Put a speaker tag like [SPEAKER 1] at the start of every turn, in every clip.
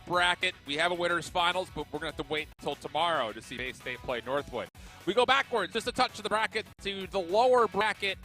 [SPEAKER 1] bracket. We have a winners finals, but we're going to have to wait until tomorrow to see Bay State play Northwood. We go backwards, just a touch of the bracket to the lower bracket.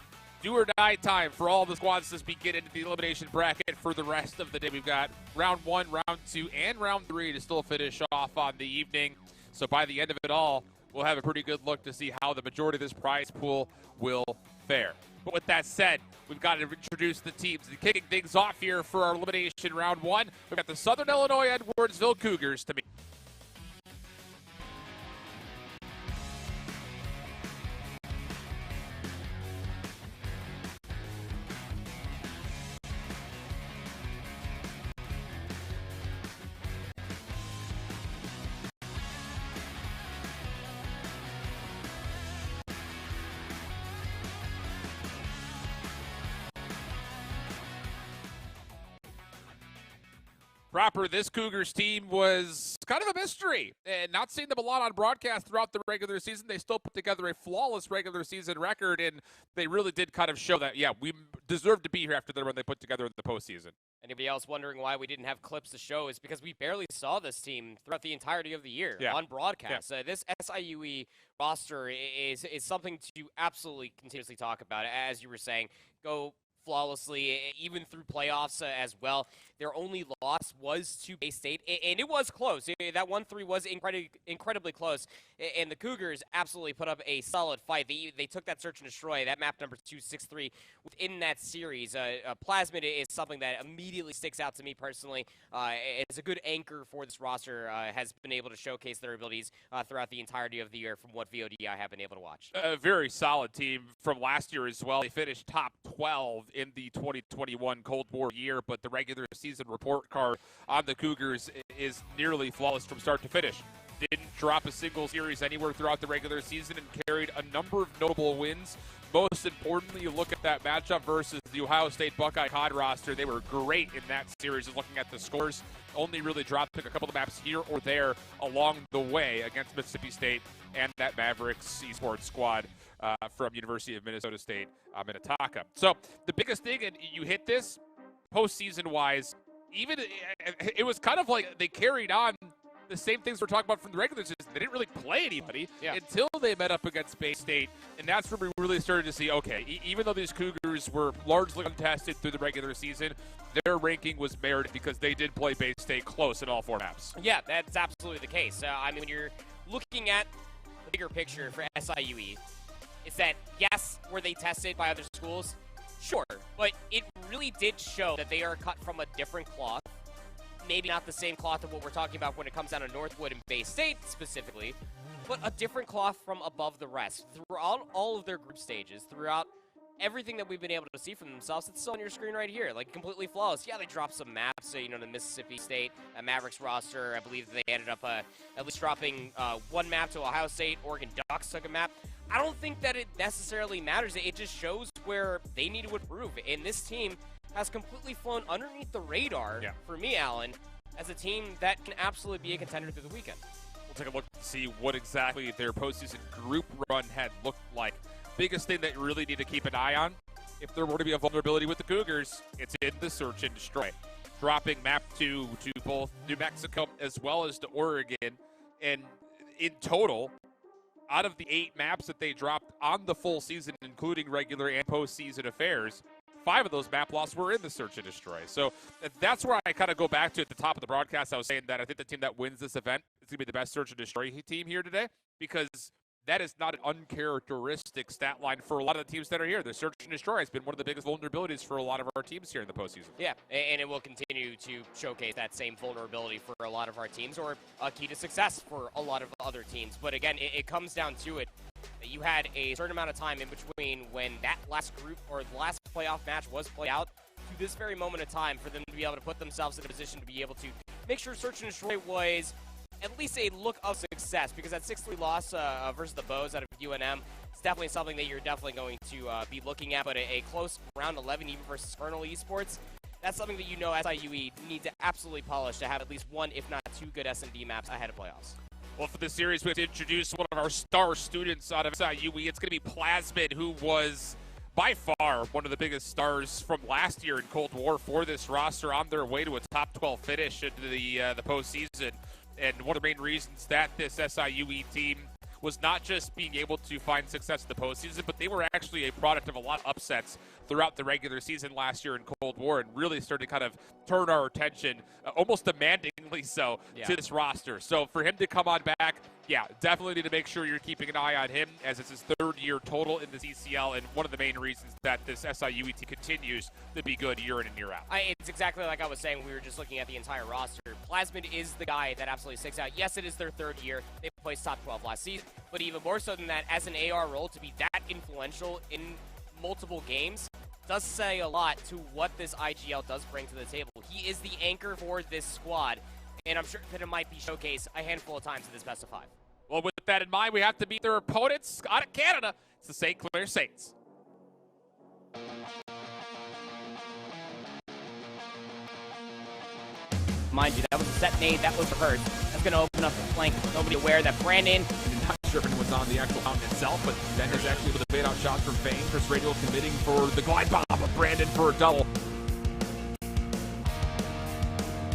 [SPEAKER 1] Do or die time for all the squads as we get into the elimination bracket for the rest of the day. We've got round 1, round 2, and round 3 to still finish off on the evening. So by the end of it all, we'll have a pretty good look to see how the majority of this prize pool will fare. But with that said, we've got to introduce the teams. Kicking things off here for our elimination round 1, we've got the Southern Illinois Edwardsville Cougars to meet. Proper, this Cougars team was kind of a mystery, and not seeing them a lot on broadcast throughout the regular season. They still put together a flawless regular season record, and they really did kind of show that, yeah, we deserve to be here after the run they put together in the postseason.
[SPEAKER 2] Anybody else wondering why we didn't have clips to show is because we barely saw this team throughout the entirety of the year on broadcast.
[SPEAKER 1] Yeah.
[SPEAKER 2] This SIUE roster is something to absolutely continuously talk about. As you were saying, go flawlessly, even through playoffs as well. Their only loss was to Bay State, and it was close. That 1-3 was incredibly close, and the Cougars absolutely put up a solid fight. They took that search and destroy, that map number 263, within that series. Plasmid is something that immediately sticks out to me personally. It's a good anchor for this roster, has been able to showcase their abilities throughout the entirety of the year from what VOD I have been able to watch.
[SPEAKER 1] A very solid team from last year as well. They finished top 12 in the 2021 Cold War year, but the regular season report card on the Cougars is nearly flawless from start to finish. Didn't drop a single series anywhere throughout the regular season and carried a number of notable wins. Most importantly, you look at that matchup versus the Ohio State Buckeye COD roster. They were great in that series looking at the scores. Only really dropped a couple of maps here or there along the way against Mississippi State and that Mavericks Esports squad from University of Minnesota State, Minnetonka. So the biggest thing, and you hit this, postseason-wise, even it was kind of like they carried on the same things we're talking about from the regular season. They didn't really play anybody until they met up against Bay State, and that's where we really started to see, okay, even though these Cougars were largely untested through the regular season, their ranking was merited because they did play Bay State close in all 4 maps.
[SPEAKER 2] Yeah, that's absolutely the case. I mean, when you're looking at the bigger picture for SIUE, it's that, yes, were they tested by other schools? Sure, but it really did show that they are cut from a different cloth. Maybe not the same cloth of what we're talking about when it comes down to Northwood and Bay State specifically, but a different cloth from above the rest. Throughout all of their group stages, throughout everything that we've been able to see from themselves, it's still on your screen right here, like completely flawless. Yeah, they dropped some maps, the Mississippi State Mavericks roster. I believe they ended up at least dropping one map to Ohio State. Oregon Ducks took a map. I don't think that it necessarily matters. It just shows where they need to improve. And this team has completely flown underneath the radar, for me, Alan, as a team that can absolutely be a contender through the weekend.
[SPEAKER 1] We'll take a look to see what exactly their postseason group run had looked like. Biggest thing that you really need to keep an eye on, if there were to be a vulnerability with the Cougars, it's in the search and destroy. Dropping map 2 to both New Mexico as well as to Oregon. And in total, out of the 8 maps that they dropped on the full season, including regular and postseason affairs, 5 of those map losses were in the search and destroy. So that's where I kind of go back to at the top of the broadcast. I was saying that I think the team that wins this event is going to be the best search and destroy team here today, because that is not an uncharacteristic stat line for a lot of the teams that are here. The search and destroy has been one of the biggest vulnerabilities for a lot of our teams here in the postseason. Yeah,
[SPEAKER 2] and it will continue to showcase that same vulnerability for a lot of our teams, or a key to success for a lot of other teams. But again, it comes down to it. You had a certain amount of time in between when that last group or the last playoff match was played out to this very moment of time for them to be able to put themselves in a position to be able to make sure search and destroy was at least a look of success, because that 6-3 loss versus the Bows out of UNM is definitely something that you're definitely going to be looking at. But a close round 11 even versus Colonel Esports, that's something that SIUE need to absolutely polish to have at least 1, if not 2 good S&D maps ahead of playoffs.
[SPEAKER 1] Well, for this series, we have to introduce one of our star students out of SIUE. It's going to be Plasmid, who was by far one of the biggest stars from last year in Cold War for this roster, on their way to a top 12 finish into the postseason. And one of the main reasons that this SIUE team was not just being able to find success in the postseason, but they were actually a product of a lot of upsets throughout the regular season last year in Cold War, and really started to kind of turn our attention, almost demandingly so, to this roster. So for him to come on back, yeah, definitely need to make sure you're keeping an eye on him, as it's his third year total in the CCL, and one of the main reasons that this SIUE team continues to be good year in and year out.
[SPEAKER 2] It's exactly like I was saying. We were just looking at the entire roster. Plasmid is the guy that absolutely sticks out. Yes, it is their third year. They placed top 12 last season, but even more so than that, as an AR role, to be that influential in multiple games does say a lot to what this IGL does bring to the table. He is the anchor for this squad, and I'm sure that it might be showcased a handful of times in this best of 5.
[SPEAKER 1] Well, with that in mind, we have to beat their opponents out of Canada. It's the St. Clair Saints.
[SPEAKER 2] Mind you, that was a set nade, that was rehearsed. That's going to open up the flank. Nobody aware that Brandon...
[SPEAKER 3] I'm not sure if anyone's on the actual mountain itself, but Ben is actually able to fade out shots from Fane. Chris Radio committing for the glide bomb of Brandon for a double.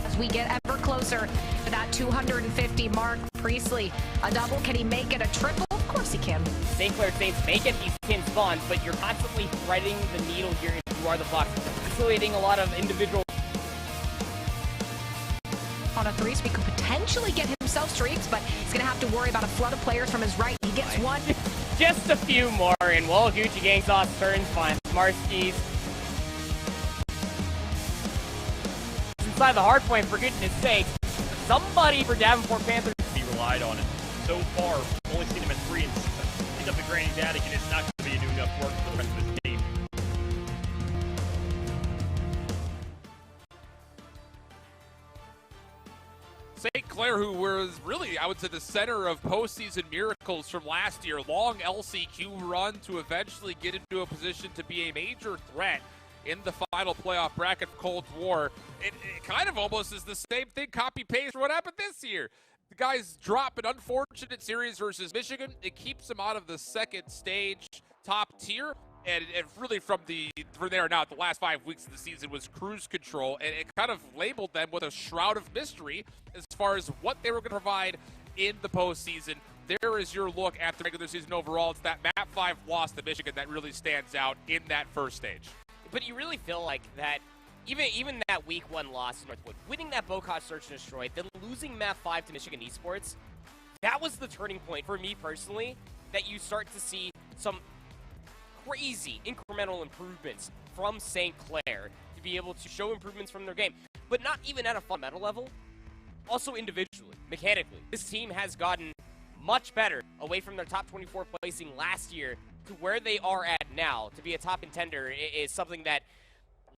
[SPEAKER 4] As we get ever closer to that 250 mark, Priestley, a double, can he make it a triple? Of course he can.
[SPEAKER 2] St. Clair Saints may get these pin spawns, but you're constantly threading the needle here if you are the Bucks, facilitating a lot of individual...
[SPEAKER 4] On a 3, so he could potentially get himself streaks, but he's going to have to worry about a flood of players from his right. He gets one.
[SPEAKER 2] Just a few more, and well, Gucci Gang Sauce turns, finds Marskis. Inside the hard point, for goodness sake. Somebody for Davenport Panthers.
[SPEAKER 5] He relied on it. So far, only seen him at 3 and 6. Picked up the Granny Daddy, and it's not going to be enough work for the rest of his team.
[SPEAKER 1] St. Clair, who was really, I would say, the center of postseason miracles from last year. Long LCQ run to eventually get into a position to be a major threat in the final playoff bracket for Cold War. It kind of almost is the same thing, copy-paste for what happened this year. The guys drop an unfortunate series versus Michigan. It keeps them out of the second stage top tier. And really from there on out, the last 5 weeks of the season was cruise control, and it kind of labeled them with a shroud of mystery as far as what they were going to provide in the postseason. There is your look at the regular season overall. It's that Map 5 loss to Michigan that really stands out in that first stage.
[SPEAKER 2] But you really feel like that, even that Week 1 loss to Northwood, winning that Bocage Search and Destroy, then losing Map 5 to Michigan Esports, that was the turning point for me personally, that you start to see some crazy incremental improvements from St. Clair to be able to show improvements from their game, but not even at a fundamental level, also individually, mechanically. This team has gotten much better away from their top 24 placing last year to where they are at now. To be a top contender is something that,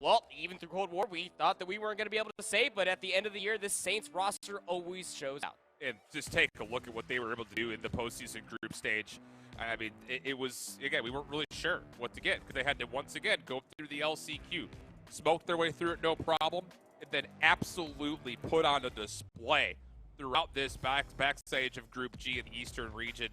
[SPEAKER 2] well, even through Cold War, we thought that we weren't going to be able to say, but at the end of the year, this Saints roster always shows out.
[SPEAKER 1] And just take a look at what they were able to do in the postseason group stage. I mean, it was, again, we weren't really sure what to get because they had to, once again, go through the LCQ, smoke their way through it, no problem, and then absolutely put on a display throughout this backstage of Group G in the Eastern region.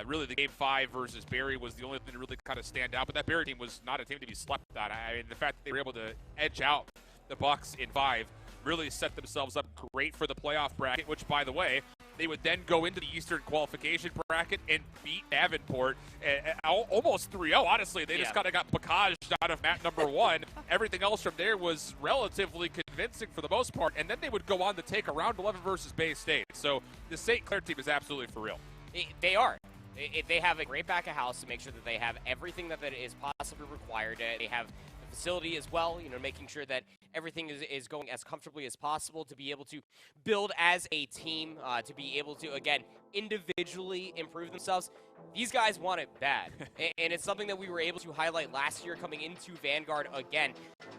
[SPEAKER 1] Really, the Game 5 versus Barry was the only thing to really kind of stand out, but that Barry team was not a team to be slept on. I mean, the fact that they were able to edge out the Bucks in 5 really set themselves up great for the playoff bracket, which, by the way, they would then go into the Eastern qualification bracket and beat Davenport almost 3-0. Honestly, they just kind of got Bocaged out of mat number 1. Everything else from there was relatively convincing for the most part, and then they would go on to take a round 11 versus Bay State. So the St. Clair team is absolutely for real.
[SPEAKER 2] They are. They have a great back of house to make sure that they have everything that is possibly required. They have the facility as well, you know, making sure that everything is going as comfortably as possible to be able to build as a team, to be able to, again, individually improve themselves. These guys want it bad, and it's something that we were able to highlight last year coming into Vanguard again.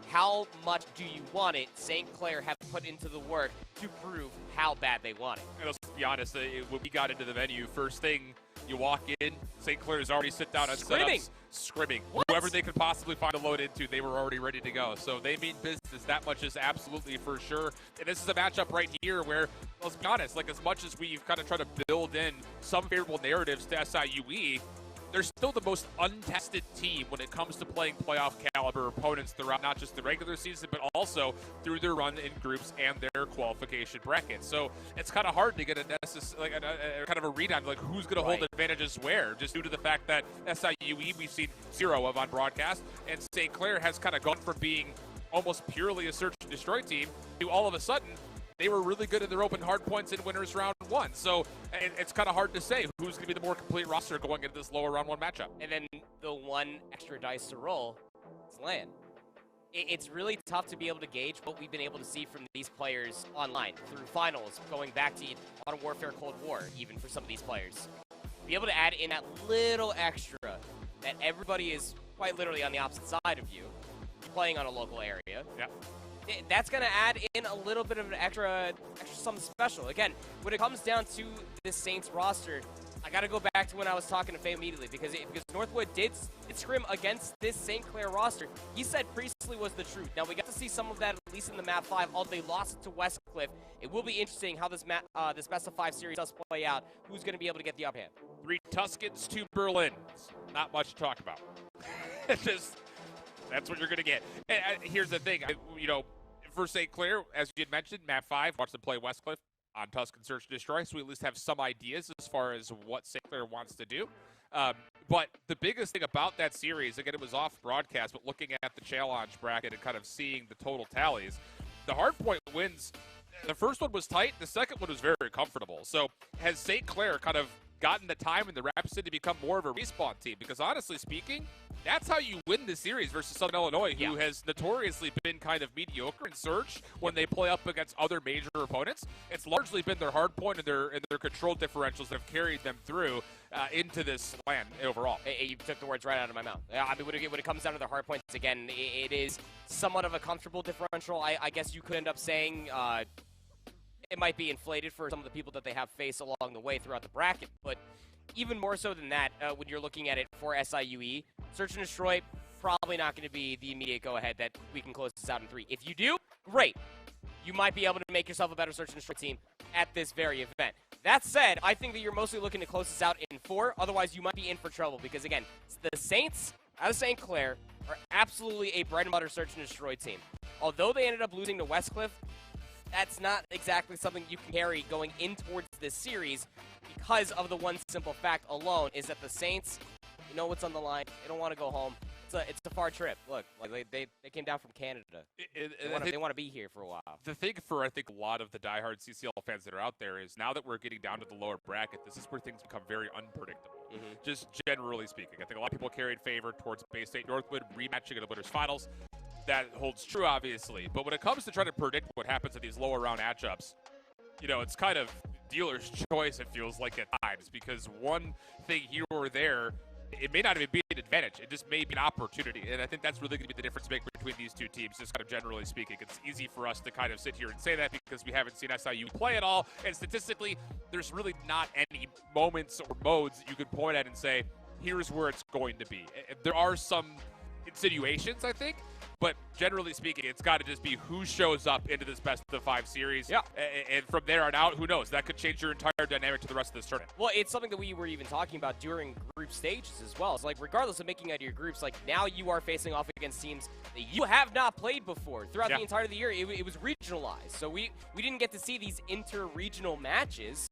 [SPEAKER 2] How much do you want it? St. Clair have put into the work to prove how bad they want it.
[SPEAKER 1] And let's be honest, when we got into the venue, first thing you walk in, St. Clair's already sit down on setups, scrimming.
[SPEAKER 2] What?
[SPEAKER 1] Whoever they could possibly find a load into, they were already ready to go. So they mean business. That much is absolutely for sure. And this is a matchup right here where, let's be honest, like as much as we've kind of tried to build in some favorable narratives to SIUE, they're still the most untested team when it comes to playing playoff caliber opponents throughout not just the regular season, but also through their run in groups and their qualification brackets. So it's kind of hard to get a kind of a read on like who's going to hold advantages where, just due to the fact that SIUE we've seen zero of on broadcast, and St. Clair has kind of gone from being almost purely a search and destroy team to all of a sudden they were really good in their open hard points in winners round 1. So it's kind of hard to say who's going to be the more complete roster going into this lower round 1 matchup.
[SPEAKER 2] And then the one extra dice to roll is LAN. It's really tough to be able to gauge what we've been able to see from these players online through finals, going back to Modern Warfare Cold War, even for some of these players. Be able to add in that little extra that everybody is quite literally on the opposite side of you, playing on a local area.
[SPEAKER 1] Yeah.
[SPEAKER 2] That's going to add in a little bit of an extra something special. Again, when it comes down to this Saints roster, I got to go back to when I was talking to Faye immediately because Northwood did scrim against this St. Clair roster. He said Priestley was the truth. Now, we got to see some of that at least in the map 5, although they lost it to Westcliff. It will be interesting how this this best of 5 series does play out. Who's going to be able to get the upper hand?
[SPEAKER 1] 3 Tuscans, 2 Berlins. Not much to talk about. It's just, that's what you're going to get. And here's the thing, for St. Clair, as you had mentioned, map 5, watch them play Westcliff on Tuscan Search and Destroy, so we at least have some ideas as far as what St. Clair wants to do. But the biggest thing about that series, again, it was off broadcast, but looking at the challenge bracket and kind of seeing the total tallies, the hardpoint wins, the first one was tight, the second one was very comfortable. So has St. Clair kind of gotten the time and the reps in to become more of a respawn team? Because honestly speaking, that's how you win the series versus Southern Illinois, who has notoriously been kind of mediocre in Search when they play up against other major opponents. It's largely been their hard point and their control differentials that have carried them through into this LAN overall.
[SPEAKER 2] You took the words right out of my mouth. I mean, when it comes down to the hard points, again, it is somewhat of a comfortable differential. I guess you could end up saying it might be inflated for some of the people that they have faced along the way throughout the bracket, but even more so than that, when you're looking at it for SIUE, Search and Destroy, probably not going to be the immediate go-ahead that we can close this out in 3. If you do, great. You might be able to make yourself a better Search and Destroy team at this very event. That said, I think that you're mostly looking to close this out in 4, otherwise you might be in for trouble, because again, the Saints out of St. Clair are absolutely a bread-and-butter Search and Destroy team. Although they ended up losing to Westcliff, that's not exactly something you can carry going in towards this series because of the one simple fact alone is that the Saints, you know what's on the line. They don't want to go home. It's a far trip. Look, like they came down from Canada. They want to be here for a while.
[SPEAKER 1] The thing for, I think, a lot of the diehard CCL fans that are out there is now that we're getting down to the lower bracket, this is where things become very unpredictable. Just generally speaking. I think a lot of people carried favor towards Bay State Northwood rematching in the winners finals. That holds true, obviously. But when it comes to trying to predict what happens in these lower round matchups, it's kind of dealer's choice, it feels like, at times. Because one thing here or there, it may not even be an advantage. It just may be an opportunity. And I think that's really going to be the difference maker between these two teams, just kind of generally speaking. It's easy for us to kind of sit here and say that because we haven't seen SIU play at all. And statistically, there's really not any moments or modes that you could point at and say, here's where it's going to be. There are some insinuations, I think. But generally speaking, it's got to just be who shows up into this best of 5 series. Yeah. And from there on out, who knows? That could change your entire dynamic to the rest of this tournament.
[SPEAKER 2] Well, it's something that we were even talking about during group stages as well. It's like, regardless of making it out of your groups, like, now you are facing off against teams that you have not played before. Throughout the entire of the year, it was regionalized. So we didn't get to see these inter-regional matches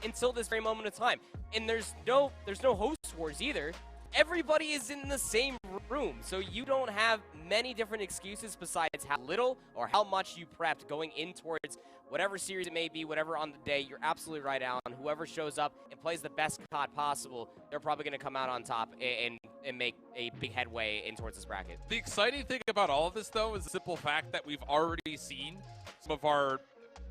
[SPEAKER 2] until this very moment of time. And there's no host wars either. Everybody is in the same room, so you don't have many different excuses besides how little or how much you prepped going in towards whatever series it may be, whatever on the day. You're absolutely right, Alan. Whoever shows up and plays the best COD possible, they're probably going to come out on top and make a big headway in towards this bracket.
[SPEAKER 1] The exciting thing about all of this, though, is the simple fact that we've already seen some of our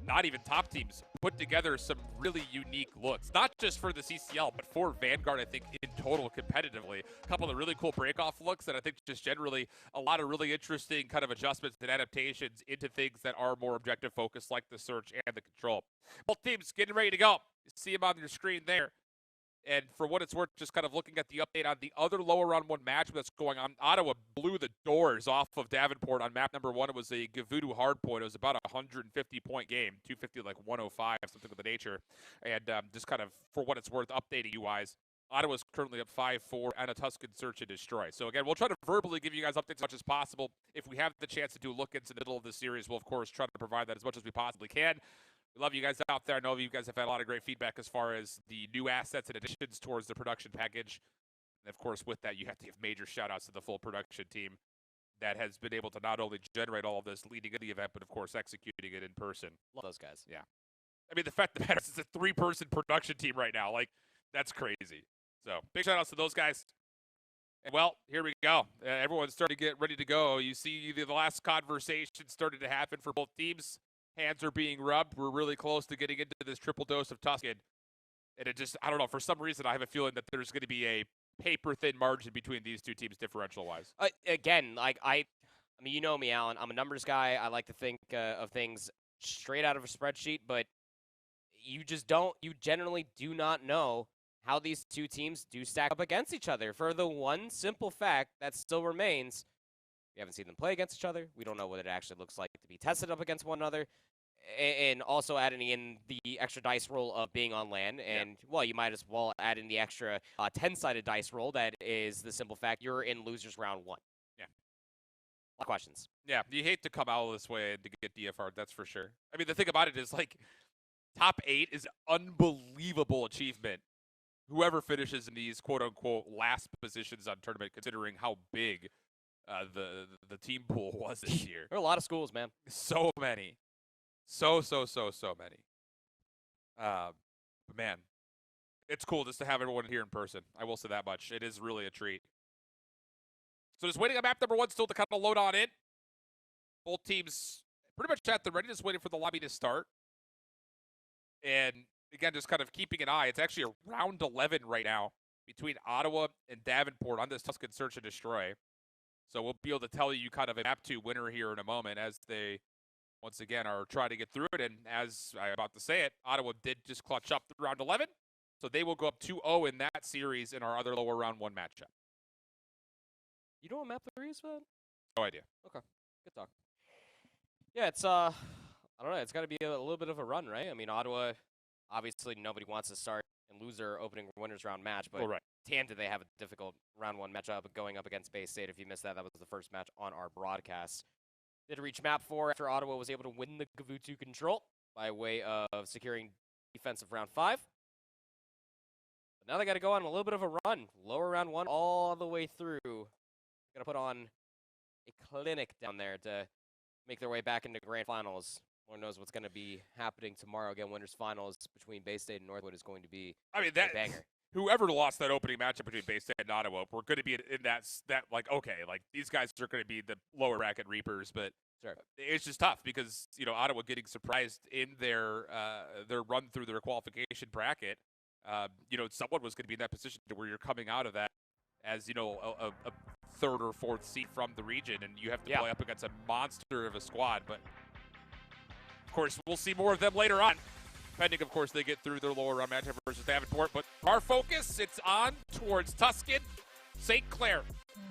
[SPEAKER 1] not even top teams put together some really unique looks, not just for the CCL, but for Vanguard, I think, in total competitively. A couple of really cool break-off looks, and I think just generally a lot of really interesting kind of adjustments and adaptations into things that are more objective focused, like the search and the control. Both teams getting ready to go. You see them on your screen there. And for what it's worth, just kind of looking at the update on the other lower round 1 match that's going on, Ottawa blew the doors off of Davenport on map number 1. It was a Gavudu hardpoint. It was about a 150-point game, 250 like 105, something of the nature. And just kind of, for what it's worth, updating you guys. Ottawa's currently up 5-4 and a Tuscan search and destroy. So again, we'll try to verbally give you guys updates as much as possible. If we have the chance to do look-ins in the middle of the series, we'll of course try to provide that as much as we possibly can. We love you guys out there. I know you guys have had a lot of great feedback as far as the new assets and additions towards the production package. And of course, with that, you have to give major shout-outs to the full production team that has been able to not only generate all of this leading into the event, but of course executing it in person.
[SPEAKER 2] Love those guys.
[SPEAKER 1] Yeah. I mean, the fact that it's a 3-person production team right now, like, that's crazy. So, big shout-outs to those guys. And, well, here we go. Everyone's starting to get ready to go. You see the last conversation started to happen for both teams. Hands are being rubbed. We're really close to getting into this triple dose of Tuscan. And it just, I don't know, for some reason I have a feeling that there's going to be a paper-thin margin between these two teams differential-wise.
[SPEAKER 2] Again, like, I mean, you know me, Alan. I'm a numbers guy. I like to think of things straight out of a spreadsheet, but you generally do not know how these two teams do stack up against each other for the one simple fact that still remains. We haven't seen them play against each other. We don't know what it actually looks like to be tested up against one another. And also adding in the extra dice roll of being on LAN. And, well, you might as well add in the extra 10-sided dice roll that is the simple fact you're in losers round 1.
[SPEAKER 1] Yeah.
[SPEAKER 2] A lot of questions.
[SPEAKER 1] Yeah, you hate to come out this way and to get DFR, that's for sure. I mean, the thing about it is, like, top 8 is unbelievable achievement. Whoever finishes in these quote-unquote last positions on tournament, considering how big the team pool was this year.
[SPEAKER 2] There are a lot of schools, man.
[SPEAKER 1] So many. So many. But man, it's cool just to have everyone here in person. I will say that much. It is really a treat. So just waiting on map number 1 still to kind of load on in. Both teams pretty much at the ready, just waiting for the lobby to start. And again, just kind of keeping an eye. It's actually a round 11 right now between Ottawa and Davenport on this Tuscan search and destroy. So we'll be able to tell you kind of a map 2 winner here in a moment as they, once again, are trying to get through it. And as I'm about to say it, Ottawa did just clutch up through round 11. So they will go up 2-0 in that series in our other lower round 1 matchup.
[SPEAKER 2] You know what map 3 is, man?
[SPEAKER 1] No idea.
[SPEAKER 2] Okay. Good talk. Yeah, it's, I don't know. It's got to be a little bit of a run, right? I mean, Ottawa, obviously nobody wants to start and lose their opening winners round match, but damn, did they have a difficult round 1 matchup going up against Bay State. If you missed that, that was the first match on our broadcast. Did reach map 4 after Ottawa was able to win the Gavutu control by way of securing defensive round 5. But now they got to go on a little bit of a run. Lower round 1 all the way through. Got to put on a clinic down there to make their way back into grand finals. Lord knows what's going to be happening tomorrow. Again, winners finals between Bay State and Northwood is going to be a banger.
[SPEAKER 1] Whoever lost that opening matchup between Bay State and Ottawa, we're going to be in that like, okay, like these guys are going to be the lower bracket reapers, but it's just tough because, you know, Ottawa getting surprised in their run through their qualification bracket. You know, someone was going to be in that position to where you're coming out of that as, you know, a 3rd or 4th seed from the region, and you have to play up against a monster of a squad. But of course, we'll see more of them later on, depending, of course, they get through their lower round matchup versus Davenport. But our focus, it's on towards Tuscan, St. Clair,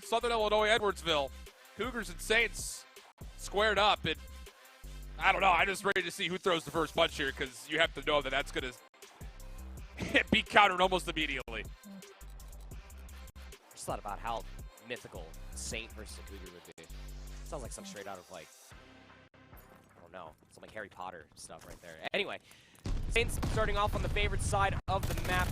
[SPEAKER 1] Southern Illinois, Edwardsville. Cougars and Saints squared up, and I don't know. I'm just ready to see who throws the first punch here, because you have to know that that's going to be countered almost immediately.
[SPEAKER 2] Just thought about how mythical Saint versus a Cougar would be. Sounds like some straight out of, like, I don't know, some like Harry Potter stuff right there. Anyway, Saints starting off on the favorite side of the map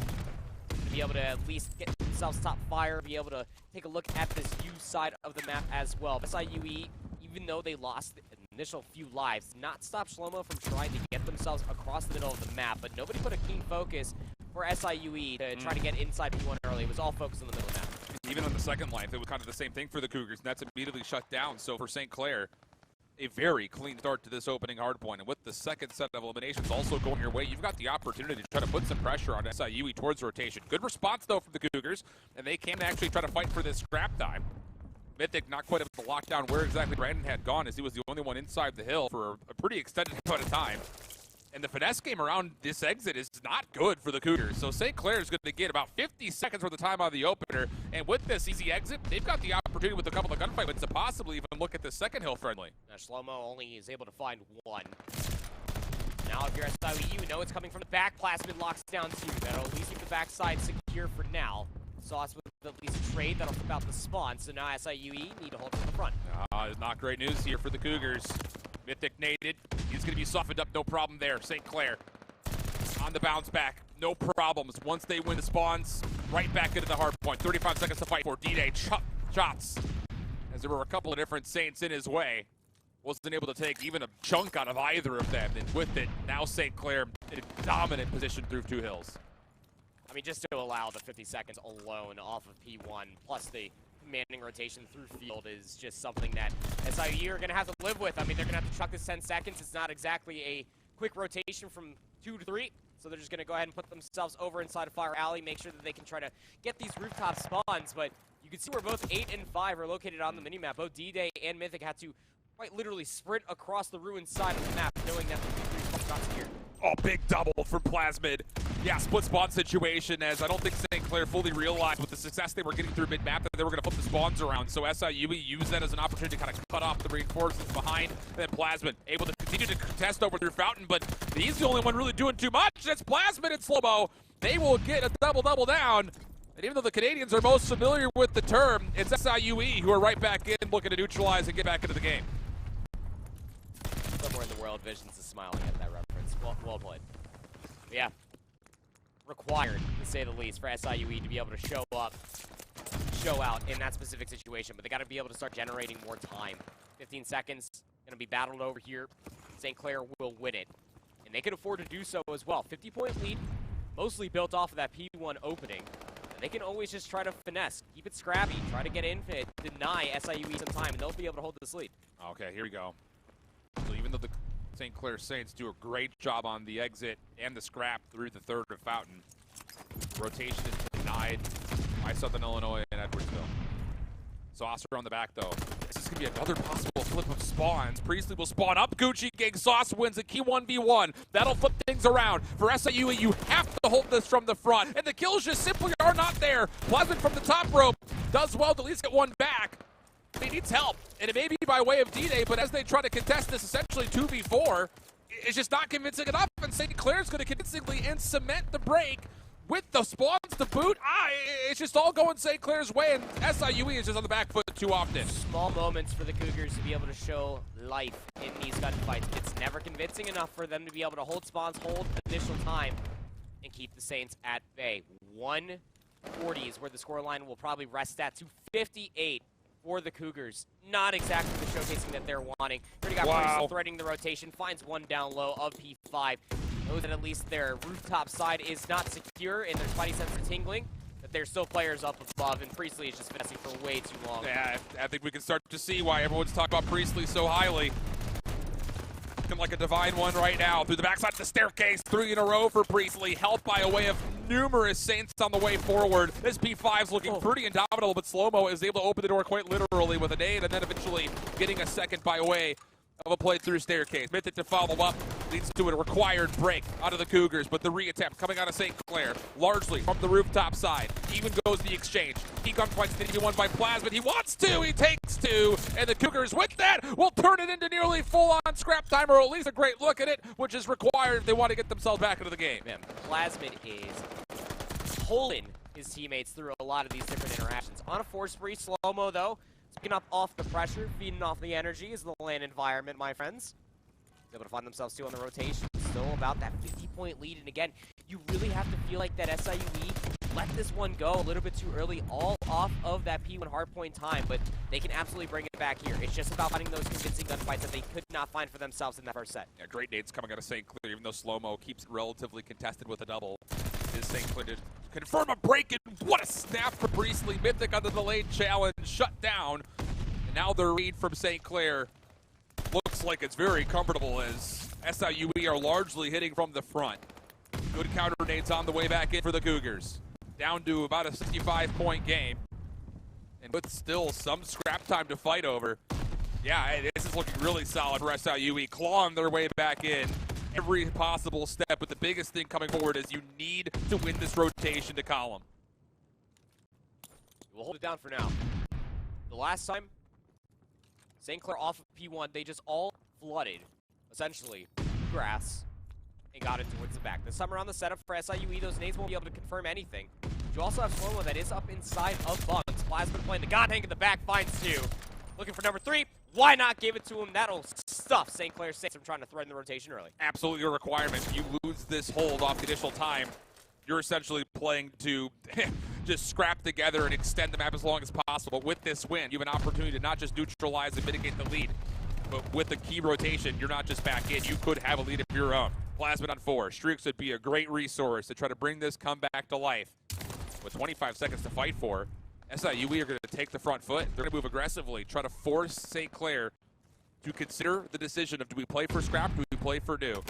[SPEAKER 2] to be able to at least get themselves top fire, be able to take a look at this U side of the map as well. SIUE, even though they lost the initial few lives, not stop Shlomo from trying to get themselves across the middle of the map, but nobody put a keen focus for SIUE to try to get inside P1 early. It was all focused on the middle of the map.
[SPEAKER 1] Even on the second line, it was kind of the same thing for the Cougars, and that's immediately shut down. So for St. Clair, a very clean start to this opening hardpoint. And with the second set of eliminations also going your way, you've got the opportunity to try to put some pressure on SIUE towards rotation. Good response, though, from the Cougars, and they can actually try to fight for this scrap time. Mythic not quite able to lock down where exactly Brandon had gone, as he was the only one inside the hill for a pretty extended amount of time. And the finesse game around this exit is not good for the Cougars. So St. Clair is going to get about 50 seconds worth of time on the opener. And with this easy exit, they've got the opportunity with a couple of gunfight wins to possibly even look at the second hill friendly.
[SPEAKER 2] Now Shlomo only is able to find one. Now if you're SIUE, you know it's coming from the back. Plasmid locks down two. That'll at least keep the backside secure. here for now. Sauce with at least a trade that'll flip out the spawn, so now SIUE need to hold from the front.
[SPEAKER 1] Not great news here for the Cougars. Mythic naded. He's going to be softened up, no problem there. St. Clair on the bounce back. No problems. Once they win the spawns, right back into the hard point. 35 seconds to fight for D-Day. Shots. As there were a couple of different Saints in his way. Wasn't able to take even a chunk out of either of them. And with it, now St. Clair in a dominant position through 2 hills.
[SPEAKER 2] I mean, just to allow the 50 seconds alone off of P1, plus the commanding rotation through field is just something that SIUE are going to have to live with. I mean, they're going to have to chuck this 10 seconds. It's not exactly a quick rotation from 2 to 3. So they're just going to go ahead and put themselves over inside of Fire Alley, make sure that they can try to get these rooftop spawns. But you can see where both 8 and 5 are located on the minimap. Both D-Day and Mythic had to quite literally sprint across the ruined side of the map, knowing that the 3 spots here.
[SPEAKER 1] Oh, big double from Plasmid. Yeah, split spawn situation, as I don't think St. Clair fully realized with the success they were getting through mid-map that they were going to flip the spawns around. So SIUE used that as an opportunity to kind of cut off the reinforcements behind. And then Plasmid able to continue to contest over through Fountain, but he's the only one really doing too much. That's Plasmid and Slow-Mo. They will get a double-double down. And even though the Canadians are most familiar with the term, it's SIUE who are right back in, looking to neutralize and get back into the game.
[SPEAKER 2] Somewhere in the world, Visions is smiling at that reference. Well played. But yeah, required, to say the least, for SIUE to be able to show up, show out in that specific situation. But they got to be able to start generating more time. 15 seconds, going to be battled over here. St. Clair will win it. And they can afford to do so as well. 50-point lead, mostly built off of that P1 opening. They can always just try to finesse, keep it scrappy, try to get in, deny SIUE some time, and they'll be able to hold this lead.
[SPEAKER 1] Okay, here we go. So even though the St. Clair Saints do a great job on the exit and the scrap through the third of Fountain, rotation is denied by Southern Illinois and Edwardsville. Saucer on the back, though. This is going to be another possible flip of spawns. Priestley will spawn up Gucci Gang. Sauce wins a key 1v1. That'll flip things around. For SIUE, you have to hold this from the front. And the kills just simply are not there. Pleasant from the top rope does well to at least get one back. He needs help, and it may be by way of D-Day, but as they try to contest this essentially 2v4, it's just not convincing enough, and St. Clair's going to convincingly and cement the break with the spawns to boot. It's just all going St. Clair's way, and SIUE is just on the back foot too often.
[SPEAKER 2] Small moments for the Cougars to be able to show life in these gunfights. It's never convincing enough for them to be able to hold spawns, hold additional time, and keep the Saints at bay. 140 is where the scoreline will probably rest at, to 58. For the Cougars. Not exactly the showcasing that they're wanting. Already got Priestley threading the rotation, finds one down low of P5. Knows that at least their rooftop side is not secure and their spidey sense are tingling. That there's still players up above, and Priestley is just finessing for way too long.
[SPEAKER 1] Yeah, I think we can start to see why everyone's talking about Priestley so highly. Looking like a divine one right now. Through the backside of the staircase, 3 in a row for Priestley. Helped by a way of numerous Saints on the way forward. This P5's looking pretty indomitable, but Slow-Mo is able to open the door quite literally with a nade, and then eventually getting a second by way of a play through staircase. Mythic to follow up leads to a required break out of the Cougars, but the re-attempt coming out of St. Clair, largely from the rooftop side. Even goes the exchange. He gunfights to be won by Plasmid. He wants to, he takes 2, and the Cougars with that will turn it into nearly full-on scrap time, or at least a great look at it, which is required if they want to get themselves back into the game.
[SPEAKER 2] Man, Plasmid is pulling his teammates through a lot of these different interactions. On a force spree, Slow-Mo though, picking up off the pressure, feeding off the energy is the LAN environment, my friends. Able to find themselves too on the rotation. Still about that 50-point lead, and again, you really have to feel like that SIUE let this one go a little bit too early, all off of that P1 hardpoint time, but they can absolutely bring it back here. It's just about finding those convincing gunfights that they could not find for themselves in that first set.
[SPEAKER 1] Yeah, great nades coming out of St. Clair, even though Slow-Mo keeps it relatively contested with a double. Is St. Clair to confirm a break, and what a snap for Priestley. Mythic on the delayed challenge, shut down. And now the read from St. Clair looks like it's very comfortable as SIUE are largely hitting from the front. Good counter nades on the way back in for the Cougars. Down to about a 65-point game. And with still some scrap time to fight over. Yeah, this is looking really solid for SIUE, clawing their way back in every possible step. But the biggest thing coming forward is you need to win this rotation to column.
[SPEAKER 2] We'll hold it down for now. The last time St. Clair off of P1, they just all flooded, essentially, grass, and got it towards the back. This time around the setup for SIUE, those nades won't be able to confirm anything. You also have Slow-Mo that is up inside of Bunks. Plasma playing the God Tank in the back, finds 2. Looking for number 3. Why not give it to him? That'll stuff St. Clair Saints from trying to threaten the rotation early.
[SPEAKER 1] Absolutely a requirement. You lose this hold off the initial time, you're essentially playing to just scrap together and extend the map as long as possible. With this win, you have an opportunity to not just neutralize and mitigate the lead, but with the key rotation, you're not just back in. You could have a lead of your own. Plasmid on 4. Streaks would be a great resource to try to bring this comeback to life. With 25 seconds to fight for, SIUE are going to take the front foot. They're going to move aggressively, try to force St. Clair to consider the decision of do we play for scrap, do we play for new.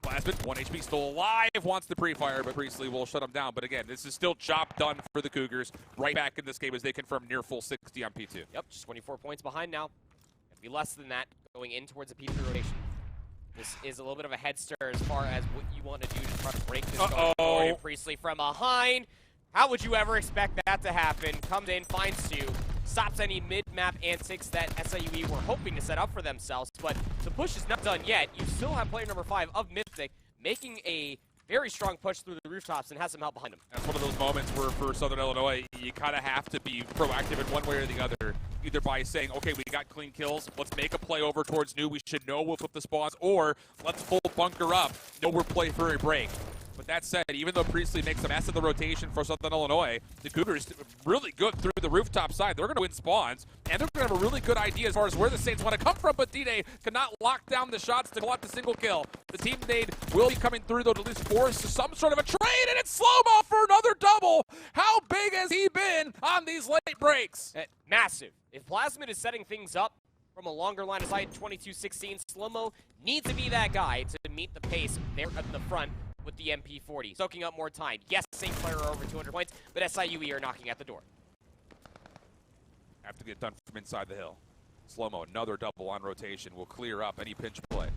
[SPEAKER 1] Plasmid, 1 HP still alive, wants the pre-fire, but Priestley will shut him down. But again, this is still job done for the Cougars. Right back in this game as they confirm near full 60 on P2.
[SPEAKER 2] Yep, just 24 points behind now. It'll be less than that going in towards the P3 rotation. This is a little bit of a head stir as far as what you want to do to try to break this going forward. Priestley from behind. How would you ever expect that to happen? Comes in, finds 2, stops any mid-map antics that SIUE were hoping to set up for themselves, but the push is not done yet. You still have player number 5 of Mythic making a very strong push through the rooftops and has some help behind him.
[SPEAKER 1] That's one of those moments where for Southern Illinois, you kind of have to be proactive in one way or the other, either by saying, okay, we got clean kills, let's make a play over towards new, we should know we'll flip the spawns, or let's full bunker up, know we're play for a break. But that said, even though Priestley makes a mess of the rotation for Southern Illinois, the Cougars really good through the rooftop side. They're going to win spawns, and they're going to have a really good idea as far as where the Saints want to come from, but D-Day cannot lock down the shots to collect the single kill. The team nade will be coming through, though, to at least force some sort of a trade, and it's Slow-Mo for another double. How big has he been on these late breaks?
[SPEAKER 2] Massive. If Plasmid is setting things up from a longer line of sight, 22-16, Slow-Mo needs to be that guy to meet the pace there at the front with the MP40, soaking up more time. Yes, St. Clair are over 200 points, but SIUE are knocking at the door.
[SPEAKER 1] Have to get done from inside the hill. Slow-Mo, another double on rotation, will clear up any pinch play.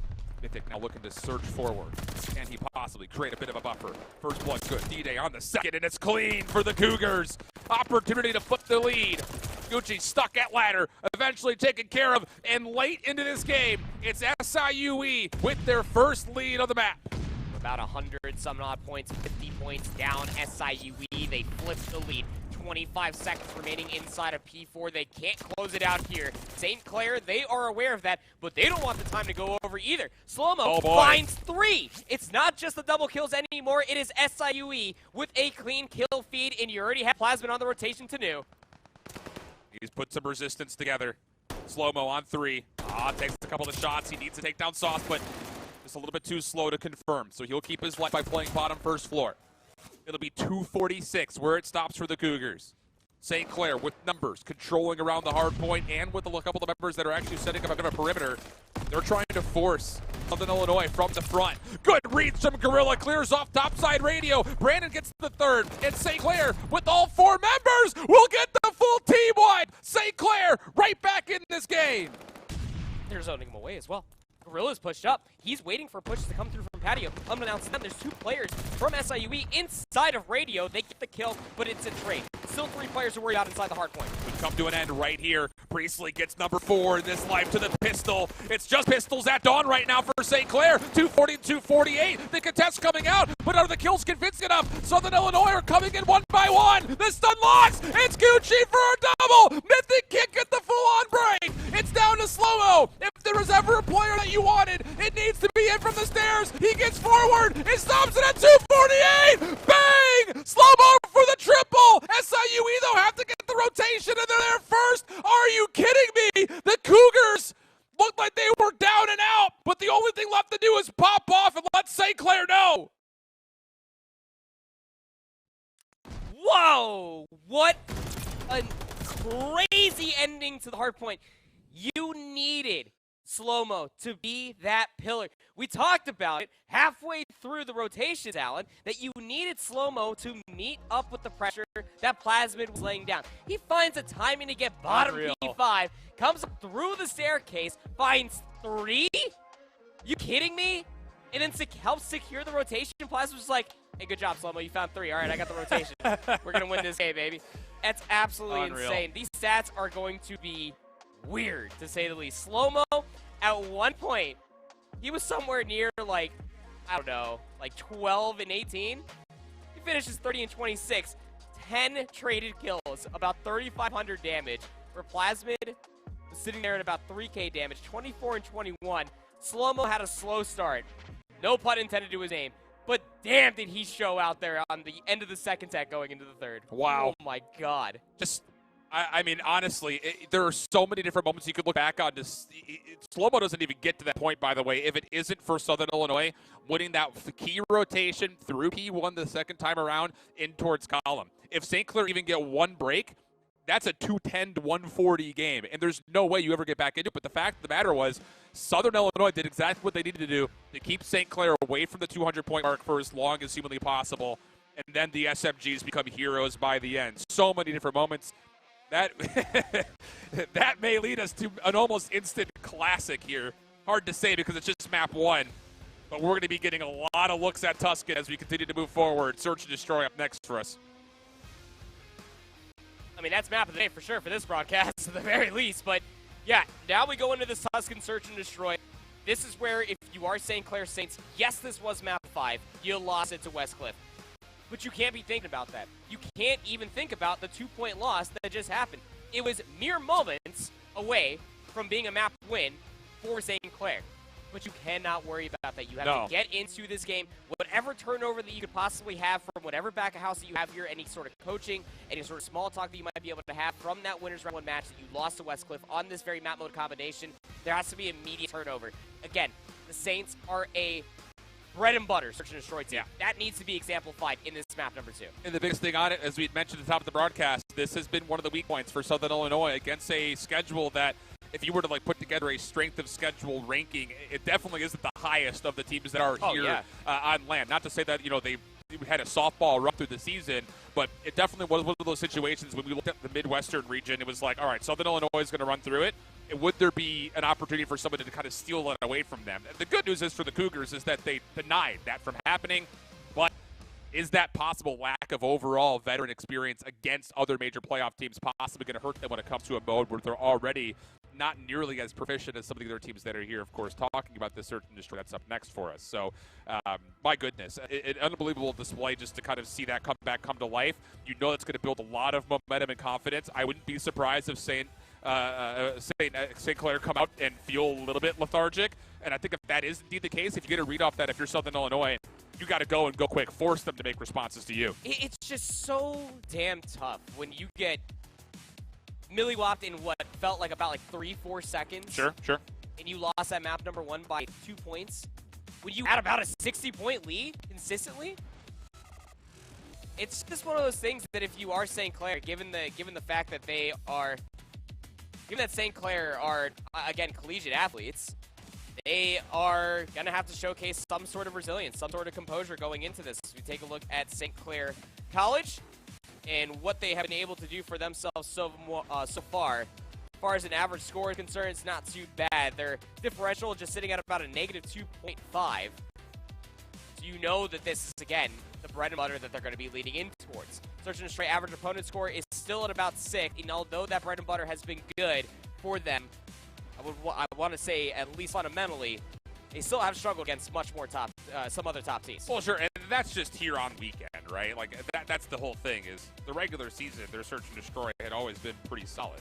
[SPEAKER 1] Mythic now looking to surge forward. Can he possibly create a bit of a buffer? First blood good. D-Day on the second, and it's clean for the Cougars. Opportunity to flip the lead. Gucci stuck at ladder, eventually taken care of, and late into this game, it's SIUE with their first lead of the map.
[SPEAKER 2] About 100-some odd points, 50 points down. SIUE, they flipped the lead. 25 seconds remaining inside of P4. They can't close it out here. St. Clair, they are aware of that, but they don't want the time to go over either. Slow-Mo finds 3. It's not just the double kills anymore. It is SIUE with a clean kill feed, and you already have Plasmid on the rotation to new.
[SPEAKER 1] He's put some resistance together. Slow-Mo on 3. Takes a couple of shots. He needs to take down Sauce, but just a little bit too slow to confirm. So he'll keep his life by playing bottom first floor. It'll be 2:46 where it stops for the Cougars. St. Clair with numbers, controlling around the hard point, and with a couple of members that are actually setting up a perimeter. They're trying to force Southern Illinois from the front. Good read from Gorilla, clears off topside radio. Brandon gets the third, and St. Clair with all 4 members will get the full team wide. St. Clair right back in this game.
[SPEAKER 2] They're zoning him away as well. Gorilla's pushed up. He's waiting for pushes to come through from patio. Unbeknownst to them, there's 2 players from SIUE inside of radio. They get the kill, but it's a trade. Still 3 players to worry about inside the hard point.
[SPEAKER 1] We come to an end right here. Priestley gets number 4 in this life to the pistol. It's just pistols at dawn right now for St. Clair. 240 to 248. The contest coming out, but are the kills convincing enough? Southern Illinois are coming in one by one. The stun locks. It's Gucci for a double. Mythic can't get the full-on break. It's down to Slow-Mo. If there was ever a player that you wanted, it needs to be in from the stairs. He gets forward. It stops it at 248. Bang! Slow-Mo for the triple. SIUE, though, have to get the rotation, and they're there first. Are you kidding me? The Cougars looked like they were down and out, but the only thing left to do is pop off and let St. Clair know.
[SPEAKER 2] Whoa! What a crazy ending to the hard point. You needed Slow-Mo to be that pillar. We talked about it halfway through the rotations, Alan, that you needed Slow-Mo to meet up with the pressure that Plasmid was laying down. He finds a timing to get bottom P5, comes up through the staircase, finds 3? You kidding me? And then helps secure the rotation. Plasmid was like, hey, good job, Slow-Mo. You found 3. All right, I got the rotation. We're going to win this game, baby. That's absolutely insane. These stats are going to be weird, to say the least. Slow-Mo, at one point, he was somewhere near, like, I don't know, like 12 and 18. He finishes 30 and 26, 10 traded kills, about 3,500 damage, where Plasmid was sitting there at about 3k damage, 24 and 21. Slow-mo had a slow start. No pun intended to his name. But damn, did he show out there on the end of the second tech going into the third.
[SPEAKER 1] Wow.
[SPEAKER 2] Oh my God.
[SPEAKER 1] Just, I mean, honestly, there are so many different moments you could look back on. Slow-mo doesn't even get to that point, by the way, if it isn't for Southern Illinois winning that key rotation through P1 the second time around in towards column. If St. Clair even get one break, that's a 210 to 140 game, and there's no way you ever get back into it. But the fact of the matter was, Southern Illinois did exactly what they needed to do to keep St. Clair away from the 200-point mark for as long as humanly possible, and then the SMGs become heroes by the end. So many different moments. That that may lead us to an almost instant classic here. Hard to say because it's just map 1, but we're going to be getting a lot of looks at Tuscan as we continue to move forward. Search and Destroy up next for us.
[SPEAKER 2] I mean, that's map of the day for sure for this broadcast, at the very least. But, yeah, now we go into this Tuscan Search and Destroy. This is where, if you are St. Clair Saints, yes, this was map 5. You lost it to Westcliff. But you can't be thinking about that. You can't even think about the 2-point loss that just happened. It was mere moments away from being a map win for St. Clair. But you cannot worry about that. You have to get into this game. Whatever turnover that you could possibly have from whatever back of house that you have here, any sort of coaching, any sort of small talk that you might be able to have from that winners round 1 match that you lost to Westcliff on this very map mode combination, there has to be immediate turnover. Again, the Saints are a bread and butter search and destroy team. Yeah. That needs to be exemplified in this map number 2.
[SPEAKER 1] And the biggest thing on it, as we mentioned at the top of the broadcast, this has been one of the weak points for Southern Illinois against a schedule that, if you were to put together a strength of schedule ranking, it definitely isn't the highest of the teams that are here on LAN. Not to say that they had a softball run through the season, but it definitely was one of those situations when we looked at the Midwestern region. It was like, all right, Southern Illinois is going to run through it. And would there be an opportunity for somebody to kind of steal it away from them? The good news is for the Cougars is that they denied that from happening, but is that possible lack of overall veteran experience against other major playoff teams possibly going to hurt them when it comes to a mode where they're already not nearly as proficient as some of the other teams that are here, of course, talking about this search and destroy? That's up next for us. So, my goodness, an unbelievable display just to kind of see that come to life. You know that's going to build a lot of momentum and confidence. I wouldn't be surprised if St. Clair come out and feel a little bit lethargic. And I think if that is indeed the case, if you get a read off that, if you're Southern Illinois, you got to go and go quick. Force them to make responses to you.
[SPEAKER 2] It's just so damn tough when you get milli-whopped in what felt like about 3-4 seconds.
[SPEAKER 1] Sure.
[SPEAKER 2] And you lost that map number 1 by 2 points. When you had about a 60-point lead consistently, it's just one of those things that if you are St. Clair, given the fact that they are, given that St. Clair are again collegiate athletes, they are gonna have to showcase some sort of resilience, some sort of composure going into this. As we take a look at St. Clair College and what they have been able to do for themselves so far. As far as an average score is concerned, it's not too bad. Their differential just sitting at about a negative 2.5. So you know that this is, again, the bread and butter that they're going to be leading in towards. Search and Destroy average opponent score is still at about 6, and although that bread and butter has been good for them, I want to say, at least fundamentally, they still have struggled against much more some other top teams.
[SPEAKER 1] Well, sure, and that's just here on weekend, right? That's the whole thing is the regular season, their Search and Destroy had always been pretty solid.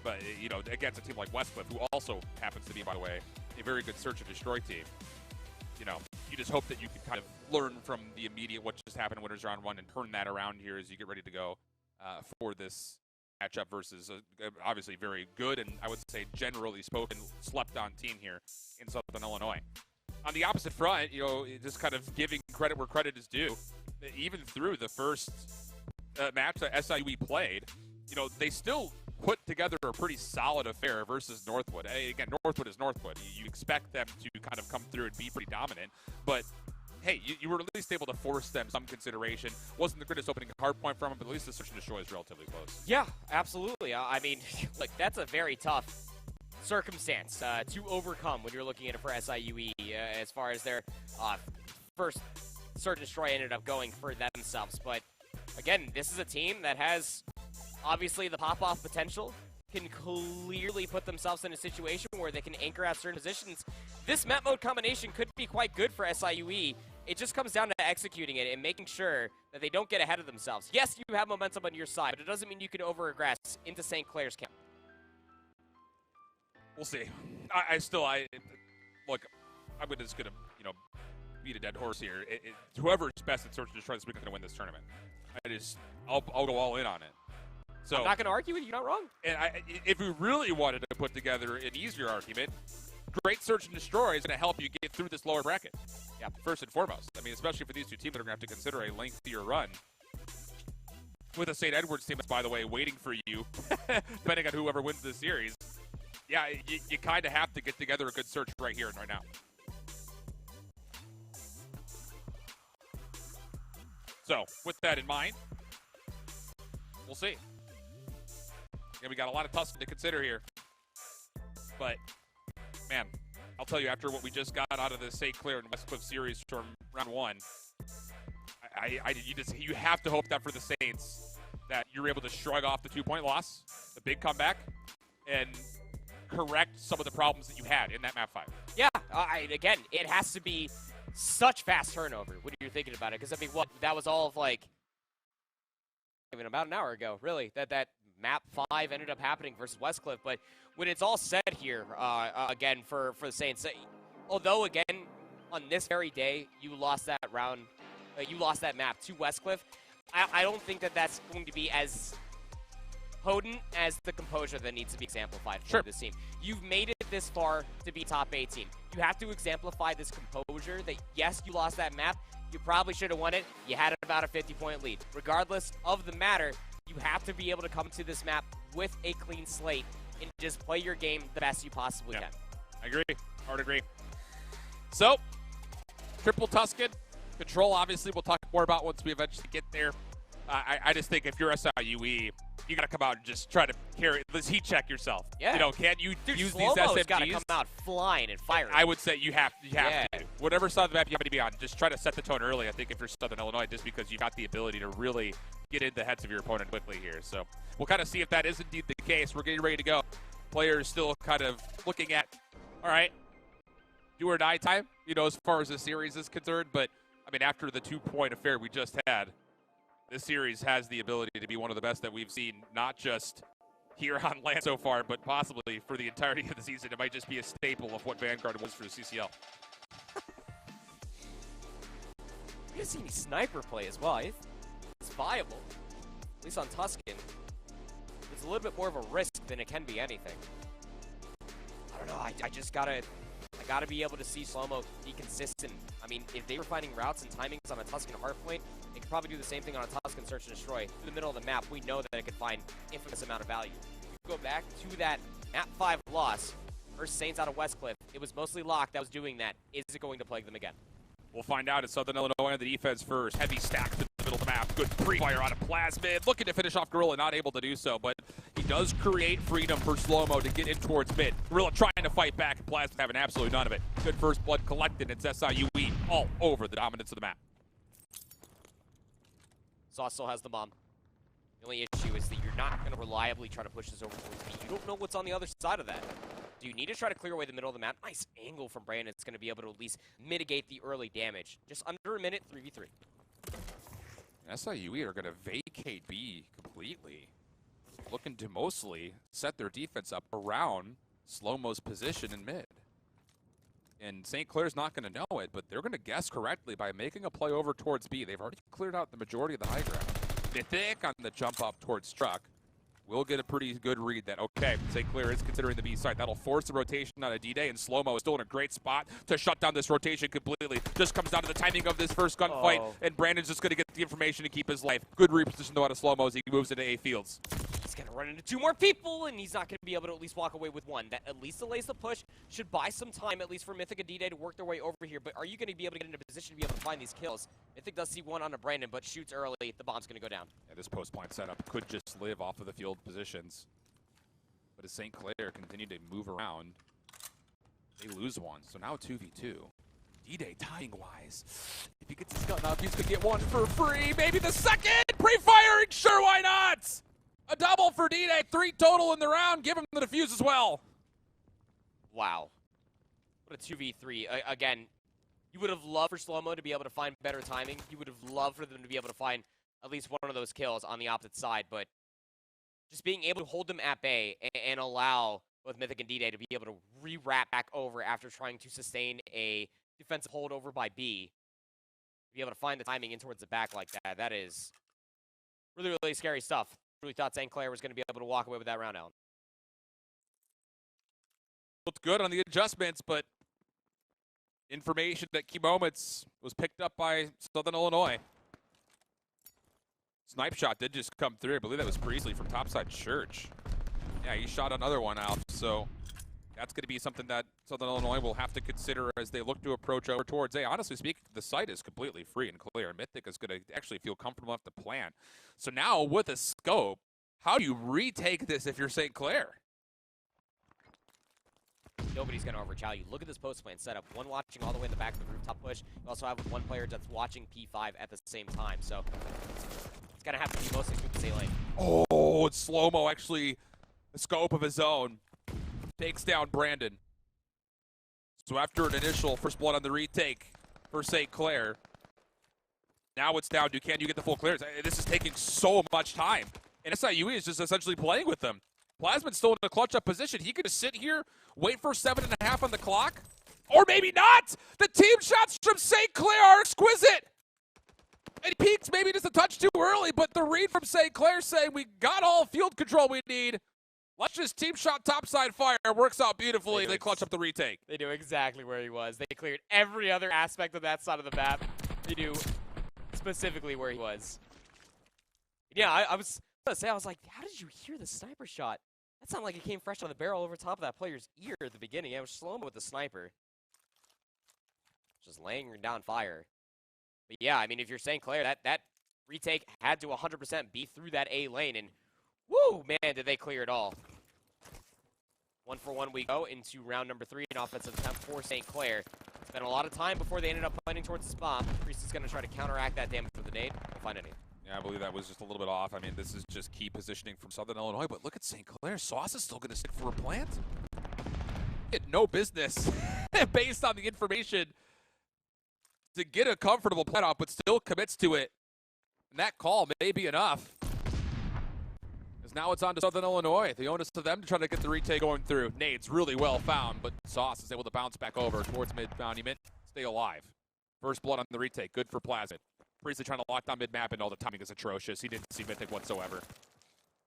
[SPEAKER 1] But, against a team like Westcliff, who also happens to be, by the way, a very good Search and Destroy team, you just hope that you can kind of learn from the immediate what just happened in Winners Round 1 and turn that around here as you get ready to go for this matchup versus obviously very good and I would say generally spoken slept-on team here in Southern Illinois. On the opposite front, just kind of giving credit where credit is due, even through the first match that SIUE played, they still put together a pretty solid affair versus Northwood. Again, Northwood is Northwood. You expect them to kind of come through and be pretty dominant, but hey, you were at least able to force them some consideration. Wasn't the greatest opening hard point from them, but at least the Search and Destroy is relatively close.
[SPEAKER 2] Yeah, absolutely. I mean, look, that's a very tough circumstance to overcome when you're looking at it for SIUE as far as their first Search and Destroy ended up going for themselves. But again, this is a team that has obviously the pop-off potential, can clearly put themselves in a situation where they can anchor out certain positions. This map mode combination could be quite good for SIUE it just comes down to executing it and making sure that they don't get ahead of themselves. Yes, you have momentum on your side, but it doesn't mean you can over-aggress into St. Clair's camp.
[SPEAKER 1] We'll see. Look, I'm just gonna, beat a dead horse here. Whoever's best at Search and Destroy this week is gonna win this tournament. I'll go all in on it. So
[SPEAKER 2] I'm not gonna argue with you. You're not wrong.
[SPEAKER 1] And if we really wanted to put together an easier argument, great Search and Destroy is gonna help you get through this lower bracket. Yeah, first and foremost. I mean, especially for these two teams that are gonna have to consider a lengthier run. With a St. Edwards team that's, by the way, waiting for you, depending on whoever wins this series. Yeah, you kind of have to get together a good search right here and right now. So, with that in mind, we'll see. Yeah, we got a lot of Tuscan to consider here. But, man, I'll tell you, after what we just got out of the St. Clair and Westcliff series from round one, you have to hope that for the Saints that you're able to shrug off the 2-point loss, the big comeback, and correct some of the problems that you had in that map 5.
[SPEAKER 2] Yeah, again, it has to be such fast turnover when you're thinking about it, because I mean, that was all of even about an hour ago, really, that map 5 ended up happening versus Westcliff. But when it's all said here, again, for the Saints, although again on this very day you lost that round, you lost that map to Westcliff, I don't think that that's going to be as potent as the composure that needs to be exemplified for this team. You've made it this far to be top 18. You have to exemplify this composure that, yes, you lost that map. You probably should have won it. You had about a 50-point lead. Regardless of the matter, you have to be able to come to this map with a clean slate and just play your game the best you possibly can.
[SPEAKER 1] I agree. Hard agree. So, triple Tuscan. Control, obviously, we'll talk more about once we eventually get there. I just think if you're SIUE, you got to come out and just try to carry. Let's heat check yourself.
[SPEAKER 2] Yeah.
[SPEAKER 1] Can you use these
[SPEAKER 2] SMGs? Got to
[SPEAKER 1] SMGs?
[SPEAKER 2] come out flying and firing.
[SPEAKER 1] I would say you have to. Whatever side of the map you happen to be on, just try to set the tone early. I think if you're Southern Illinois, just because you've got the ability to really get into the heads of your opponent quickly here. So we'll kind of see if that is indeed the case. We're getting ready to go. Players still kind of looking at, all right, do or die time, as far as the series is concerned. But, I mean, after the 2-point affair we just had, this series has the ability to be one of the best that we've seen, not just here on LAN so far, but possibly for the entirety of the season. It might just be a staple of what Vanguard was for the CCL.
[SPEAKER 2] We didn't see any sniper play as well. It's viable, at least on Tuscan. It's a little bit more of a risk than it can be anything. I don't know. I just gotta be able to see Slow-Mo be consistent. I mean, if they were finding routes and timings on a Tuscan hardpoint, they could probably do the same thing on a Tuscan Search and Destroy. Through the middle of the map, we know that it could find infamous amount of value. If you go back to that map 5 loss versus Saints out of Westcliff, it was mostly Locke that was doing that. Is it going to plague them again?
[SPEAKER 1] We'll find out. It's Southern Illinois on the defense first. Heavy stack to the middle of the map. Good pre-fire on a Plasmid. Looking to finish off Gorilla, not able to do so, but he does create freedom for Slow-Mo to get in towards mid. Gorilla trying to fight back, and Plasmid having absolutely none of it. Good first blood collected. It's SIUE all over the dominance of the map.
[SPEAKER 2] Saw still has the bomb. The only issue is that you're not going to reliably try to push this over towards B. You don't know what's on the other side of that. Do you need to try to clear away the middle of the map? Nice angle from Brandon. It's going to be able to at least mitigate the early damage. Just under a minute, 3v3.
[SPEAKER 1] SIUE are going to vacate B completely. Looking to mostly set their defense up around Slow-Mo's position in mid. And St. Clair's not going to know it, but they're going to guess correctly by making a play over towards B. They've already cleared out the majority of the high ground. Mythic on the jump up towards Truck. We'll get a pretty good read that, okay, St. Clair is considering the B side. That'll force the rotation on a D-Day, and Slow-Mo is still in a great spot to shut down this rotation completely. Just comes down to the timing of this first gunfight, and Brandon's just going to get the information to keep his life. Good reposition though out of Slow-Mo as he moves into A fields.
[SPEAKER 2] He's going to run into 2 more people, and he's not going to be able to at least walk away with 1. That at least delays the push. Should buy some time, at least for Mythic and D-Day, to work their way over here. But are you going to be able to get into a position to be able to find these kills? Mythic does see 1 onto Brandon, but shoots early. The bomb's going to go down.
[SPEAKER 1] Yeah, this post-point setup could just live off of the field positions. But as St. Clair continue to move around, they lose 1. So now 2v2. D-Day timing-wise. If he gets his gun up, he's going to get 1 for free. Maybe the second! Pre-firing! Sure, why not? A double for D-Day. 3 total in the round. Give him the defuse as well.
[SPEAKER 2] Wow. What a 2v3. Again, You would have loved for Slow-Mo to be able to find better timing. You would have loved for them to be able to find at least one of those kills on the opposite side, but just being able to hold them at bay and allow both Mythic and D-Day to be able to re-wrap back over after trying to sustain a defensive holdover by B, to be able to find the timing in towards the back like that, that is really, really scary stuff. Really thought St. Clair was going to be able to walk away with that round out.
[SPEAKER 3] Looked good on the adjustments, but information at key moments was picked up by Southern Illinois. Snipe shot did just come through. I believe that was Priestley from topside church. Yeah, he shot another one out, so that's going to be something that Southern Illinois will have to consider as they look to approach over towards A. Honestly speaking, the site is completely free and clear. Mythic is going to actually feel comfortable enough to plan. So now with a scope, how do you retake this if you're St. Clair?
[SPEAKER 2] Nobody's going to overchow you. Look at this post-plan setup. One watching all the way in the back of the rooftop push. You also have one player that's watching P5 at the same time. So it's going to have to be mostly through the C lane.
[SPEAKER 3] Oh, it's Slow-Mo actually, the scope of his own, takes down Brandon. So after an initial first blood on the retake for St. Clair, now it's down to can you get the full clearance? This is taking so much time. And SIUE is just essentially playing with them. Plasman's still in a clutch-up position. He could just sit here, wait for 7.5 on the clock, or maybe not. The team shots from St. Clair are exquisite. It peaks maybe just a touch too early, but the read from St. Clair saying we got all field control we need. Let's just team shot topside fire. Works out beautifully. They clutch up the retake.
[SPEAKER 2] They knew exactly where he was. They cleared every other aspect of that side of the map. They knew specifically where he was. Yeah, I was going to say, I was like, how did you hear the sniper shot? That sounded like it came fresh on the barrel over top of that player's ear at the beginning. It was Slow-Mo with the sniper. Just laying down fire. But yeah, I mean, if you're St. Clair, that retake had to 100% be through that A lane. And woo, man, did they clear it all. 1-for-1 we go into round number 3, an offensive attempt for St. Clair. Spent a lot of time before they ended up fighting towards the spawn. Priest is going to try to counteract that damage with the nade. We'll find any.
[SPEAKER 3] Yeah, I believe that was just a little bit off. I mean, this is just key positioning from Southern Illinois, but look at St. Clair. Sauce is still going to stick for a plant. He had no business, based on the information, to get a comfortable plant off, but still commits to it. And that call may be enough. Because now it's on to Southern Illinois. The onus to them to try to get the retake going through. Nades really well found, but Sauce is able to bounce back over towards mid-monument. Stay alive. First blood on the retake. Good for Plasmid. Priestley trying to lock down mid-map, and all the timing is atrocious. He didn't see Mythic whatsoever.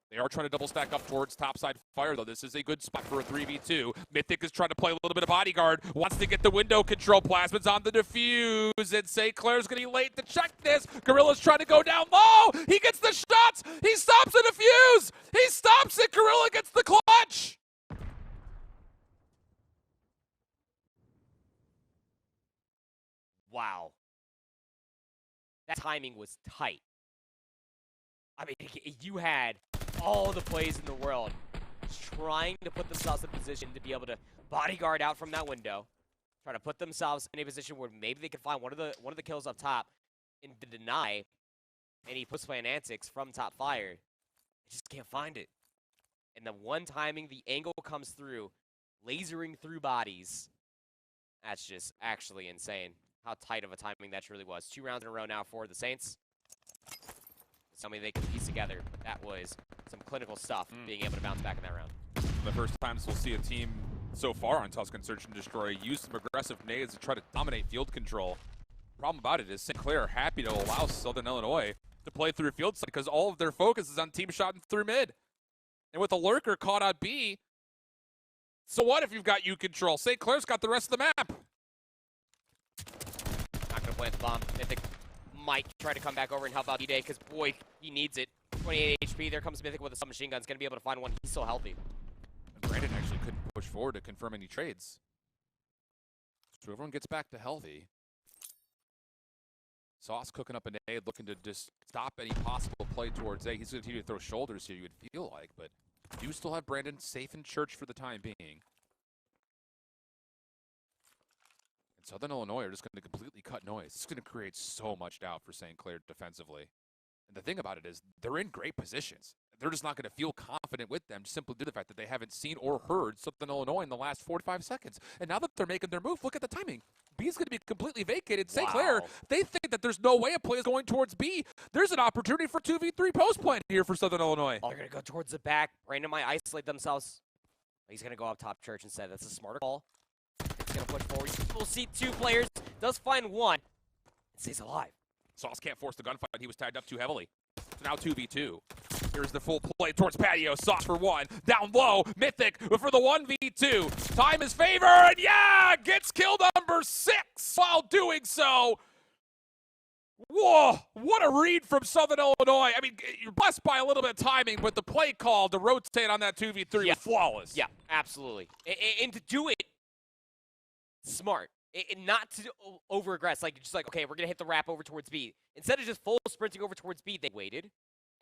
[SPEAKER 3] They are trying to double stack up towards topside fire, though. This is a good spot for a 3v2. Mythic is trying to play a little bit of bodyguard. Wants to get the window control. Plasmid's on the defuse, and St. Clair's going to be late to check this. Gorilla's trying to go down low. He gets the shots. He stops the defuse. He stops it. Gorilla gets the clutch.
[SPEAKER 2] Wow. That timing was tight. I mean, you had all the plays in the world trying to put themselves in a position to be able to bodyguard out from that window, try to put themselves in a position where maybe they could find one of the kills up top and to deny any post-plan antics from top fire. They just can't find it. And the one timing the angle comes through, lasering through bodies, that's just actually insane. How tight of a timing that truly was. 2 rounds in a row now for the Saints. Something they can piece together. But that was some clinical stuff, being able to bounce back in that round.
[SPEAKER 3] The first times we'll see a team so far on Tuscan Search and Destroy use some aggressive nades to try to dominate field control. Problem about it is St. Clair are happy to allow Southern Illinois to play through field side because all of their focus is on team shot through mid. And with a lurker caught on B, so what if you've got U control? St. Clair's got the rest of the map.
[SPEAKER 2] Not going to plant the bomb. Mythic might try to come back over and help out D-Day because, boy, he needs it. 28 HP. There comes Mythic with a submachine gun. He's going to be able to find one. He's still healthy.
[SPEAKER 3] And Brandon actually couldn't push forward to confirm any trades. So everyone gets back to healthy. Sauce cooking up a nade, looking to just stop any possible play towards A. He's going to continue to throw shoulders here, you would feel like, but you still have Brandon safe in church for the time being. Southern Illinois are just going to completely cut noise. It's going to create so much doubt for St. Clair defensively. And the thing about it is they're in great positions. they're just not going to feel confident with them simply due to the fact that they haven't seen or heard Southern Illinois in the last 45 seconds. And now that they're making their move, look at the timing. B is going to be completely vacated. St. Clair, they think that there's no way a play is going towards B. There's an opportunity for 2v3 post plant here for Southern Illinois.
[SPEAKER 2] Oh, they're going to go towards the back. Brandon might isolate themselves. He's going to go up top church instead. That's a smarter call. He's going to push forward. We'll see 2 players. Does find 1. And stays alive.
[SPEAKER 3] Sauce can't force the gunfight. He was tagged up too heavily. So now 2v2. Here's the full play towards Patio. Sauce for 1. Down low. Mythic for the 1v2. Time is favor. And yeah, gets kill number 6 while doing so. Whoa, what a read from Southern Illinois. I mean, you're blessed by a little bit of timing, but the play call to rotate on that 2v3 was flawless.
[SPEAKER 2] Yeah, absolutely. And to do it smart. And not to over-aggress, like, just like, okay, we're going to hit the wrap over towards B. Instead of just full sprinting over towards B, they waited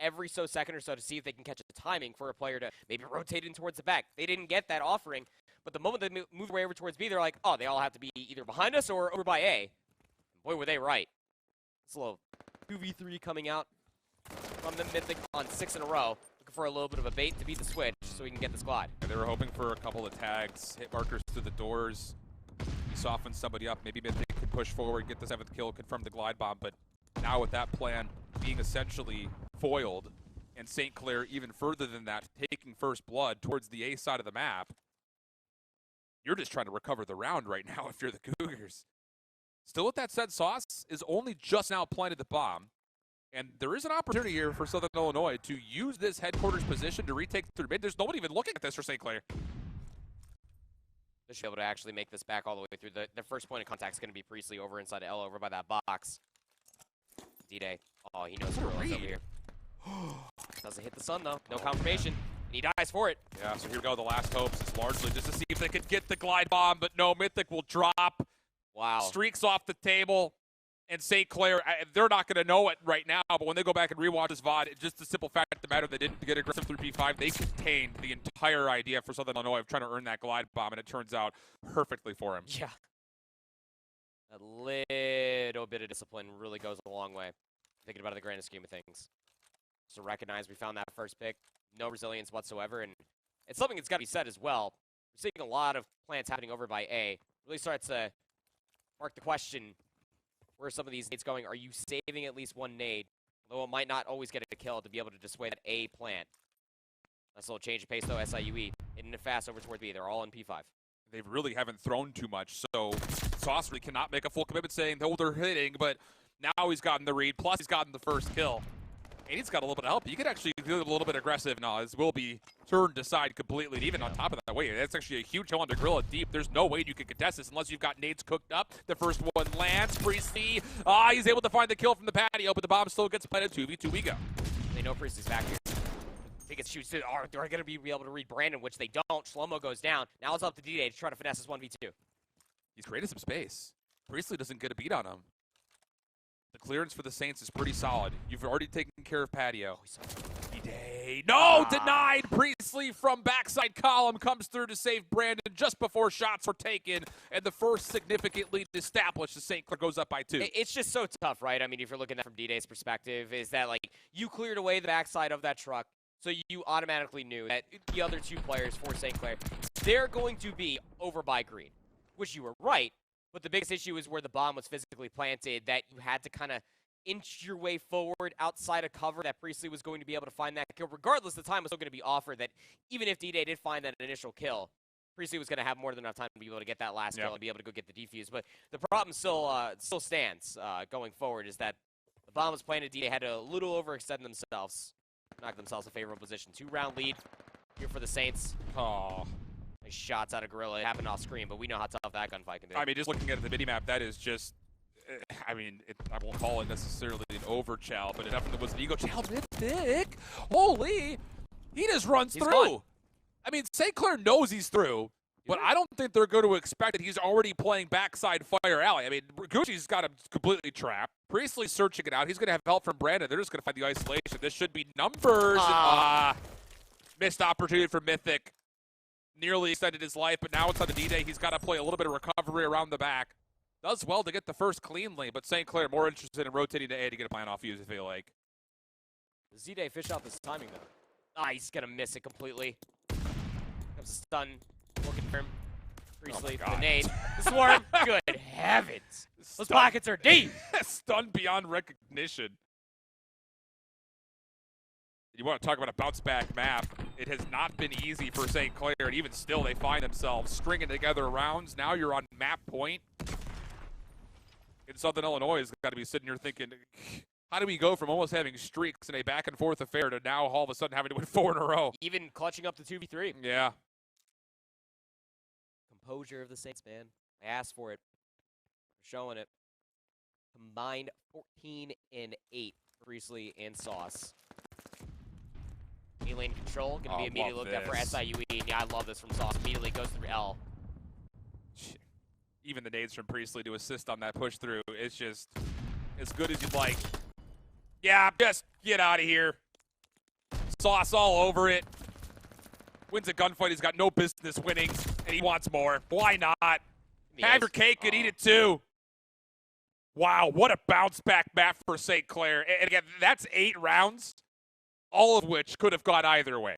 [SPEAKER 2] every second or so to see if they can catch the timing for a player to maybe rotate in towards the back. They didn't get that offering, but the moment they moved way over towards B, they're like, oh, they all have to be either behind us or over by A. Boy, were they right. It's a little 2v3 coming out from the Mythic on 6 in a row. Looking for a little bit of a bait to beat the switch so we can get the squad.
[SPEAKER 3] They were hoping for a couple of tags, hit markers through the doors. He softens somebody up. Maybe Mythic can push forward, get the 7th kill, confirm the glide bomb. But now with that plan being essentially foiled, and St. Clair even further than that, taking first blood towards the A side of the map, you're just trying to recover the round right now if you're the Cougars. Still with that said, Sauce is only just now planted the bomb. And there is an opportunity here for Southern Illinois to use this headquarters position to retake through mid. There's nobody even looking at this for St. Clair.
[SPEAKER 2] They should be able to actually make this back all the way through. The first point of contact is going to be Priestley over inside L over by that box. D-Day. Oh, he knows Gorilla's over here. Doesn't hit the sun, though. No confirmation. And he dies for it.
[SPEAKER 3] Yeah, so here we go. The last hopes is largely just to see if they could get the glide bomb, but no, Mythic will drop.
[SPEAKER 2] Wow.
[SPEAKER 3] Streaks off the table. And St. Clair, they're not going to know it right now, but when they go back and rewatch this VOD, just the simple fact of the matter, they didn't get aggressive through P5. They contained the entire idea for Southern Illinois of trying to earn that glide bomb, and it turns out perfectly for him.
[SPEAKER 2] Yeah. A little bit of discipline really goes a long way, thinking about it in the grand scheme of things. So recognize we found that first pick. No resilience whatsoever, and it's something that's got to be said as well. We're seeing a lot of plants happening over by A. Really starts to mark the question, where are some of these nades going? Are you saving at least one nade? Although it might not always get a kill to be able to dissuade that A plant. Nice little change of pace though, SIUE. Hitting it fast over toward B. They're all in P5.
[SPEAKER 3] They really haven't thrown too much, so Sauce really cannot make a full commitment saying, oh, they're hitting, but now he's gotten the read, plus he's gotten the first kill. And he's got a little bit of help. You could actually do a little bit aggressive. No, this will be turned aside completely. And even on top of that, wait, that's actually a huge hill on the Gorilla deep. There's no way you can contest this unless you've got nades cooked up. The first one lands. Priestley, he's able to find the kill from the patio, but the bomb still gets planted. 2v2 we go.
[SPEAKER 2] They know Priestley's back here. I think it shoots. They're going to be able to read Brandon, which they don't. Shlomo goes down. Now it's up to D-Day to try to finesse this 1v2.
[SPEAKER 3] He's created some space. Priestley doesn't get a beat on him. The clearance for the Saints is pretty solid. You've already taken care of patio. D-Day. No, denied. Priestley from backside column comes through to save Brandon just before shots were taken. And the first significant lead established as St. Clair goes up by 2.
[SPEAKER 2] It's just so tough, right? I mean, if you're looking at it from D-Day's perspective, is that, like, you cleared away the backside of that truck, so you automatically knew that the other 2 players for St. Clair, they're going to be over by green, which you were right. But the biggest issue is where the bomb was physically planted, that you had to kind of inch your way forward outside of cover, that Priestley was going to be able to find that kill. Regardless, the time was still going to be offered that even if D-Day did find that initial kill, Priestley was going to have more than enough time to be able to get that last kill and be able to go get the defuse. But the problem still stands going forward, is that the bomb was planted, D-Day had to a little overextend themselves, knock themselves a favorable position. 2-round lead here for the Saints.
[SPEAKER 3] Oh.
[SPEAKER 2] Nice shots out of Gorilla. It happened off screen, but we know how tough that gunfight can be.
[SPEAKER 3] I mean, just looking at the minimap, that is just, I mean, I won't call it necessarily an overchow, but it definitely was an ego chow. Mythic, holy, he just runs through. Gone. I mean, St. Clair knows he's through, but I don't think they're going to expect that he's already playing backside fire alley. I mean, Gucci's got him completely trapped. Priestley's searching it out. He's going to have help from Brandon. They're just going to find the isolation. This should be numbers. Missed opportunity for Mythic. Nearly extended his life, but now it's on the D-Day. He's got to play a little bit of recovery around the back. Does well to get the first cleanly, but St. Clair more interested in rotating to A to get a plan off you, I feel like.
[SPEAKER 2] Z-Day fish out this timing, though. Ah, he's gonna miss it completely. Comes a stun. Looking for him. Priestley, the nade. The swarm. Good heavens. Those pockets are deep.
[SPEAKER 3] Stunned beyond recognition. You want to talk about a bounce-back map. It has not been easy for St. Clair, and even still they find themselves stringing together rounds. Now you're on map point. In Southern Illinois has got to be sitting here thinking, how do we go from almost having streaks in a back-and-forth affair to now all of a sudden having to win 4 in a row?
[SPEAKER 2] Even clutching up the 2v3.
[SPEAKER 3] Yeah.
[SPEAKER 2] Composure of the Saints, man. I asked for it. They're showing it. Combined 14 and 8 for Priestley and Sauce. A-lane control, going to be immediately looked at for SIUE. And yeah, I love this from Sauce. Immediately goes through L.
[SPEAKER 3] Even the nades from Priestley to assist on that push through, it's just as good as you'd like. Yeah, just get out of here. Sauce all over it. Wins a gunfight he's got no business winning, and he wants more. Why not? Have your cake and eat it too. Wow, what a bounce-back map for St. Clair. And again, that's 8 rounds, all of which could have gone either way.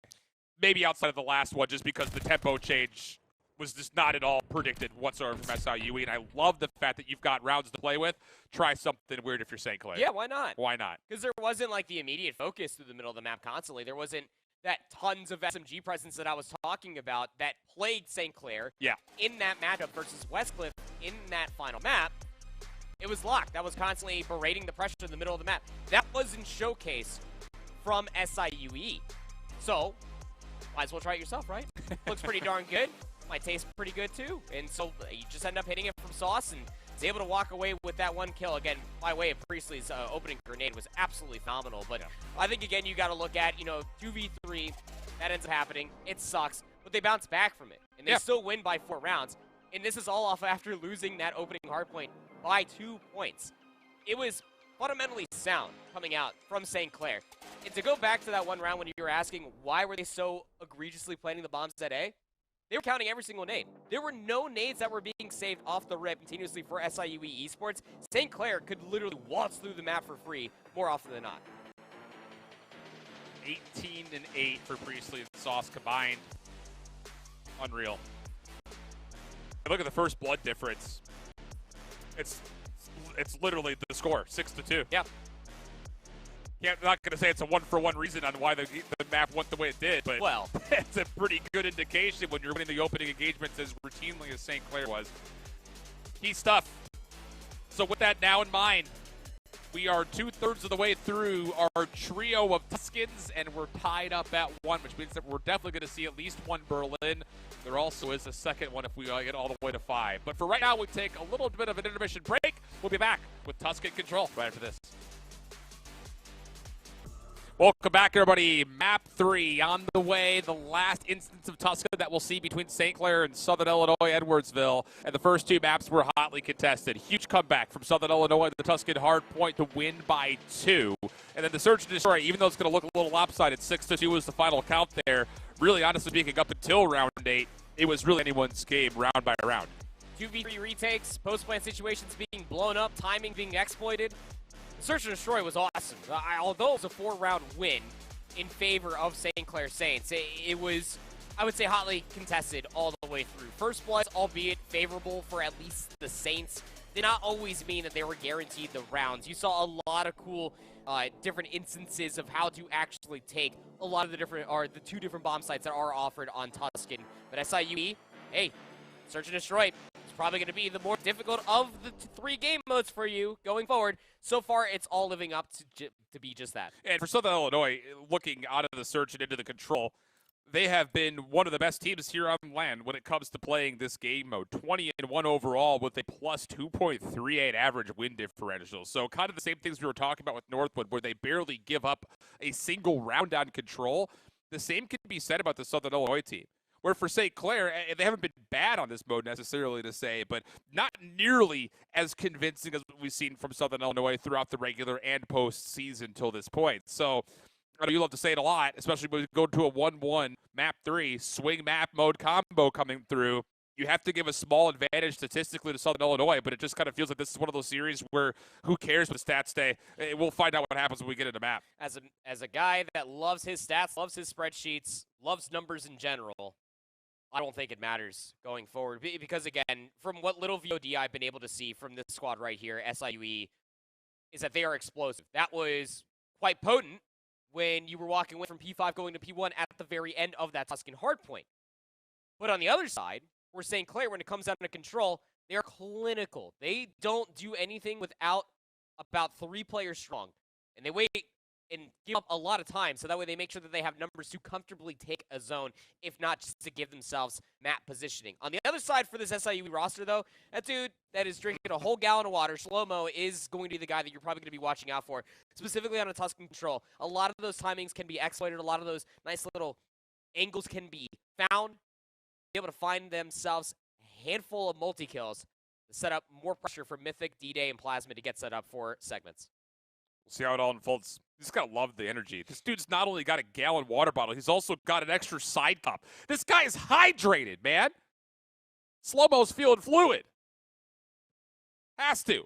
[SPEAKER 3] Maybe outside of the last one, just because the tempo change was just not at all predicted whatsoever from SIUE. And I love the fact that you've got rounds to play with. Try something weird if you're St. Clair.
[SPEAKER 2] Yeah, why not?
[SPEAKER 3] Why not?
[SPEAKER 2] Because there wasn't like the immediate focus through the middle of the map constantly. There wasn't that tons of SMG presence that I was talking about that plagued St. Clair in that matchup versus Westcliff in that final map. It was locked. That was constantly berating the pressure in the middle of the map. That wasn't showcased from SIUE. So, might as well try it yourself, right? Looks pretty darn good. Might taste pretty good too. And so you just end up hitting it from Sauce and is able to walk away with that 1 kill. Again, by way of Priestley's opening grenade was absolutely phenomenal. But I think, again, you got to look at, 2v3. That ends up happening. It sucks. But they bounce back from it. And they still win by 4 rounds. And this is all off after losing that opening hardpoint by 2 points. It was fundamentally sound coming out from St. Clair. And to go back to that one round when you were asking why were they so egregiously planting the bombs at A, they were counting every single nade. There were no nades that were being saved off the rip continuously for SIUE Esports. St. Clair could literally waltz through the map for free more often than not.
[SPEAKER 3] 18 and 8 for Priestley and Sauce combined. Unreal. And look at the first blood difference. It's literally the score, 6-2.
[SPEAKER 2] Yeah.
[SPEAKER 3] I'm not going to say it's a one-for-one reason on why the map went the way it did, but it's a pretty good indication when you're winning the opening engagements as routinely as St. Clair was. Key stuff. So with that now in mind, we are 2/3 of the way through our trio of Tuskens, and we're tied up at 1, which means that we're definitely going to see at least 1 Berlin. There also is a second one if we get all the way to 5. But for right now, we take a little bit of an intermission break. We'll be back with Tusken Control right after this. Welcome back, everybody. Map 3 on the way. The last instance of Tusken that we'll see between St. Clair and Southern Illinois, Edwardsville. And the first 2 maps were hotly contested. Huge comeback from Southern Illinois. The Tusken hard point to win by 2. And then the Search and Destroy, even though it's going to look a little lopsided, 6-2 was the final count there. Really, honestly speaking, up until round 8, it was really anyone's game round by round.
[SPEAKER 2] 2v3 retakes, post-plant situations being blown up, timing being exploited. Search and Destroy was awesome. Although it was a 4-round win in favor of St. Clair Saints, it was, I would say, hotly contested all the way through. First bloods, albeit favorable for at least the Saints, did not always mean that they were guaranteed the rounds. You saw a lot of cool different instances of how to actually take a lot of the different, or the 2 different bomb sites that are offered on Tusken. But SIUE, hey, Search and Destroy, it's probably going to be the more difficult of the 3 game modes for you going forward. So far, it's all living up to be just that.
[SPEAKER 3] And for Southern Illinois, looking out of the Search and into the Control, they have been one of the best teams here on LAN when it comes to playing this game mode. 20-1 overall with a plus 2.38 average win differential. So kind of the same things we were talking about with Northwood, where they barely give up a single round on Control. The same can be said about the Southern Illinois team. Where for St. Clair, they haven't been bad on this mode necessarily to say, but not nearly as convincing as we've seen from Southern Illinois throughout the regular and postseason till this point. So I know you love to say it a lot, especially when we go to a 1-1 map 3 swing map mode combo coming through. you have to give a small advantage statistically to Southern Illinois, but it just kind of feels like this is one of those series where who cares what the stats say? We'll find out what happens when we get into map.
[SPEAKER 2] As a guy that loves his stats, loves his spreadsheets, loves numbers in general, I don't think it matters going forward. Because, again, from what little VOD I've been able to see from this squad right here, SIUE, is that they are explosive. That was quite potent when you were walking away from P5 going to P1 at the very end of that Tuscan hardpoint. But on the other side, we're saying Clair, when it comes down to control, they're clinical. They don't do anything without about 3 players strong. And they wait and give up a lot of time, so that way they make sure that they have numbers to comfortably take a zone, if not just to give themselves map positioning. On the other side for this SIUE roster, though, that dude that is drinking a whole gallon of water, Shlomo, is going to be the guy that you're probably going to be watching out for, specifically on a Tuscan control. A lot of those timings can be exploited. A lot of those nice little angles can be found, be able to find themselves a handful of multi-kills to set up more pressure for Mythic, D-Day, and Plasma to get set up for segments.
[SPEAKER 3] We'll see how it all unfolds. You just gotta love the energy. This dude's not only got a gallon water bottle, he's also got an extra side cup. This guy is hydrated, man. Slow-mo's feeling fluid. Has to.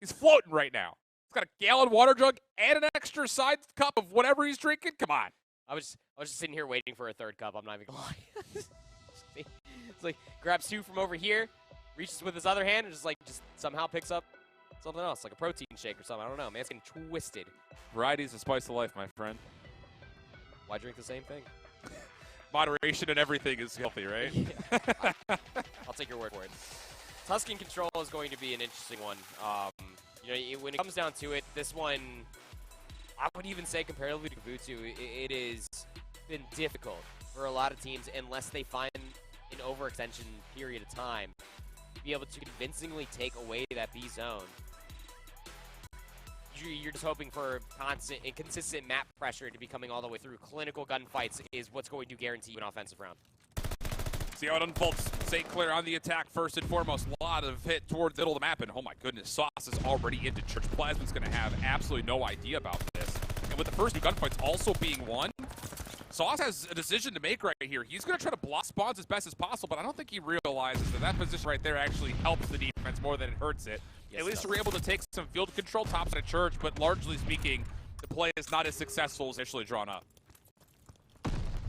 [SPEAKER 3] He's floating right now. He's got a gallon water jug and an extra side cup of whatever he's drinking. Come on.
[SPEAKER 2] I was just sitting here waiting for a third cup. I'm not even gonna lie. It's like grabs 2 from over here, reaches with his other hand, and just somehow picks up something else, like a protein shake or something. I don't know. Man, it's getting twisted.
[SPEAKER 3] Variety's the spice of life, my friend.
[SPEAKER 2] Why drink the same thing?
[SPEAKER 3] Moderation and everything is healthy, right?
[SPEAKER 2] Yeah. I'll take your word for it. Tuscan control is going to be an interesting one. When it comes down to it, this one, I would even say comparatively to Kabuto, it has been difficult for a lot of teams unless they find an overextension period of time to be able to convincingly take away that B zone. You're just hoping for constant and consistent map pressure to be coming all the way through. Clinical gunfights is what's going to guarantee you an offensive round.
[SPEAKER 3] See how it unfolds. St. Clair on the attack first and foremost. A lot of hit towards the middle of the map, and oh my goodness, Sauce is already into church. Plasma's going to have absolutely no idea about this. And with the first 2 gunfights also being won, Sauce has a decision to make right here. He's going to try to block spawns as best as possible, but I don't think he realizes that position right there actually helps the defense more than it hurts it.
[SPEAKER 2] Yes,
[SPEAKER 3] at least we're able to take some field control topside of church, but largely speaking, the play is not as successful as initially drawn up.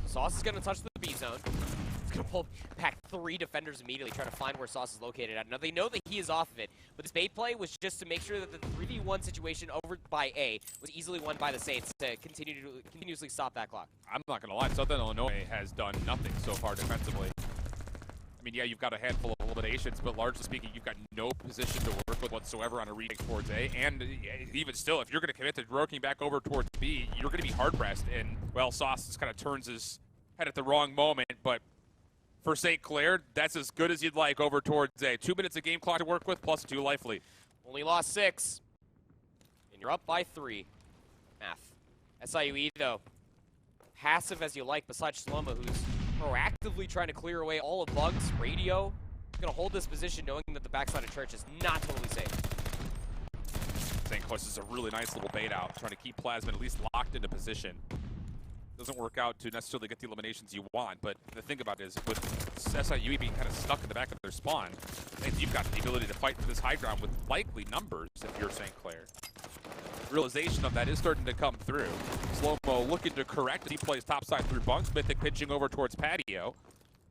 [SPEAKER 2] Sauce is going to touch the B zone. He's going to pull back 3 defenders immediately, trying to find where Sauce is located at. Now, they know that he is off of it, but this bait play was just to make sure that the 3v1 situation over by A was easily won by the Saints to continuously stop that clock.
[SPEAKER 3] I'm not going to lie, Southern Illinois has done nothing so far defensively. I mean, yeah, you've got a handful of eliminations, but largely speaking, you've got no position to work with whatsoever on a retake towards A. And even still, if you're going to commit to working back over towards B, you're going to be hard-pressed. And, well, Sauce just kind of turns his head at the wrong moment. But for St. Clair, that's as good as you'd like over towards A. 2 minutes of game clock to work with, plus 2 life lead.
[SPEAKER 2] Only lost 6. And you're up by 3. Math. SIUE, though, passive as you like, besides Shlomo, who's proactively trying to clear away all of Bugs. Radio going to hold this position knowing that the backside of Church is not totally safe.
[SPEAKER 3] St. Clair is a really nice little bait out, trying to keep Plasma at least locked into position. Doesn't work out to necessarily get the eliminations you want, but the thing about it is with SIUE being kind of stuck in the back of their spawn, and you've got the ability to fight for this high ground with likely numbers if you're St. Clair. Realization of that is starting to come through. Slow-mo looking to correct as he plays topside through bunks. Mythic pitching over towards patio.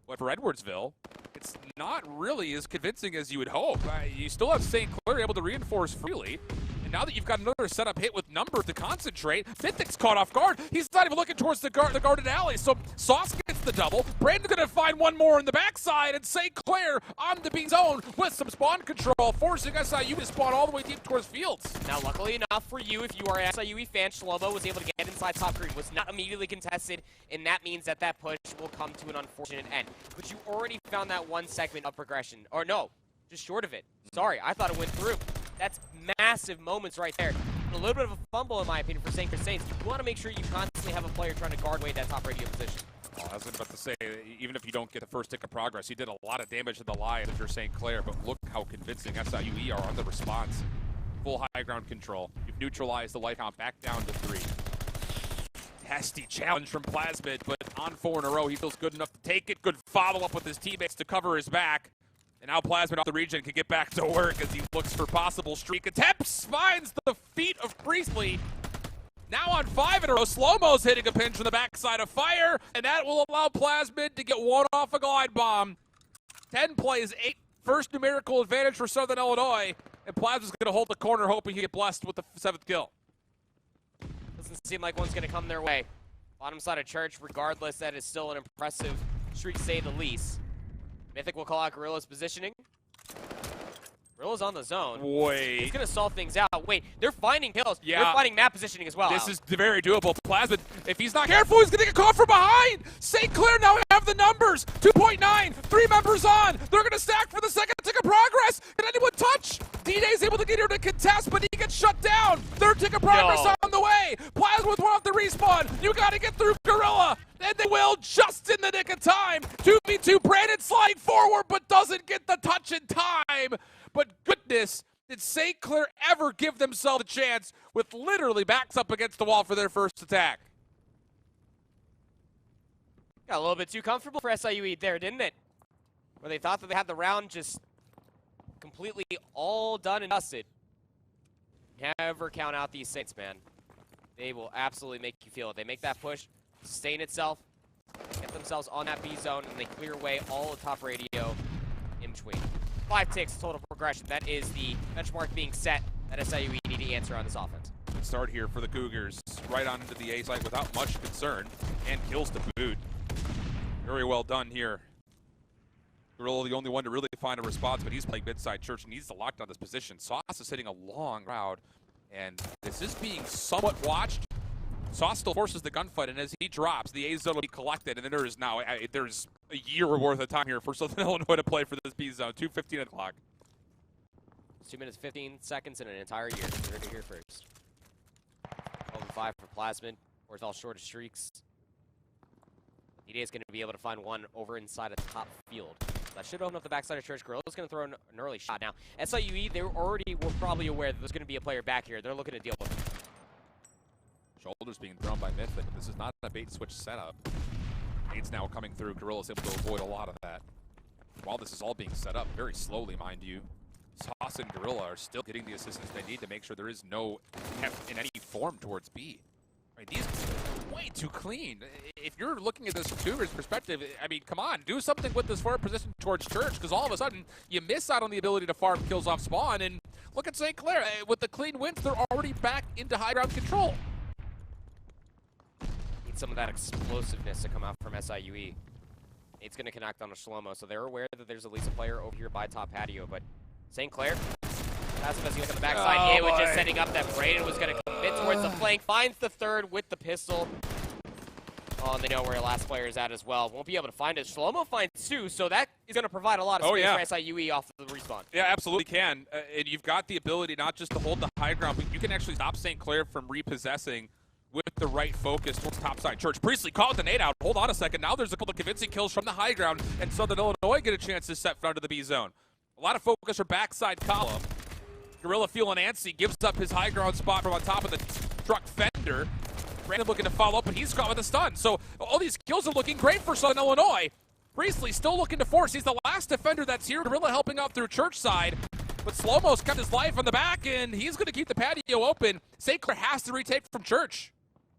[SPEAKER 3] But for Edwardsville, it's not really as convincing as you would hope. You still have St. Clair able to reinforce freely. And now that you've got another setup hit with numbers to concentrate, Mythic's caught off guard. He's not even looking towards the guarded alley. So Sauce gets the double. Brandon's going to find one more in the backside. And St. Clair on the B zone with some spawn control, forcing SIUE to spawn all the way deep towards Fields.
[SPEAKER 2] Now, luckily enough for you, if you are an SIUE fan, Shlomo was able to get inside top green, was not immediately contested, and that means that that push will come to an unfortunate end. But you already found that one segment of progression. Or no, just short of it. Sorry, I thought it went through. That's massive moments right there. A little bit of a fumble, in my opinion, for St. Clair Saints. You want to make sure you constantly have a player trying to guard away that top radio position.
[SPEAKER 3] Well, I was about to say, even if you don't get the first tick of progress, he did a lot of damage to the line if you're St. Clair, but look how convincing SIUE are on the response. Full high ground control. You've neutralized the light count back down to 3. Testy challenge from Plasmid, but on 4 in a row, he feels good enough to take it. Good follow-up with his teammates to cover his back. And now Plasmid off the region can get back to work as he looks for possible streak attempts. Finds the feet of Priestley. Now on 5 in a row, Slow-Mo's hitting a pinch from the backside of Fire, and that will allow Plasmid to get one off a glide bomb. 10 plays, 8. First numerical advantage for Southern Illinois, and Plasmid's going to hold the corner, hoping he get blessed with the 7th kill.
[SPEAKER 2] Doesn't seem like one's going to come their way. Bottom side of Church, regardless, that is still an impressive streak, to say the least. Mythic will call out Gorilla's positioning. Gorilla's on the zone.
[SPEAKER 3] Wait.
[SPEAKER 2] He's going to solve things out. Wait, they're finding kills.
[SPEAKER 3] Yeah.
[SPEAKER 2] They're finding map positioning as well.
[SPEAKER 3] This is very doable. Plasmid, if he's not careful, he's going to get caught from behind. St. Clair now have the numbers. 2.9, 3 members on. They're going to stack for the second tick of progress. Can anyone touch? D-Day's able to get here to contest, but he gets shut down. 3rd tick of progress on the way. Plasmid with one off the respawn. You got to get through Gorilla. And they will just in the nick of time. 2v2, Brandon sliding forward, but doesn't get the touch in time. But goodness, did St. Clair ever give themselves a chance with literally backs up against the wall for their first attack?
[SPEAKER 2] Got a little bit too comfortable for SIUE there, didn't it? Where they thought that they had the round just completely all done and dusted. Never count out these Saints, man. They will absolutely make you feel it. They make that push, sustain itself, get themselves on that B zone, and they clear away all the top radio in between. 5 ticks total progression. That is the benchmark being set that SIUE need to answer on this offense.
[SPEAKER 3] Good start here for the Cougars. Right on into the A site without much concern. And kills to boot. Very well done here. Gorilla the only one to really find a response, but he's playing midside Church and needs to lock down this position. Sauce is hitting a long route, and this is being somewhat watched. Sauce still forces the gunfight, and as he drops, the A zone will be collected, and then there is now there's a year worth of time here for Southern Illinois to play for this B zone. 2:15 on the clock.
[SPEAKER 2] 2 minutes 15 seconds in an entire year. You heard it here first. 12-5 for Plasmid. Or all short of streaks. D-Day is going to be able to find one over inside of the top field. That should open up the backside of Church. Gorilla's going to throw an early shot. Now, SIUE, they already were probably aware that there's going to be a player back here. They're looking to deal with it.
[SPEAKER 3] Shoulders being thrown by Mythic. This is not a bait switch setup. Nades now coming through. Gorilla's able to avoid a lot of that. While this is all being set up, very slowly, mind you, Sauce and Gorilla are still getting the assistance they need to make sure there is no heft in any form towards B. I mean, these are way too clean. If you're looking at this from Cougars' perspective, I mean, come on, do something with this forward position towards Church, because all of a sudden, you miss out on the ability to farm kills off spawn, and look at St. Clair. With the clean wins, they're already back into high ground control.
[SPEAKER 2] Need some of that explosiveness to come out from SIUE. It's going to connect on a slow-mo, so they're aware that there's at least a player over here by top patio, but St. Clair, passive as he look on the backside, it was just setting up that Braden was going to commit towards the flank, finds the third with the pistol. Oh, and they know where the last player is at as well. Won't be able to find it. Slow-mo finds 2, so that is going to provide a lot of space for SIUE off of the respawn.
[SPEAKER 3] Yeah, absolutely can. And you've got the ability not just to hold the high ground, but you can actually stop St. Clair from repossessing with the right focus towards topside Church. Priestley called the nade out. Hold on a second. Now there's a couple of convincing kills from the high ground, and Southern Illinois get a chance to set front of the B zone. A lot of focus for backside column. Gorilla feeling antsy, gives up his high ground spot from on top of the truck fender. Brandon looking to follow up, but he's caught with a stun. So all these kills are looking great for Southern Illinois. Priestley still looking to force. He's the last defender that's here. Gorilla helping out through Church side. But Slow-Mo's kept his life on the back, and he's going to keep the patio open. St. Clair has to retake from Church.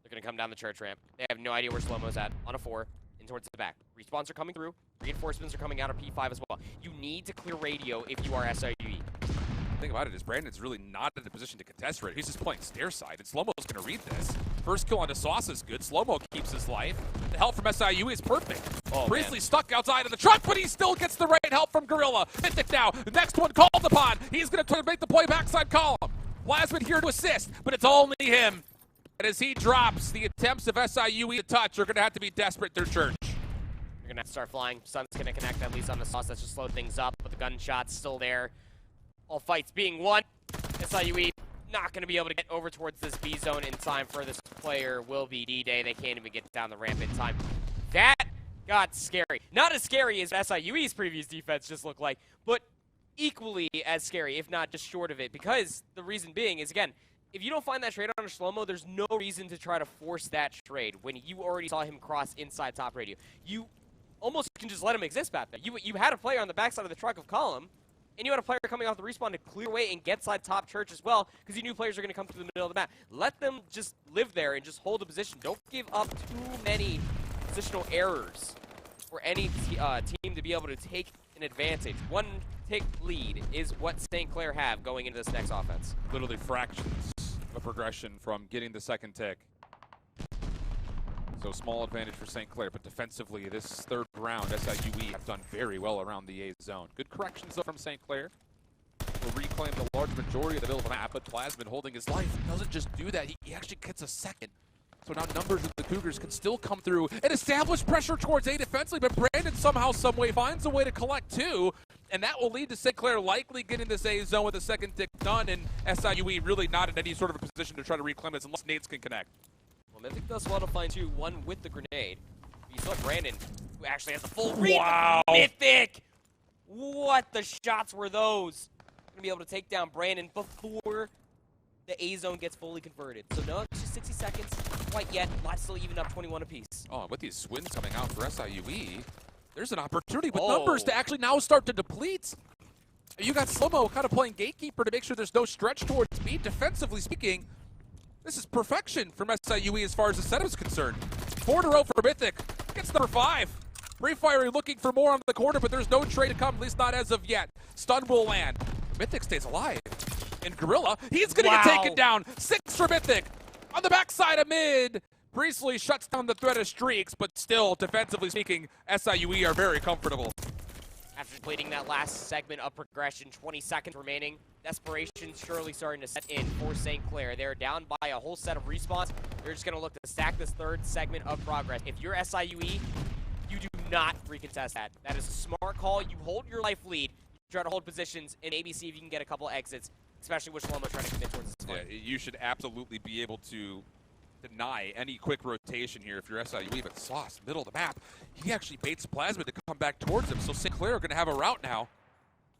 [SPEAKER 2] They're going to come down the Church ramp. They have no idea where Slow-Mo's at. On a 4, in towards the back. Respawns are coming through. Reinforcements are coming out of P5 as well. You need to clear radio if you are SIUE.
[SPEAKER 3] The thing about it is Brandon's really not in a position to contest radio. He's just playing stair side, and Slow-Mo's going to read this. First kill onto Sauce is good. Slow-Mo keeps his life. The help from SIUE is perfect. Priestley stuck outside of the truck, but he still gets the right help from Gorilla. Mythic now. The next one called upon. He's going to make the play backside column. Plasmid here to assist, but it's only him. And as he drops, the attempts of SIUE to touch are going to have to be desperate through Church.
[SPEAKER 2] You're going to have to start flying. Sun's going to connect at least on the Sauce. That's just slowed things up, but the gunshot's still there. All fights being won. SIUE not going to be able to get over towards this B zone in time for this player. Will be D-Day. They can't even get down the ramp in time. That got scary. Not as scary as SIUE's previous defense just looked like, but equally as scary, if not just short of it, because the reason being is, again, if you don't find that trade on a slow-mo, there's no reason to try to force that trade when you already saw him cross inside top radio. You almost can just let him exist back there. You had a player on the backside of the truck of column, and you had a player coming off the respawn to clear away and get side top church as well, because you knew players are going to come through the middle of the map. Let them just live there and just hold the position. Don't give up too many positional errors for any team to be able to take an advantage. One tick lead is what St. Clair have going into this next offense.
[SPEAKER 3] Literally fractions of progression from getting the second tick. So small advantage for St. Clair, but defensively, this third round, SIUE have done very well around the A zone. Good corrections though from St. Clair. Will reclaim the large majority of the middle of the map, but Plasmid holding his life doesn't just do that. He actually gets a second. So now numbers of the Cougars can still come through and establish pressure towards A defensively, but Brandon somehow, some way finds a way to collect two, and that will lead to St. Clair likely getting this A zone with a second tick done, and SIUE really not in any sort of a position to try to reclaim this unless nades can connect.
[SPEAKER 2] Well, Mythic does well to find two, one with the grenade. You saw Brandon, who actually has the full read.
[SPEAKER 3] Wow.
[SPEAKER 2] Mythic! What the shots were those? Gonna be able to take down Brandon before the A zone gets fully converted. So no, it's just 60 seconds. Quite yet. Lot still even up 21 apiece.
[SPEAKER 3] Oh, with these swings coming out for SIUE, there's an opportunity with numbers to actually now start to deplete. You got Slow-Mo kind of playing gatekeeper to make sure there's no stretch towards B. Defensively speaking, this is perfection from SIUE as far as the setup is concerned. 4 in a row for Mythic. Gets number 5. Free Fire looking for more on the corner, but there's no trade to come, at least not as of yet. Stun will land. Mythic stays alive. And Gorilla, he's going to get taken down. 6 for Mythic. On the backside of mid, Priestley shuts down the threat of streaks, but still, defensively speaking, SIUE are very comfortable.
[SPEAKER 2] After completing that last segment of progression, 20 seconds remaining, desperation surely starting to set in for St. Clair. They're down by a whole set of respawns. They're just going to look to stack this third segment of progress. If you're SIUE, you do not recontest that. That is a smart call. You hold your life lead, you try to hold positions, and maybe see if you can get a couple exits, especially with Shlomo trying to commit towards this fight.
[SPEAKER 3] Yeah, you should absolutely be able to deny any quick rotation here if you're SIUE, but Sauce, middle of the map, he actually baits Plasmid to come back towards him, so St. Clair are going to have a route now.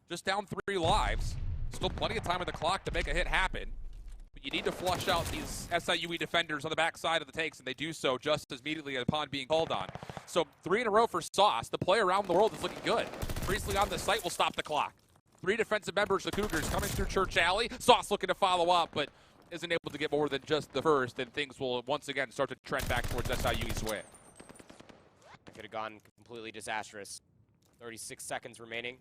[SPEAKER 3] Just down 3 lives. Still plenty of time on the clock to make a hit happen, but you need to flush out these SIUE defenders on the backside of the takes, and they do so just as immediately upon being called on. So 3 in a row for Sauce. The play around the world is looking good. Priestley on the site will stop the clock. 3 defensive members of the Cougars coming through Church Alley. Sauce looking to follow up, but isn't able to get more than just the first, and things will once again start to trend back towards SIUE's way.
[SPEAKER 2] That could have gone completely disastrous. 36 seconds remaining.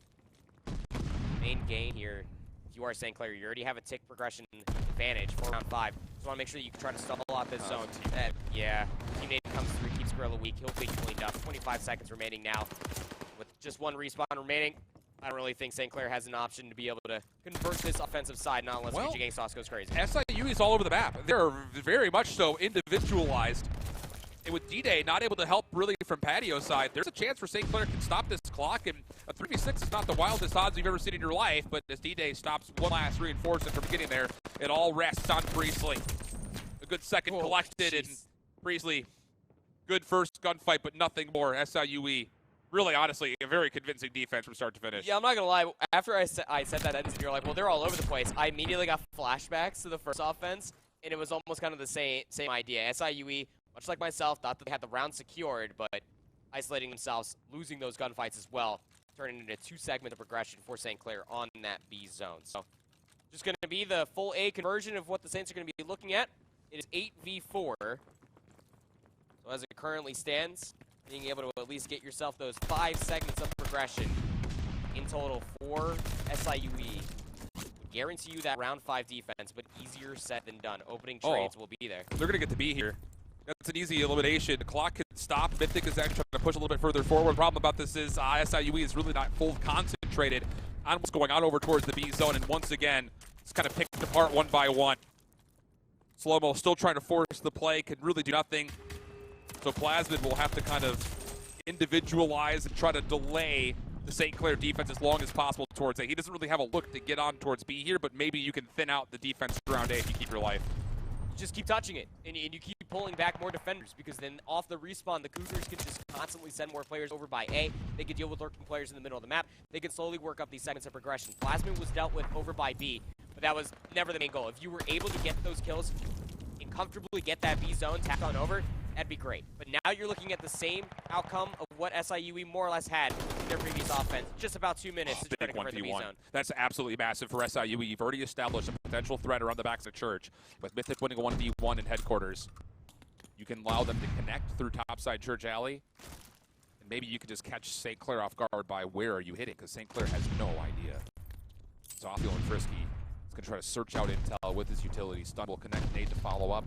[SPEAKER 2] Main gain here. If you are St. Clair, you already have a tick progression advantage for round 5. So want to make sure you can try to stall out this zone. Yeah, teammate comes through, keeps Gorilla weak. He'll be cleaned up. 25 seconds remaining now. With just 1 respawn remaining, I don't really think St. Clair has an option to be able to convert this offensive side, not unless Future Gang Sauce goes crazy.
[SPEAKER 3] SIUE is all over the map. They're very much so individualized. And with D-Day not able to help really from patio side, there's a chance for St. Clair can stop this clock. And a 3v6 is not the wildest odds you've ever seen in your life, but as D-Day stops one last reinforcement from getting there, it all rests on Priestley. A good second collected, and Priestley, good first gunfight, but nothing more. SIUE, really, honestly, a very convincing defense from start to finish.
[SPEAKER 2] Yeah, I'm not going to lie. After I said that, and you're like, well, they're all over the place, I immediately got flashbacks to the first offense, and it was almost kind of the same idea. SIUE, much like myself, thought that they had the round secured, but isolating themselves, losing those gunfights as well, turning into 2 segments of progression for St. Clair on that B zone. So just going to be the full A conversion of what the Saints are going to be looking at. It is 8v4. So as it currently stands, being able to at least get yourself those 5 segments of progression in total for SIUE guarantee you that round 5 defense, but easier said than done. Opening trades will be there.
[SPEAKER 3] They're going to get to be here. That's an easy elimination. The clock can stop. Mythic is actually trying to push a little bit further forward. The problem about this is SIUE is really not full concentrated on what's going on over towards the B zone, and once again, it's kind of picked apart one by one. Slow-Mo still trying to force the play, can really do nothing. So Plasmid will have to kind of individualize and try to delay the St. Clair defense as long as possible towards A. He doesn't really have a look to get on towards B here, but maybe you can thin out the defense around A if you keep your life.
[SPEAKER 2] Just keep touching it, and you keep pulling back more defenders, because then off the respawn, the Cougars can just constantly send more players over by A. They can deal with lurking players in the middle of the map. They can slowly work up these segments of progression. Plasmid was dealt with over by B, but but that was never the main goal. If you were able to get those kills and comfortably get that B zone tacked on over, that'd be great. But now you're looking at the same outcome of what SIUE more or less had in their previous offense. Just about 2 minutes to try to convert the B zone.
[SPEAKER 3] That's absolutely massive for SIUE. You've already established a potential threat around the backs of Church. With Mythic winning a 1v1 in headquarters, you can allow them to connect through topside Church Alley. And maybe you could just catch St. Clair off guard by where are you hitting, because St. Clair has no idea. So I'm feeling frisky. He's going to try to search out intel with his utility. Stun will connect, nade to follow up.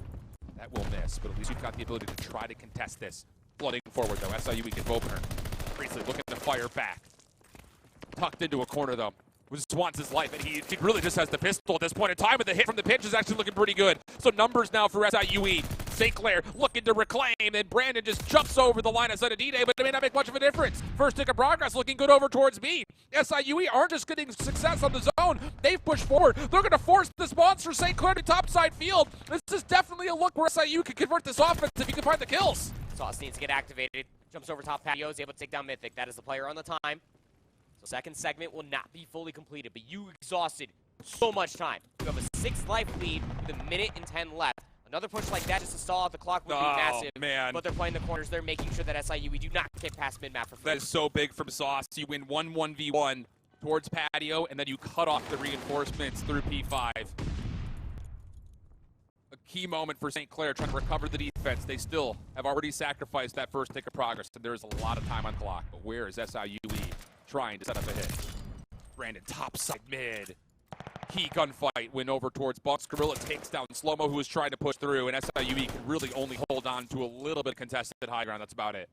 [SPEAKER 3] That will miss, but at least you've got the ability to try to contest this. Flooding forward, though. SIUE gets opener. Priestley looking to fire back. Tucked into a corner, though. Just wants his life, and he really just has the pistol at this point in time, and the hit from the pitch is actually looking pretty good. So numbers now for SIUE. St. Clair looking to reclaim, and Brandon just jumps over the line of sight of D-Day, but it may not make much of a difference. First tick of progress looking good over towards B. SIUE aren't just getting success on the zone. They've pushed forward. They're going to force this monster St. Clair to topside field. This is definitely a look where SIUE can convert this offense if you can find the kills.
[SPEAKER 2] Sauce needs to get activated. Jumps over top patio, is able to take down Mythic. That is the player on the time. So second segment will not be fully completed, but you exhausted so much time. You have a 6 life lead with 1 minute and 10 left. Another push like that just to stall out the clock would be massive.
[SPEAKER 3] Man.
[SPEAKER 2] But they're playing the corners. They're making sure that SIUE do not get past mid-map for free.
[SPEAKER 3] That is so big from Sauce. You win 1-1v1 towards patio, and then you cut off the reinforcements through P5. A key moment for St. Clair trying to recover the defense. They still have already sacrificed that first tick of progress, and there's a lot of time on clock. But where is SIUE trying to set up a hit? Brandon topside mid. Key gunfight win over towards Bucks. Gorilla takes down Slow-Mo, who was trying to push through, and SIUE can really only hold on to a little bit of contested high ground. That's about it.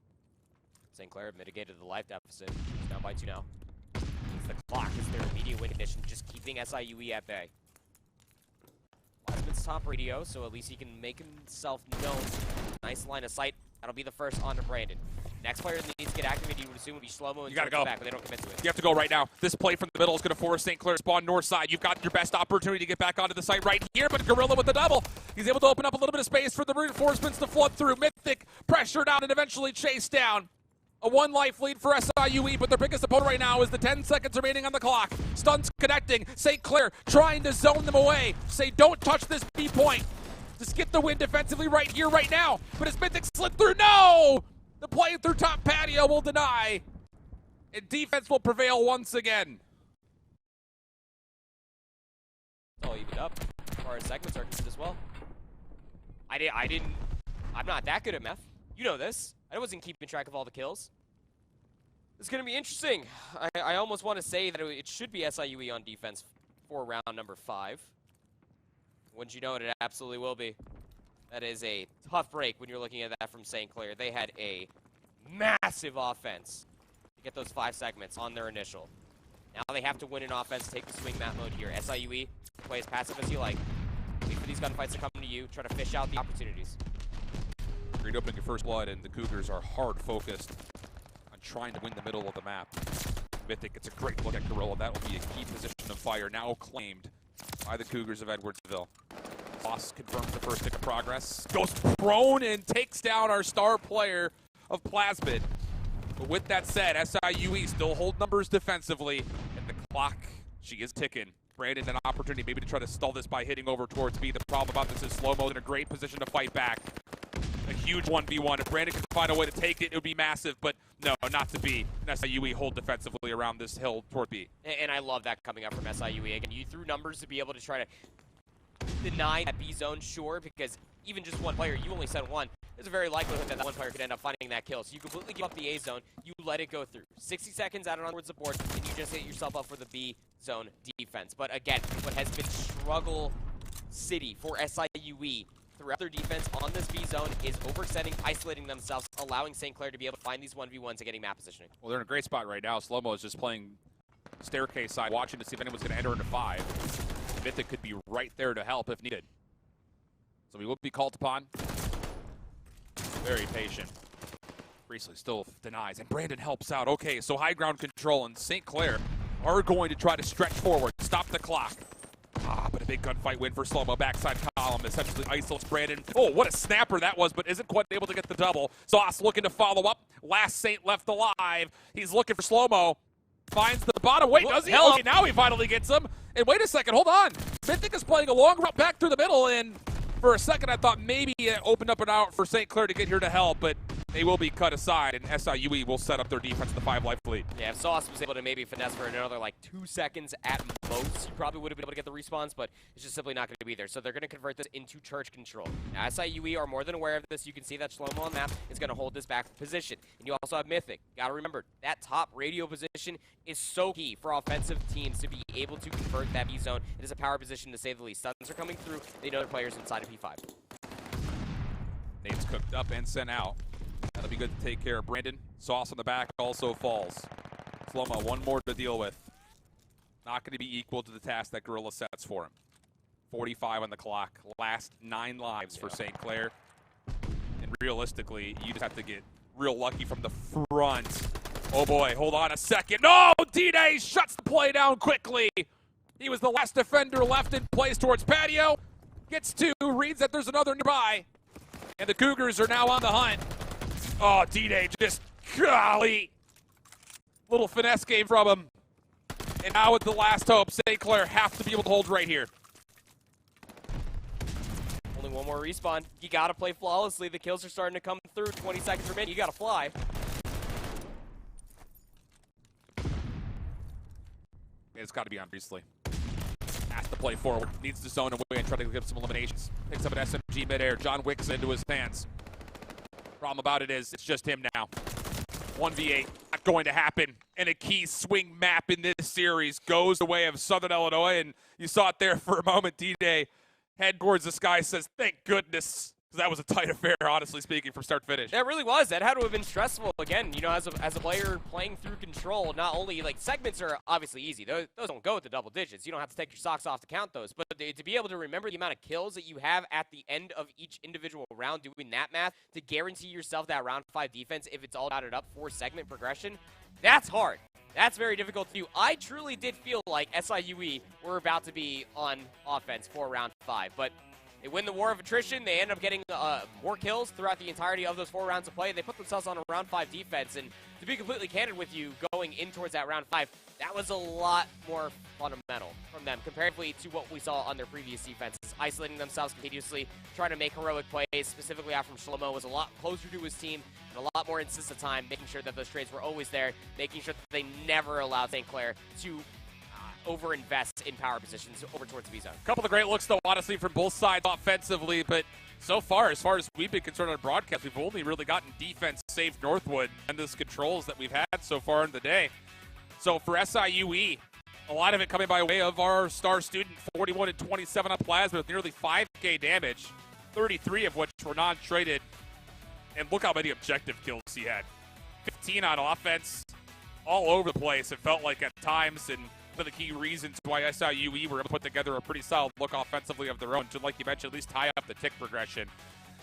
[SPEAKER 2] St. Clair have mitigated the life deficit. It's down by 2 now. It's the clock is their immediate win condition, just keeping SIUE at bay. Wiseman's top radio, so at least he can make himself known. Nice line of sight. That'll be the first on to Brandon. Next player that needs to get activated, you would assume would be Slow-Mo and
[SPEAKER 3] you gotta go
[SPEAKER 2] back, but they don't commit to it.
[SPEAKER 3] You have to go right now. This play from the middle is going to force St. Clair to spawn north side. You've got your best opportunity to get back onto the site right here, but Gorilla with the double. He's able to open up a little bit of space for the reinforcements to flood through. Mythic pressured out and eventually chased down. A 1 life lead for SIUE, but their biggest opponent right now is the 10 seconds remaining on the clock. Stuns connecting. St. Clair trying to zone them away. Say, don't touch this B point. Just get the win defensively right here, right now. But as Mythic slid through, no! The play through top patio will deny. And defense will prevail once again.
[SPEAKER 2] It's all evened up as far as segments are concerned as well. I'm not that good at math. You know this. I wasn't keeping track of all the kills. It's going to be interesting. I almost want to say that it should be SIUE on defense for round number 5. Wouldn't you know it, it absolutely will be. That is a tough break when you're looking at that from St. Clair. They had a massive offense to get those 5 segments on their initial. Now they have to win an offense, take the swing map mode here. SIUE, play as passive as you like. Wait for these gunfights to come to you. Try to fish out the opportunities.
[SPEAKER 3] Great opening your first blood, and the Cougars are hard focused on trying to win the middle of the map. Mythic gets a great look at Gorilla. That will be a key position of fire, now claimed by the Cougars of Edwardsville. Boss confirms the first tick of progress. Goes prone and takes down our star player of Plasmid. But with that said, SIUE still hold numbers defensively. And the clock, she is ticking. Brandon, an opportunity maybe to try to stall this by hitting over towards B. The problem about this is Slow-Mo in a great position to fight back. A huge 1v1. If Brandon can find a way to take it, it would be massive. But no, not to be. And SIUE hold defensively around this hill toward B.
[SPEAKER 2] And I love that coming up from SIUE. Again, you threw numbers to be able to try to deny that B zone, sure, because even just one player, you only said one, there's a very likelihood that that one player could end up finding that kill. So you completely give up the A zone, you let it go through. 60 seconds out and onwards the board, and you just hit yourself up for the B zone defense. But again, what has been struggle city for SIUE throughout their defense on this B zone is oversetting, isolating themselves, allowing St. Clair to be able to find these 1v1s and getting map positioning.
[SPEAKER 3] Well, they're in a great spot right now. Slow-Mo is just playing staircase side, watching to see if anyone's going to enter into 5. Mythic could be right there to help if needed. So we will be called upon. Very patient. Priestley still denies, and Brandon helps out. Okay, so high ground control, and St. Clair are going to try to stretch forward, stop the clock. But a big gunfight win for Slow-Mo. Backside column essentially isolates Brandon. Oh, what a snapper that was, but isn't quite able to get the double. Sauce looking to follow up. Last Saint left alive. He's looking for Slow-Mo. Finds the bottom. Wait, does he? Okay, now he finally gets him. And wait a second, hold on. Mythic is playing a long route back through the middle, and for a second I thought maybe it opened up and out for St. Clair to get here to help, but they will be cut aside, and SIUE will set up their defense to the 5-life lead.
[SPEAKER 2] Yeah, if Sauce was able to maybe finesse for another like 2 seconds at most, he probably would have been able to get the respawns, but it's just simply not going to be there. So they're going to convert this into church control. Now, SIUE are more than aware of this. You can see that Shlomo on map is going to hold this back position. And you also have Mythic. Got to remember, that top radio position is so key for offensive teams to be able to convert that B zone. It is a power position to say the least. Stuns are coming through. They know their players inside of P5.
[SPEAKER 3] Nate's cooked up and sent out. That'll be good to take care of Brandon. Sauce on the back also falls. Slow-mo, one more to deal with. Not going to be equal to the task that Gorilla sets for him. 45 on the clock. Last 9 lives for St. Clair. And realistically, you just have to get real lucky from the front. Oh boy, hold on a second. No! D-Day shuts the play down quickly. He was the last defender left in place towards patio. Gets 2, reads that there's another nearby. And the Cougars are now on the hunt. Oh, D-Day just, golly. Little finesse game from him. And now with the last hope, St. Clair have to be able to hold right here.
[SPEAKER 2] Only one more respawn. You got to play flawlessly. The kills are starting to come through. 20 seconds remaining. You got to fly.
[SPEAKER 3] It's got to be on Priestley. Has to play forward. Needs to zone away and try to get some eliminations. Picks up an SMG midair. John Wicks into his hands. Problem about it is, it's just him now. 1v8, not going to happen. And a key swing map in this series goes the way of Southern Illinois. And you saw it there for a moment. D-Day head towards the sky, says, thank goodness. Because that was a tight affair, honestly speaking, from start to finish.
[SPEAKER 2] That really was. That had to have been stressful. Again, you know, as a player playing through control, not only, like, segments are obviously easy. Those don't go with the double digits. You don't have to take your socks off to count those. But to be able to remember the amount of kills that you have at the end of each individual round, doing that math, to guarantee yourself that round 5 defense, if it's all added up for segment progression, that's hard. That's very difficult to do. I truly did feel like SIUE were about to be on offense for round 5, but they win the war of attrition. They end up getting more kills throughout the entirety of those 4 rounds of play. They put themselves on a round 5 defense. And to be completely candid with you, going in towards that round 5, that was a lot more fundamental from them comparatively to what we saw on their previous defenses. Isolating themselves continuously, trying to make heroic plays, specifically out from Shlomo, was a lot closer to his team and a lot more insistent time, making sure that those trades were always there, making sure that they never allowed St. Clair to over-invest in power positions over towards the B-zone.
[SPEAKER 3] A couple of great looks, though, honestly, from both sides offensively, but so far as we've been concerned on broadcast, we've only really gotten defense safe Northwood and those controls that we've had so far in the day. So for SIUE, a lot of it coming by way of our star student, 41 and 27 on plasma with nearly 5K damage, 33 of which were non-traded. And look how many objective kills he had. 15 on offense, all over the place, it felt like at times, and one of the key reasons why SIUE were able to put together a pretty solid look offensively of their own to, like you mentioned, at least tie up the tick progression.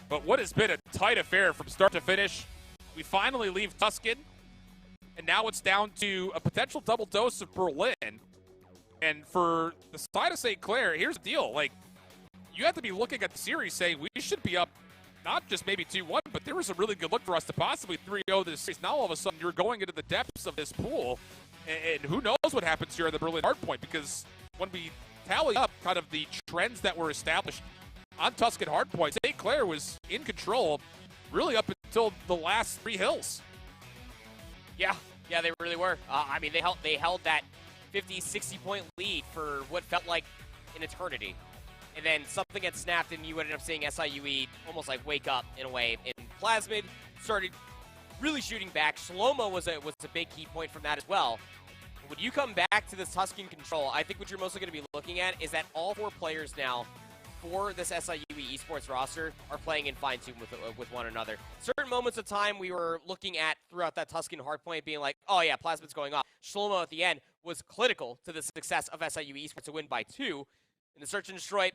[SPEAKER 3] But what has been a tight affair from start to finish, we finally leave Tuscan, and now it's down to a potential double dose of Berlin. And for the side of St. Clair, here's the deal. Like, you have to be looking at the series saying we should be up not just maybe 2-1, but there was a really good look for us to possibly 3-0 this series. Now all of a sudden you're going into the depths of this pool, and who knows what happens here at the Berlin Hardpoint, because when we tally up kind of the trends that were established on Tuscan Hardpoint, St. Clair was in control really up until the last 3 hills.
[SPEAKER 2] Yeah, they really were. I mean, they held that 50, 60-point lead for what felt like an eternity. And then something had snapped, and you ended up seeing SIUE almost like wake up in a way. And Plasmid started really shooting back. Shlomo was a big key point from that as well. When you come back to this Tuscan control, I think what you're mostly going to be looking at is that all 4 players now for this SIUE Esports roster are playing in fine-tune with one another. Certain moments of time we were looking at throughout that Tuscan hardpoint being like, oh yeah, Plasmid's going off. Shlomo at the end was critical to the success of SIUE Esports to win by 2. In the search and destroy,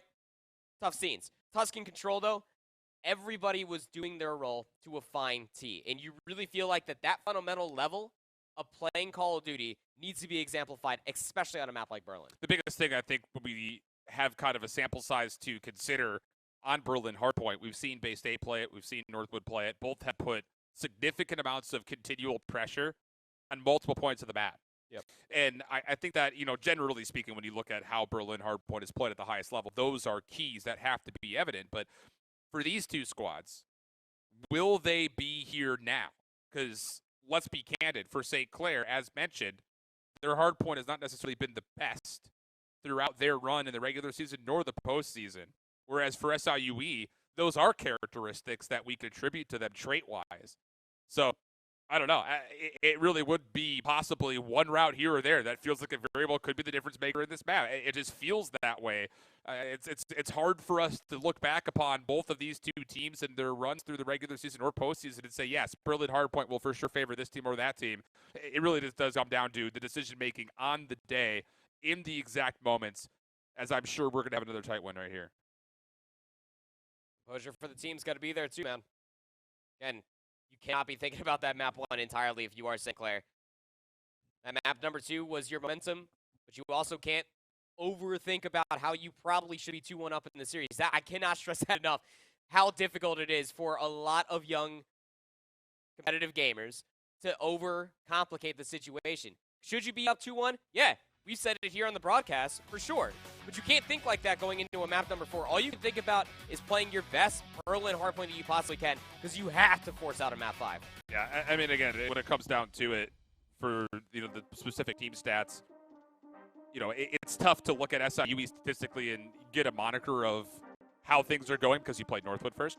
[SPEAKER 2] tough scenes. Tuscan control, though, everybody was doing their role to a fine tee. And you really feel like that fundamental level of playing Call of Duty needs to be exemplified, especially on a map like Berlin.
[SPEAKER 3] The biggest thing, I think, when we have kind of a sample size to consider on Berlin Hardpoint, we've seen Bay State play it, we've seen Northwood play it. Both have put significant amounts of continual pressure on multiple points of the map.
[SPEAKER 2] Yep.
[SPEAKER 3] And I think that, generally speaking, when you look at how Berlin Hardpoint is played at the highest level, those are keys that have to be evident. But for these two squads, will they be here now? Because let's be candid, for St. Clair, as mentioned, their hardpoint has not necessarily been the best throughout their run in the regular season nor the postseason. Whereas for SIUE, those are characteristics that we could attribute to them trait-wise. So, I don't know. It really would be possibly one route here or there that feels like a variable could be the difference maker in this map. It just feels that way. It's hard for us to look back upon both of these two teams and their runs through the regular season or postseason and say, yes, Berlin Hardpoint will for sure favor this team or that team. It really just does come down to the decision-making on the day in the exact moments, as I'm sure we're going to have another tight one right here.
[SPEAKER 2] Composure for the team's got to be there too, man. Again, you cannot be thinking about that map 1 entirely if you are St. Clair. That map number 2 was your momentum, but you also can't overthink about how you probably should be 2-1 up in the series. That I cannot stress that enough, how difficult it is for a lot of young competitive gamers to overcomplicate the situation. Should you be up 2-1? Yeah, we said it here on the broadcast, for sure. But you can't think like that going into a map number 4. All you can think about is playing your best Berlin hardpoint that you possibly can, because you have to force out a map 5.
[SPEAKER 3] Yeah, I mean, again, when it comes down to it, for the specific team stats, it's tough to look at SIUE statistically and get a moniker of how things are going because you played Northwood first.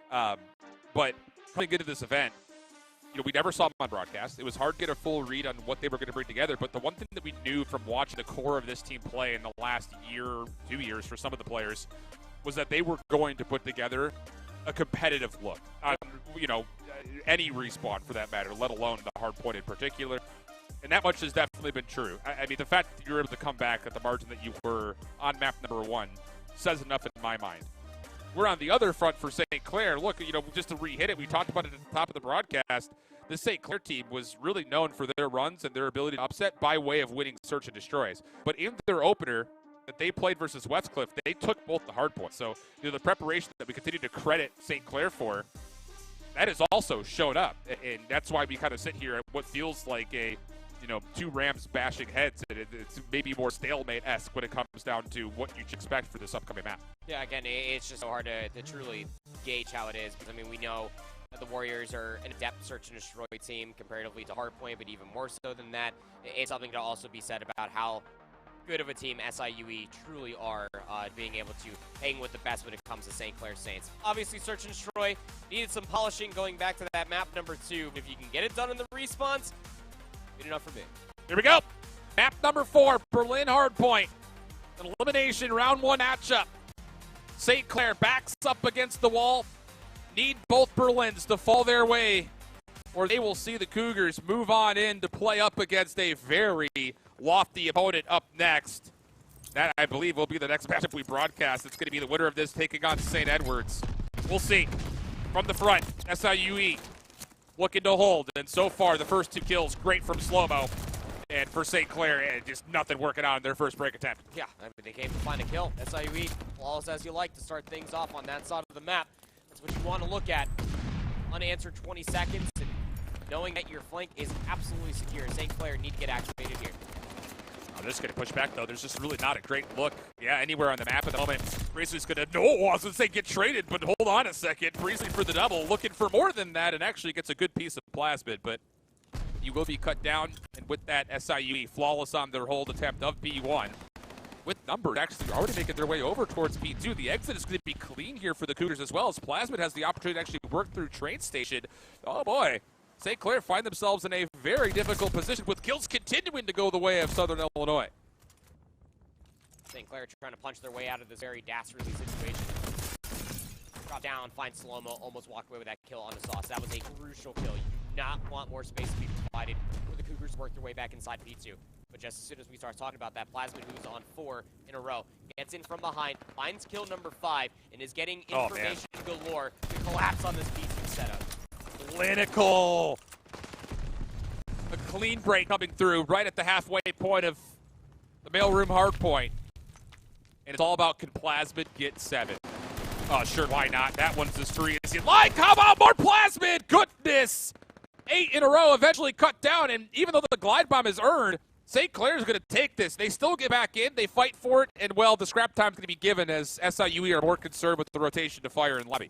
[SPEAKER 3] But coming into this event, we never saw them on broadcast. It was hard to get a full read on what they were going to bring together. But the one thing that we knew from watching the core of this team play in the last year, 2 years for some of the players, was that they were going to put together a competitive look on, any respawn for that matter, let alone the hard point in particular. And that much has definitely been true. I mean, the fact that you were able to come back at the margin that you were on map number 1 says enough in my mind. We're on the other front for St. Clair. Look, just to re-hit it, we talked about it at the top of the broadcast. The St. Clair team was really known for their runs and their ability to upset by way of winning search and destroys. But in their opener that they played versus Westcliff, they took both the hard points. So, the preparation that we continue to credit St. Clair for, that has also shown up. And that's why we kind of sit here at what feels like a, two Rams bashing heads. It's maybe more stalemate-esque when it comes down to what you should expect for this upcoming map.
[SPEAKER 2] Yeah, again, it's just so hard to truly gauge how it is. Because, we know that the Warriors are an adept search and destroy team comparatively to Hardpoint, but even more so than that, it's something to also be said about how good of a team SIUE truly are, being able to hang with the best when it comes to St. Clair Saints. Obviously, search and destroy needed some polishing going back to that map number 2. If you can get it done in the respawns, good enough for me.
[SPEAKER 3] Here we go. Map number 4, Berlin Hardpoint. An elimination round 1 matchup. St. Clair backs up against the wall. Need both Berlins to fall their way, or they will see the Cougars move on in to play up against a very lofty opponent up next. That, I believe, will be the next matchup we broadcast. It's going to be the winner of this taking on St. Edwards. We'll see. From the front, SIUE looking to hold, and so far the first 2 kills great from Slow-Mo. And for St. Clair, just nothing working out in their first break attempt.
[SPEAKER 2] Yeah, they came to find a kill. SIUE, flawless as you like to start things off on that side of the map. That's what you want to look at. Unanswered 20 seconds, and knowing that your flank is absolutely secure. St. Clair need to get activated here.
[SPEAKER 3] Oh, they're just going to push back, though. There's just really not a great look. Yeah, anywhere on the map at the moment. Priestley's going to, I was going to say get traded, but hold on a second. Priestley for the double, looking for more than that, and actually gets a good piece of plasmid, but you will be cut down, and with that, SIUE flawless on their hold attempt of B1. With numbers actually already making their way over towards B2. The exit is going to be clean here for the Cougars as well, as Plasmid has the opportunity to actually work through train station. Oh boy, St. Clair find themselves in a very difficult position with kills continuing to go the way of Southern Illinois.
[SPEAKER 2] St. Clair trying to punch their way out of this very dastardly situation. Drop down, find Slow-Mo, almost walk away with that kill on the sauce. That was a crucial kill. You do not want more space to be provided for the Cougars to work their way back inside B2. But just as soon as we start talking about that, Plasmid, who's on 4 in a row, gets in from behind, finds kill number 5, and is getting information galore to collapse on this B2 setup.
[SPEAKER 3] Clinical! A clean break coming through right at the halfway point of the mailroom hard point. And it's all about, can Plasmid get 7? Oh, sure, why not? That one's as free as you like. How about more Plasmid? Goodness! 8 in a row eventually cut down, and even though the glide bomb is earned, St. Clair's going to take this. They still get back in, they fight for it, and well, the scrap time's going to be given as SIUE are more concerned with the rotation to fire and lobby.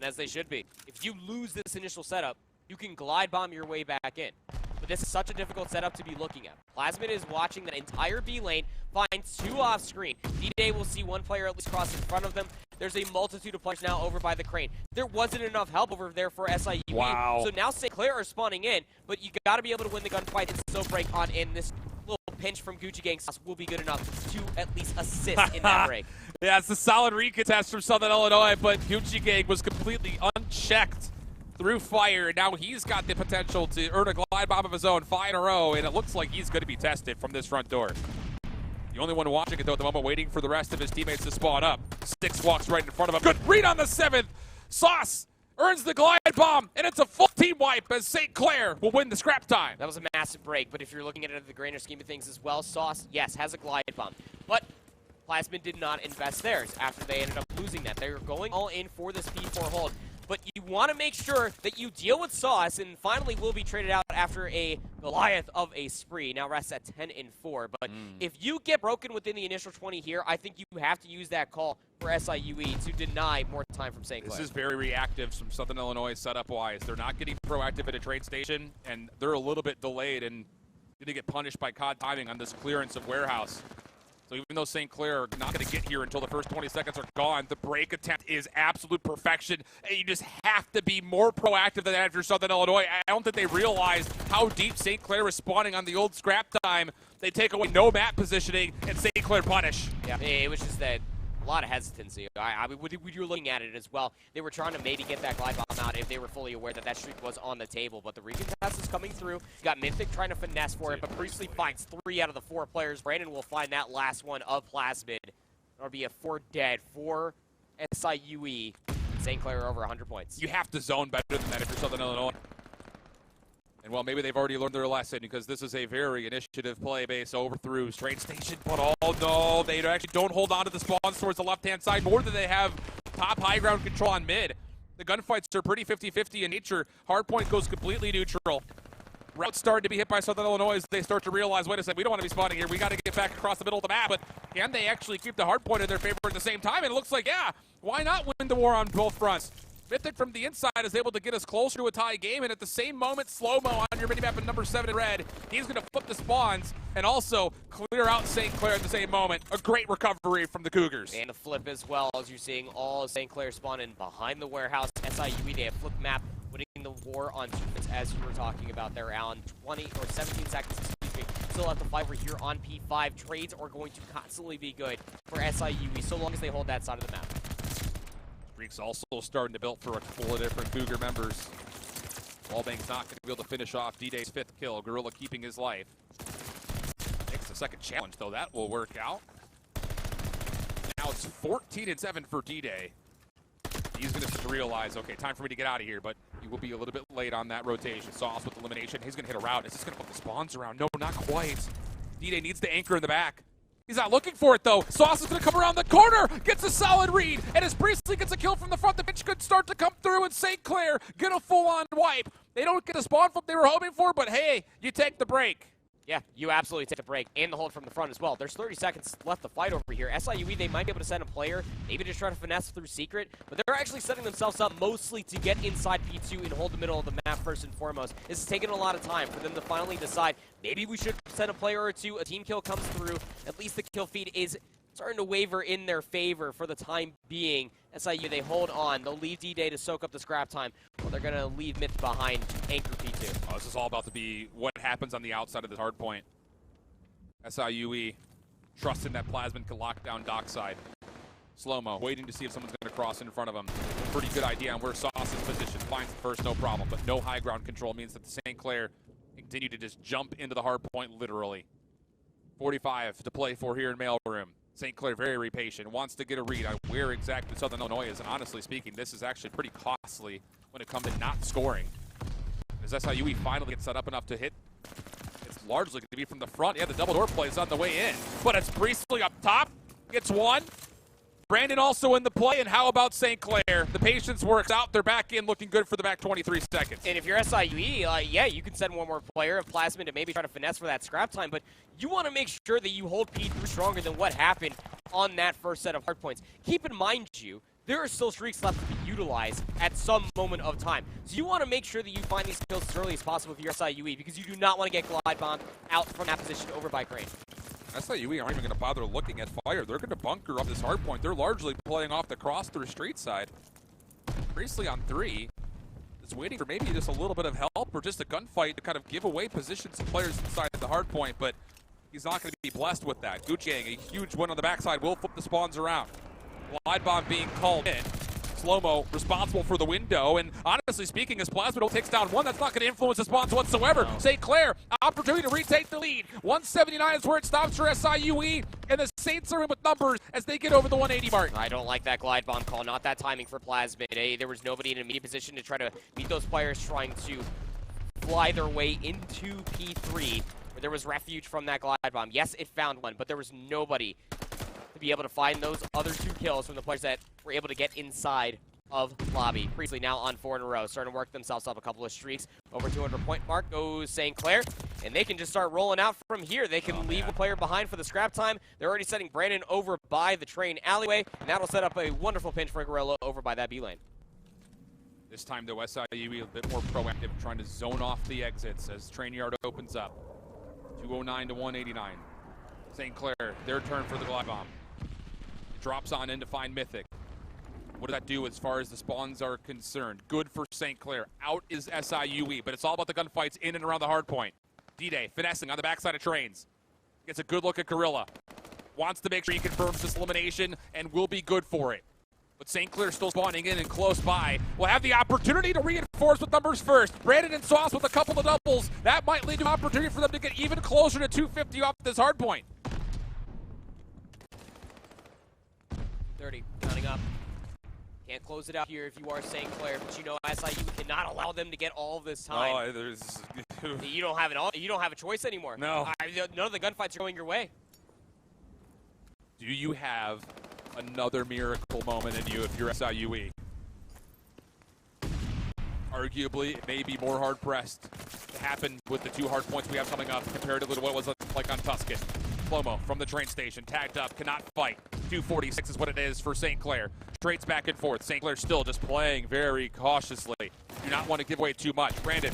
[SPEAKER 2] As they should be. If you lose this initial setup, you can glide bomb your way back in. But this is such a difficult setup to be looking at. Plasmid is watching that entire B lane, finds 2 off screen. D-Day will see 1 player at least cross in front of them. There's a multitude of players now over by the crane. There wasn't enough help over there for SIUE.
[SPEAKER 3] Wow.
[SPEAKER 2] So now St. Clair are spawning in, but you got to be able to win the gunfight and so break on in. This little pinch from Gucci Gang will be good enough to at least assist in that break.
[SPEAKER 3] Yeah, it's a solid recontest from Southern Illinois, but Gucci Gang was completely unchecked through fire, and now he's got the potential to earn a glide bomb of his own 5 in a row, and it looks like he's going to be tested from this front door. The only one watching it, though, at the moment, waiting for the rest of his teammates to spawn up. Six walks right in front of him. Good read on the 7th. Sauce earns the glide bomb, and it's a full team wipe as St. Clair will win the scrap time.
[SPEAKER 2] That was a massive break, but if you're looking at it in the grander scheme of things as well, Sauce, yes, has a glide bomb. But Plasmid did not invest theirs after they ended up losing that. They were going all in for this P4 hold. But you want to make sure that you deal with Sauce, and finally will be traded out after a Goliath of a spree. Now rests at 10-4. But if you get broken within the initial 20 here, I think you have to use that call for SIUE to deny more time from St. Clair.
[SPEAKER 3] This is very reactive from Southern Illinois setup-wise. They're not getting proactive at a trade station, and they're a little bit delayed and going to get punished by COD timing on this clearance of warehouse. So even though St. Clair are not going to get here until the first 20 seconds are gone, the break attempt is absolute perfection. And you just have to be more proactive than that if you're Southern Illinois. I don't think they realized how deep St. Clair is spawning on the old scrap time. They take away no map positioning, and St. Clair punish.
[SPEAKER 2] Yeah, it was just that a lot of hesitancy. I mean, when you were looking at it as well, they were trying to maybe get that glide bomb out if they were fully aware that that streak was on the table. But the recontest is coming through. You got Mythic trying to finesse for it, but Priestley finds 3 out of the 4 players. Brandon will find that last one of Plasmid. It'll be a 4 dead for SIUE. St. Clair over 100 points.
[SPEAKER 3] You have to zone better than that if you're Southern Illinois. And well, maybe they've already learned their lesson because this is a very initiative play base overthrough trade station. But oh no, they actually don't hold on to the spawns towards the left-hand side more than they have top high ground control on mid. The gunfights are pretty 50-50 in nature. Hardpoint goes completely neutral. Routes started to be hit by Southern Illinois as they start to realize, wait a second, we don't want to be spawning here. We got to get back across the middle of the map. But can they actually keep the hardpoint in their favor at the same time? And it looks like, yeah, why not win the war on both fronts? Mythic from the inside is able to get us closer to a tie game, and at the same moment, Slow-Mo on your minimap at number 7 in red. He's going to flip the spawns and also clear out St. Clair at the same moment. A great recovery from the Cougars.
[SPEAKER 2] And a flip as well, as you're seeing all of St. Clair spawn in behind the warehouse. SIUE, they have flipped map, winning the war on defense, as you were talking about there, Alan. 20 or 17 seconds, excuse me. Still have to fight over here on P5. Trades are going to constantly be good for SIUE, so long as they hold that side of the map.
[SPEAKER 3] Streak's also starting to build for a couple of different Cougar members. Wallbang's not going to be able to finish off D-Day's 5th kill. Gorilla keeping his life. Takes the second challenge, though. That will work out. Now it's 14-7 for D-Day. He's going to realize, okay, time for me to get out of here, but he will be a little bit late on that rotation. Sauce with elimination. He's going to hit a route. Is this going to put the spawns around? No, not quite. D-Day needs the anchor in the back. He's not looking for it, though. Sauce is going to come around the corner, gets a solid read, and as Priestley gets a kill from the front, the pitch could start to come through, and St. Clair get a full-on wipe. They don't get the spawn flip they were hoping for, but hey, you take the break.
[SPEAKER 2] Yeah, you absolutely take a break, and the hold from the front as well. There's 30 seconds left to fight over here. SIUE, they might be able to send a player, maybe just try to finesse through secret, but they're actually setting themselves up mostly to get inside P2 and hold the middle of the map first and foremost. This is taking a lot of time for them to finally decide, maybe we should send a player or two, a team kill comes through, at least the kill feed is starting to waver in their favor for the time being. SIUE, they hold on. They'll leave D-Day to soak up the scrap time. Well, they're going to leave Myth behind to anchor P2.
[SPEAKER 3] Oh, this is all about to be what happens on the outside of this hard point. SIUE trusting that Plasmid can lock down dockside. Slow-Mo waiting to see if someone's going to cross in front of him. Pretty good idea on where Sauce is positioned. Finds it first, no problem. But no high ground control means that the St. Clair continue to just jump into the hard point, literally. 45 to play for here in Mailroom. St. Clair very patient, wants to get a read on where exactly Southern Illinois is, and honestly speaking, this is actually pretty costly when it comes to not scoring. As SIUE finally gets set up enough to hit, it's largely going to be from the front. Yeah, the double door play is on the way in, but it's Priestley up top, gets one, Brandon also in the play, and how about St. Clair? The patience works out. They're back in, looking good for the back 23 seconds.
[SPEAKER 2] And if you're SIUE, yeah, you can send one more player of Plasmid to maybe try to finesse for that scrap time, but you want to make sure that you hold P3 stronger than what happened on that first set of hard points. Keep in mind, there are still streaks left to be utilized at some moment of time. So you want to make sure that you find these kills as early as possible if you're SIUE, because you do not want to get glide bombed out from that position over by Crane.
[SPEAKER 3] SIUE aren't even going to bother looking at fire. They're going to bunker up this hard point. They're largely playing off the cross through street side. Priestley on 3 is waiting for maybe just a little bit of help or just a gunfight to kind of give away positions to players inside the hard point, but he's not going to be blessed with that. Gucciang, a huge win on the backside, will flip the spawns around. Glide bomb being called in. Slow-mo responsible for the window, and honestly speaking, as Plasmid takes down one, that's not going to influence the spawns whatsoever. No. St. Clair, opportunity to retake the lead. 179 is where it stops for SIUE, and the Saints are in with numbers as they get over the 180 mark.
[SPEAKER 2] I don't like that glide bomb call, not that timing for Plasmid. There was nobody in an immediate position to try to meet those players trying to fly their way into P3, where there was refuge from that glide bomb. Yes, it found one, but there was nobody to be able to find those other 2 kills from the players that were able to get inside of lobby. Priestley now on 4 in a row, starting to work themselves up a couple of streaks. Over 200-point mark goes St. Clair, and they can just start rolling out from here. They can leave a player behind for the scrap time. They're already setting Brandon over by the train alleyway, and that'll set up a wonderful pinch for Gorilla over by that B lane.
[SPEAKER 3] This time, though, SIUE a bit more proactive, trying to zone off the exits as train yard opens up. 209 to 189. St. Clair, their turn for the glide bomb. Drops on in to find Mythic. What does that do as far as the spawns are concerned? Good for St. Clair. Out is SIUE, but it's all about the gunfights in and around the hard point. D-Day finessing on the backside of trains. Gets a good look at Gorilla. Wants to make sure he confirms this elimination and will be good for it. But St. Clair still spawning in and close by. Will have the opportunity to reinforce with numbers first. Brandon and Sauce with a couple of doubles. That might lead to an opportunity for them to get even closer to 250 off this hard point.
[SPEAKER 2] 30, counting up. Can't close it out here if you are St. Clair, but you know SIUE cannot allow them to get all of this time.
[SPEAKER 3] Oh,
[SPEAKER 2] you don't have a choice anymore.
[SPEAKER 3] No.
[SPEAKER 2] None of the gunfights are going your way.
[SPEAKER 3] Do you have another miracle moment in you if you're SIUE? Arguably, it may be more hard-pressed to happen with the 2 hard points we have coming up comparatively to what it was like on Tuscan. Slow-mo from the train station, tagged up, cannot fight. 246 is what it is for St. Clair. Trades back and forth. St. Clair still just playing very cautiously. Do not want to give away too much. Brandon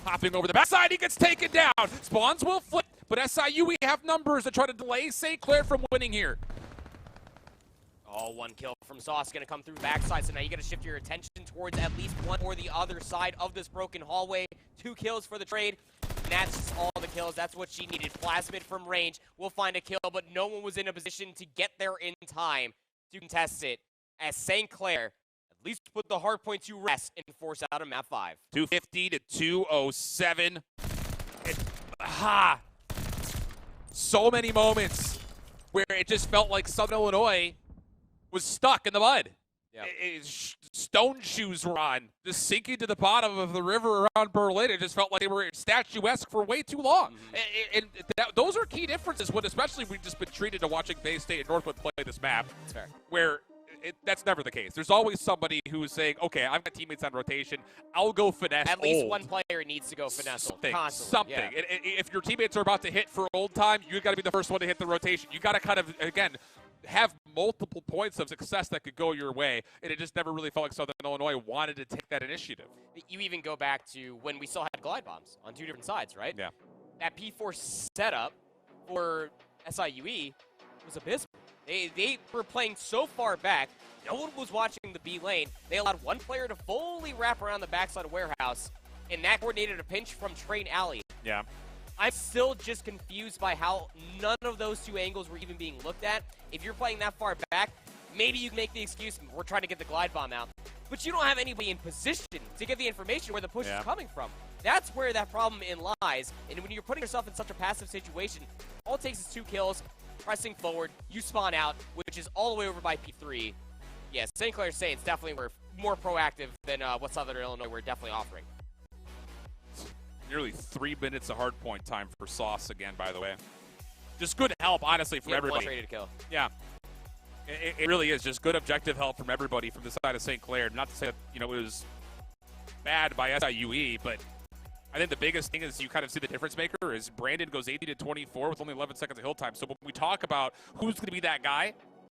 [SPEAKER 3] hopping over the backside, he gets taken down. Spawns will flip, but SIUE have numbers to try to delay St. Clair from winning here.
[SPEAKER 2] Oh, 1 kill from Sauce going to come through backside, so now you got to shift your attention towards at least one or the other side of this broken hallway. 2 kills for the trade, and that's just all the kills. That's what she needed. Plasmid from range will find a kill, but no one was in a position to get there in time to contest it, as St. Clair at least put the hard point to rest and force out a map 5.
[SPEAKER 3] 250 to 207. So many moments where it just felt like Southern Illinois was stuck in the mud.
[SPEAKER 2] Yeah.
[SPEAKER 3] Stone shoes were on, just sinking to the bottom of the river around Berlin. It just felt like they were statuesque for way too long. And those are key differences when, especially, we've just been treated to watching Bay State and Northwood play this map.
[SPEAKER 2] That's fair.
[SPEAKER 3] Where that's never the case. There's always somebody who is saying, okay, I've got teammates on rotation. I'll go finesse
[SPEAKER 2] At least
[SPEAKER 3] old.
[SPEAKER 2] one player needs to go finesse
[SPEAKER 3] Something.
[SPEAKER 2] constantly.
[SPEAKER 3] Yeah.
[SPEAKER 2] Yeah.
[SPEAKER 3] If your teammates are about to hit for old time, you got to be the first one to hit the rotation. You got to kind of, again, have multiple points of success that could go your way, and it just never really felt like Southern Illinois wanted to take that initiative.
[SPEAKER 2] You even go back to when we still had glide bombs on 2 different sides, right?
[SPEAKER 3] Yeah.
[SPEAKER 2] That P4 setup for SIUE was abysmal. They were playing so far back, no one was watching the B lane. They allowed 1 player to fully wrap around the backside of Warehouse, and that coordinated a pinch from Train Alley.
[SPEAKER 3] Yeah.
[SPEAKER 2] I'm still just confused by how none of those 2 angles were even being looked at. If you're playing that far back, maybe you can make the excuse, we're trying to get the glide bomb out. But you don't have anybody in position to get the information where the push is coming from. That's where that problem lies. And when you're putting yourself in such a passive situation, all it takes is 2 kills, pressing forward, you spawn out, which is all the way over by P3. Yes, St. Clair Saints definitely were more proactive than what Southern Illinois were definitely offering.
[SPEAKER 3] Nearly 3 minutes of hard point time for Sauce again, by the way. Just good help, honestly, for everybody.
[SPEAKER 2] One traded kill.
[SPEAKER 3] Yeah. It really is just good objective help from everybody from the side of St. Clair. Not to say that, you know, it was bad by SIUE, but I think the biggest thing is you kind of see the difference maker is Brandon goes 80 to 24 with only 11 seconds of hill time. So when we talk about who's going to be that guy,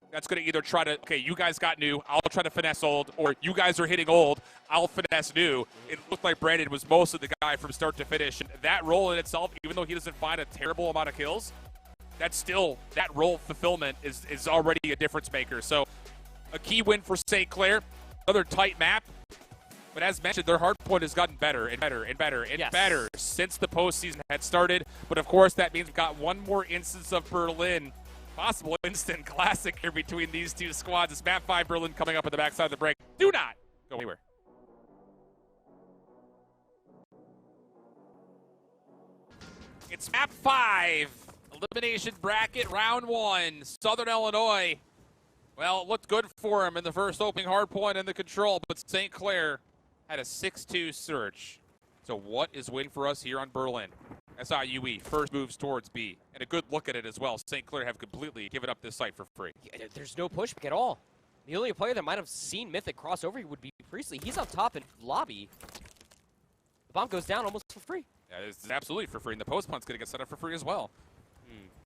[SPEAKER 3] that's going to either try to, okay, you guys got new, I'll try to finesse old, or you guys are hitting old, I'll finesse new. It looked like Brandon was most of the guy from start to finish. And that role in itself, even though he doesn't find a terrible amount of kills, that's still, that role fulfillment is already a difference maker. So a key win for St. Clair, another tight map. But as mentioned, their hard point has gotten better and better and better and better since the postseason had started. But of course, that means we've got one more instance of Berlin. Possible instant classic here between these two squads. It's map 5 Berlin coming up at the backside of the break. Do not go anywhere. It's map 5. Elimination bracket round 1. Southern Illinois. Well, it looked good for him in the first opening hard point in the control, but St. Clair had a 6-2 search. So what is waiting for us here on Berlin? SIUE first moves towards B, and a good look at it as well. St. Clair have completely given up this site for free.
[SPEAKER 2] Yeah, there's no pushback at all. The only player that might have seen Mythic cross over would be Priestley. He's up top in lobby. The bomb goes down almost for free.
[SPEAKER 3] Yeah, it's absolutely for free, and the post punt's going to get set up for free as well.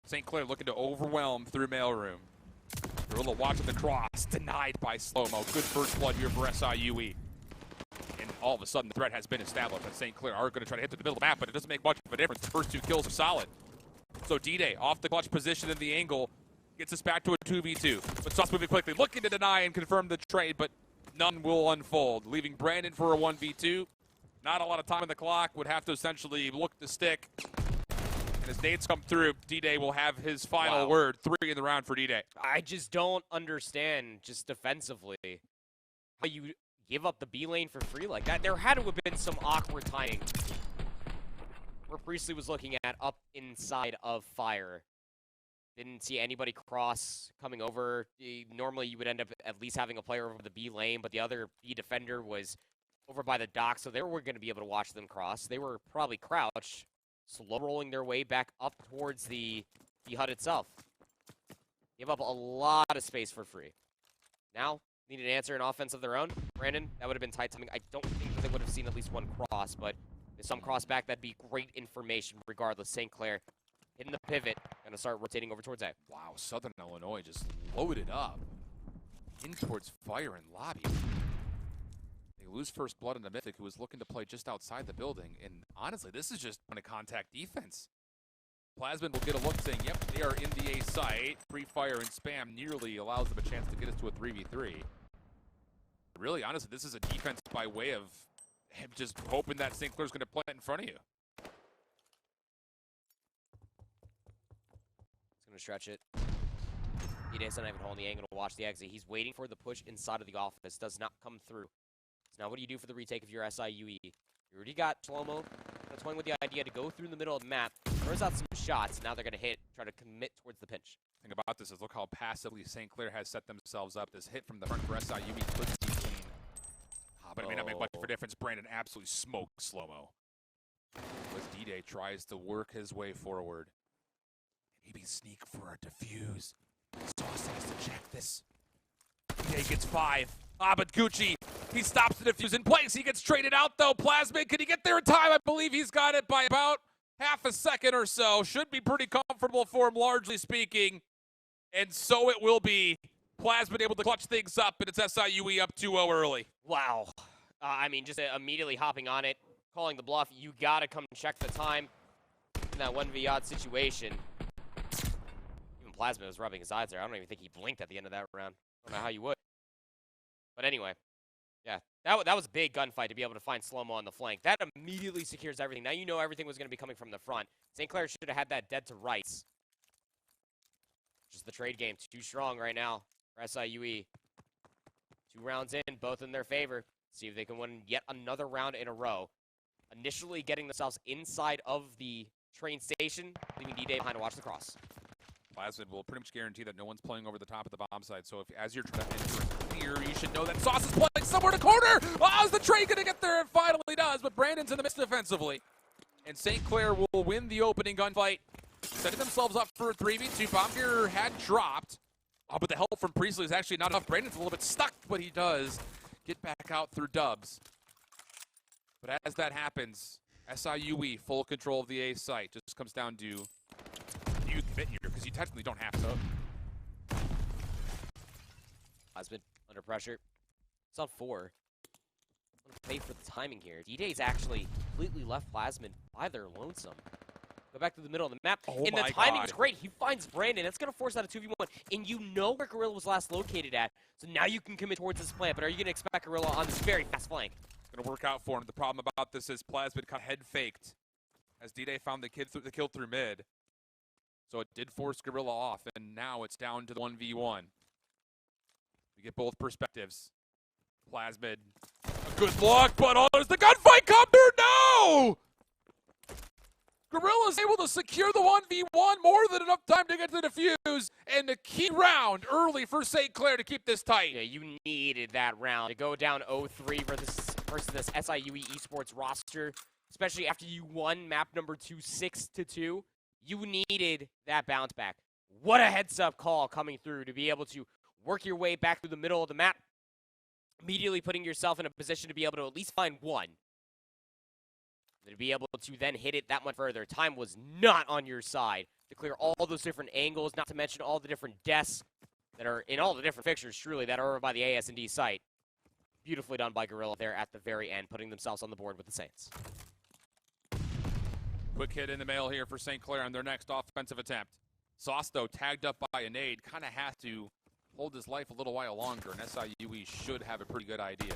[SPEAKER 3] St. Clair looking to overwhelm through mailroom. Gorilla watching the cross, denied by Slow-Mo. Good first blood here for SIUE. And all of a sudden, the threat has been established, and St. Clair are going to try to hit the middle of the map, but it doesn't make much of a difference. The first 2 kills are solid. So D-Day, off the clutch position in the angle, gets us back to a 2v2. But Sauce moving quickly, looking to deny and confirm the trade, but none will unfold. Leaving Brandon for a 1v2. Not a lot of time on the clock, would have to essentially look the stick. And as nades come through, D-Day will have his final word. 3 in the round for D-Day.
[SPEAKER 2] I just don't understand, just defensively, how you give up the B lane for free like that. There had to have been some awkward timing where Priestley was looking at up inside of Fire. Didn't see anybody cross coming over. Normally you would end up at least having a player over the B lane, but the other B defender was over by the dock, so they were going to be able to watch them cross. They were probably crouched, slow rolling their way back up towards the HUD itself. Give up a lot of space for free. Now, need an answer in offense of their own. Brandon, that would have been tight timing. I don't think that they would have seen at least one cross, but with some cross back, that'd be great information regardless. St. Clair hitting the pivot, going to start rotating over towards A.
[SPEAKER 3] Wow, Southern Illinois just loaded up in towards Fire and lobby. They lose first blood into Mythic, who was looking to play just outside the building. And honestly, this is just on a contact defense. Plasmin will get a look saying, yep, they are in the A site. Pre-fire and spam nearly allows them a chance to get us to a 3v3. Really, honestly, this is a defense by way of him just hoping that St. Clair's going to play it in front of you.
[SPEAKER 2] He's going to stretch it. He doesn't even hold the angle to watch the exit. He's waiting for the push inside of the office. Does not come through. So now what do you do for the retake if you're SIUE? You already got Slow-Mo toying with the idea to go through the middle of the map. Throws out some shots. Now they're going to hit, try to commit towards the pinch.
[SPEAKER 3] The thing about this is look how passively St. Clair has set themselves up. This hit from the front for SIUE could be clean. But it may not make much of a difference. Brandon absolutely smoked Slow-Mo. As D-Day tries to work his way forward. Maybe sneak for a defuse. Sauce has to check this. D-Day gets 5. But Gucci, he stops the defuse in place. He gets traded out though. Plasmid, can he get there in time? I believe he's got it by about half a second or so. Should be pretty comfortable for him, largely speaking. And so it will be. Plasmid able to clutch things up, and it's SIUE up 2-0 early.
[SPEAKER 2] Wow. I mean, just immediately hopping on it, calling the bluff. You got to come check the time in that 1v-odd situation. Even Plasmid was rubbing his eyes there. I don't even think he blinked at the end of that round. I don't know how you would. But anyway, yeah, that was a big gunfight to be able to find Slow-Mo on the flank. That immediately secures everything. Now you know everything was going to be coming from the front. St. Clair should have had that dead to rights. Just the trade game, too strong right now for SIUE. 2 rounds in, both in their favor. See if they can win yet another round in a row. Initially getting themselves inside of the train station, leaving D-Day behind to watch the cross.
[SPEAKER 3] Plasmid will pretty much guarantee that no one's playing over the top of the bomb side. So if as you're trying to enter clear, you should know that Sauce is playing somewhere in the corner. Oh, is the trade going to get there? It finally does, but Brandon's in the midst defensively. And St. Clair will win the opening gunfight, setting themselves up for a 3v2. Bomb Gear had dropped. Oh, but the help from Priestley is actually not enough. Brandon's a little bit stuck, but he does get back out through dubs. But as that happens, SIUE, full control of the A site. Just comes down to, do you commit here? Because you technically don't have to.
[SPEAKER 2] Plasmid under pressure. It's on 4. I'm gonna pay for the timing here. D-Day's actually completely left Plasmid by their lonesome. Go back to the middle of the map.
[SPEAKER 3] Oh
[SPEAKER 2] and the timing is great. He finds Brandon. That's going to force out a 2v1. And you know where Gorilla was last located at. So now you can commit towards this plant. But are you going to expect Gorilla on this very fast flank?
[SPEAKER 3] It's going to work out for him. The problem about this is Plasmid got head faked as D-Day found the kill through mid. So it did force Gorilla off. And now it's down to the 1v1. We get both perspectives. Plasmid, a good look, but oh, there's the gunfight come through. No! Gorilla's able to secure the 1v1, more than enough time to get to the defuse, and a key round early for St. Clair to keep this tight.
[SPEAKER 2] Yeah, you needed that round to go down 0-3 versus this SIUE Esports roster, especially after you won map number 2 6-2. You needed that bounce back. What a heads-up call coming through to be able to work your way back through the middle of the map, immediately putting yourself in a position to be able to at least find one. To be able to then hit it that much further. Time was not on your side to clear all those different angles, not to mention all the different deaths that are in all the different fixtures, truly, that are over by the AS&D site. Beautifully done by Gorilla there at the very end, putting themselves on the board with the Saints.
[SPEAKER 3] Quick hit in the mail here for St. Clair on their next offensive attempt. Sauce, though, tagged up by a nade, kind of has to hold his life a little while longer, and SIUE should have a pretty good idea.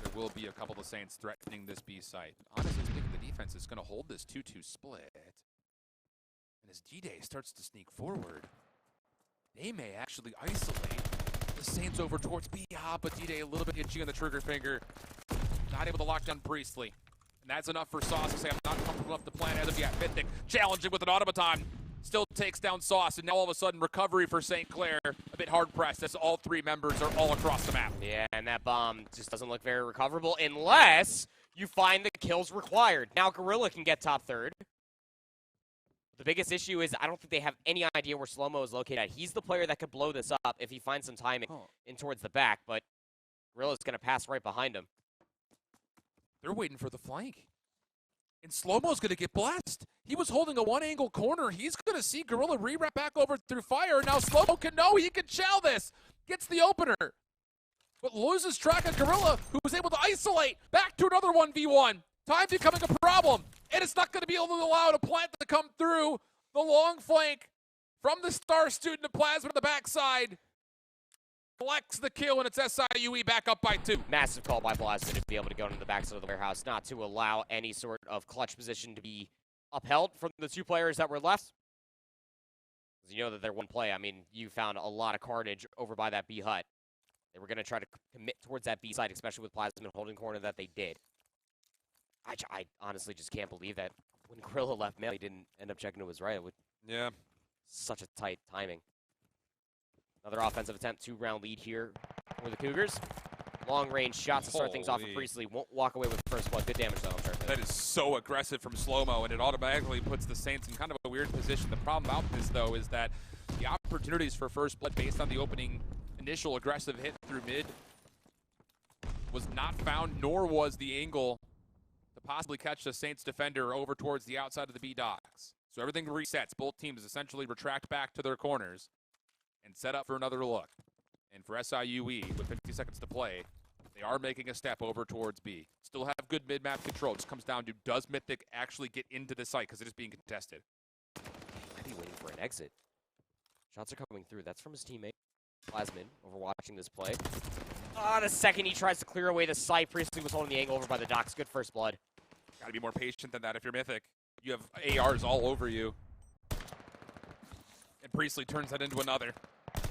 [SPEAKER 3] There will be a couple of Saints threatening this B site. Honestly speaking, the defense is going to hold this 2-2 split. And as D-Day starts to sneak forward, they may actually isolate the Saints over towards B. But D-Day a little bit itchy on the trigger finger. Not able to lock down Priestley. And that's enough for Sauce to say, I'm not comfortable enough to plan as of yet. Mythic challenging with an automaton. Still takes down Sauce, and now all of a sudden recovery for St. Clair. A bit hard-pressed as all 3 members are all across the map.
[SPEAKER 2] Yeah, and that bomb just doesn't look very recoverable unless you find the kills required. Now Gorilla can get top 3rd. The biggest issue is I don't think they have any idea where Slow-Mo is located at. He's the player that could blow this up if he finds some timing in towards the back, but Gorilla's going to pass right behind him.
[SPEAKER 3] They're waiting for the flank. And Slow-Mo's going to get blessed. He was holding a one-angle corner. He's going to see Gorilla re-wrap back over through fire. Now Slow-Mo can know he can shell this. Gets the opener. But loses track of Gorilla, who was able to isolate back to another 1v1. Time becoming a problem. And it's not going to be able to allow a plant to come through the long flank from the star student to Plasma to the backside. Collects the kill, and it's SIUE back up by 2.
[SPEAKER 2] Massive call by Plasma to be able to go into the backside of the warehouse, not to allow any sort of clutch position to be upheld from the 2 players that were left. Because you know that they're one play. I mean, you found a lot of carnage over by that B hut. They were going to try to commit towards that B side, especially with Plasma holding corner that they did. I honestly just can't believe that when Gorilla left mail, he didn't end up checking to his right.
[SPEAKER 3] Yeah.
[SPEAKER 2] Such a tight timing. Another offensive attempt, 2-round lead here for the Cougars. Long-range shots to start things off for Priestley. Won't walk away with the first blood. Good damage, though.
[SPEAKER 3] That is so aggressive from Slow-Mo, and it automatically puts the Saints in kind of a weird position. The problem about this, though, is that the opportunities for first blood based on the opening initial aggressive hit through mid was not found, nor was the angle to possibly catch the Saints defender over towards the outside of the B docks. So everything resets. Both teams essentially retract back to their corners and set up for another look. And for SIUE, with 50 seconds to play, they are making a step over towards B. Still have good mid-map control. It just comes down to, does Mythic actually get into the site, because it is being contested.
[SPEAKER 2] Might be waiting for an exit. Shots are coming through. That's from his teammate, Plasmin, over watching this play. The second he tries to clear away the site, Priestley was holding the angle over by the docks. Good first blood.
[SPEAKER 3] Gotta be more patient than that if you're Mythic. You have ARs all over you. And Priestley turns that into another.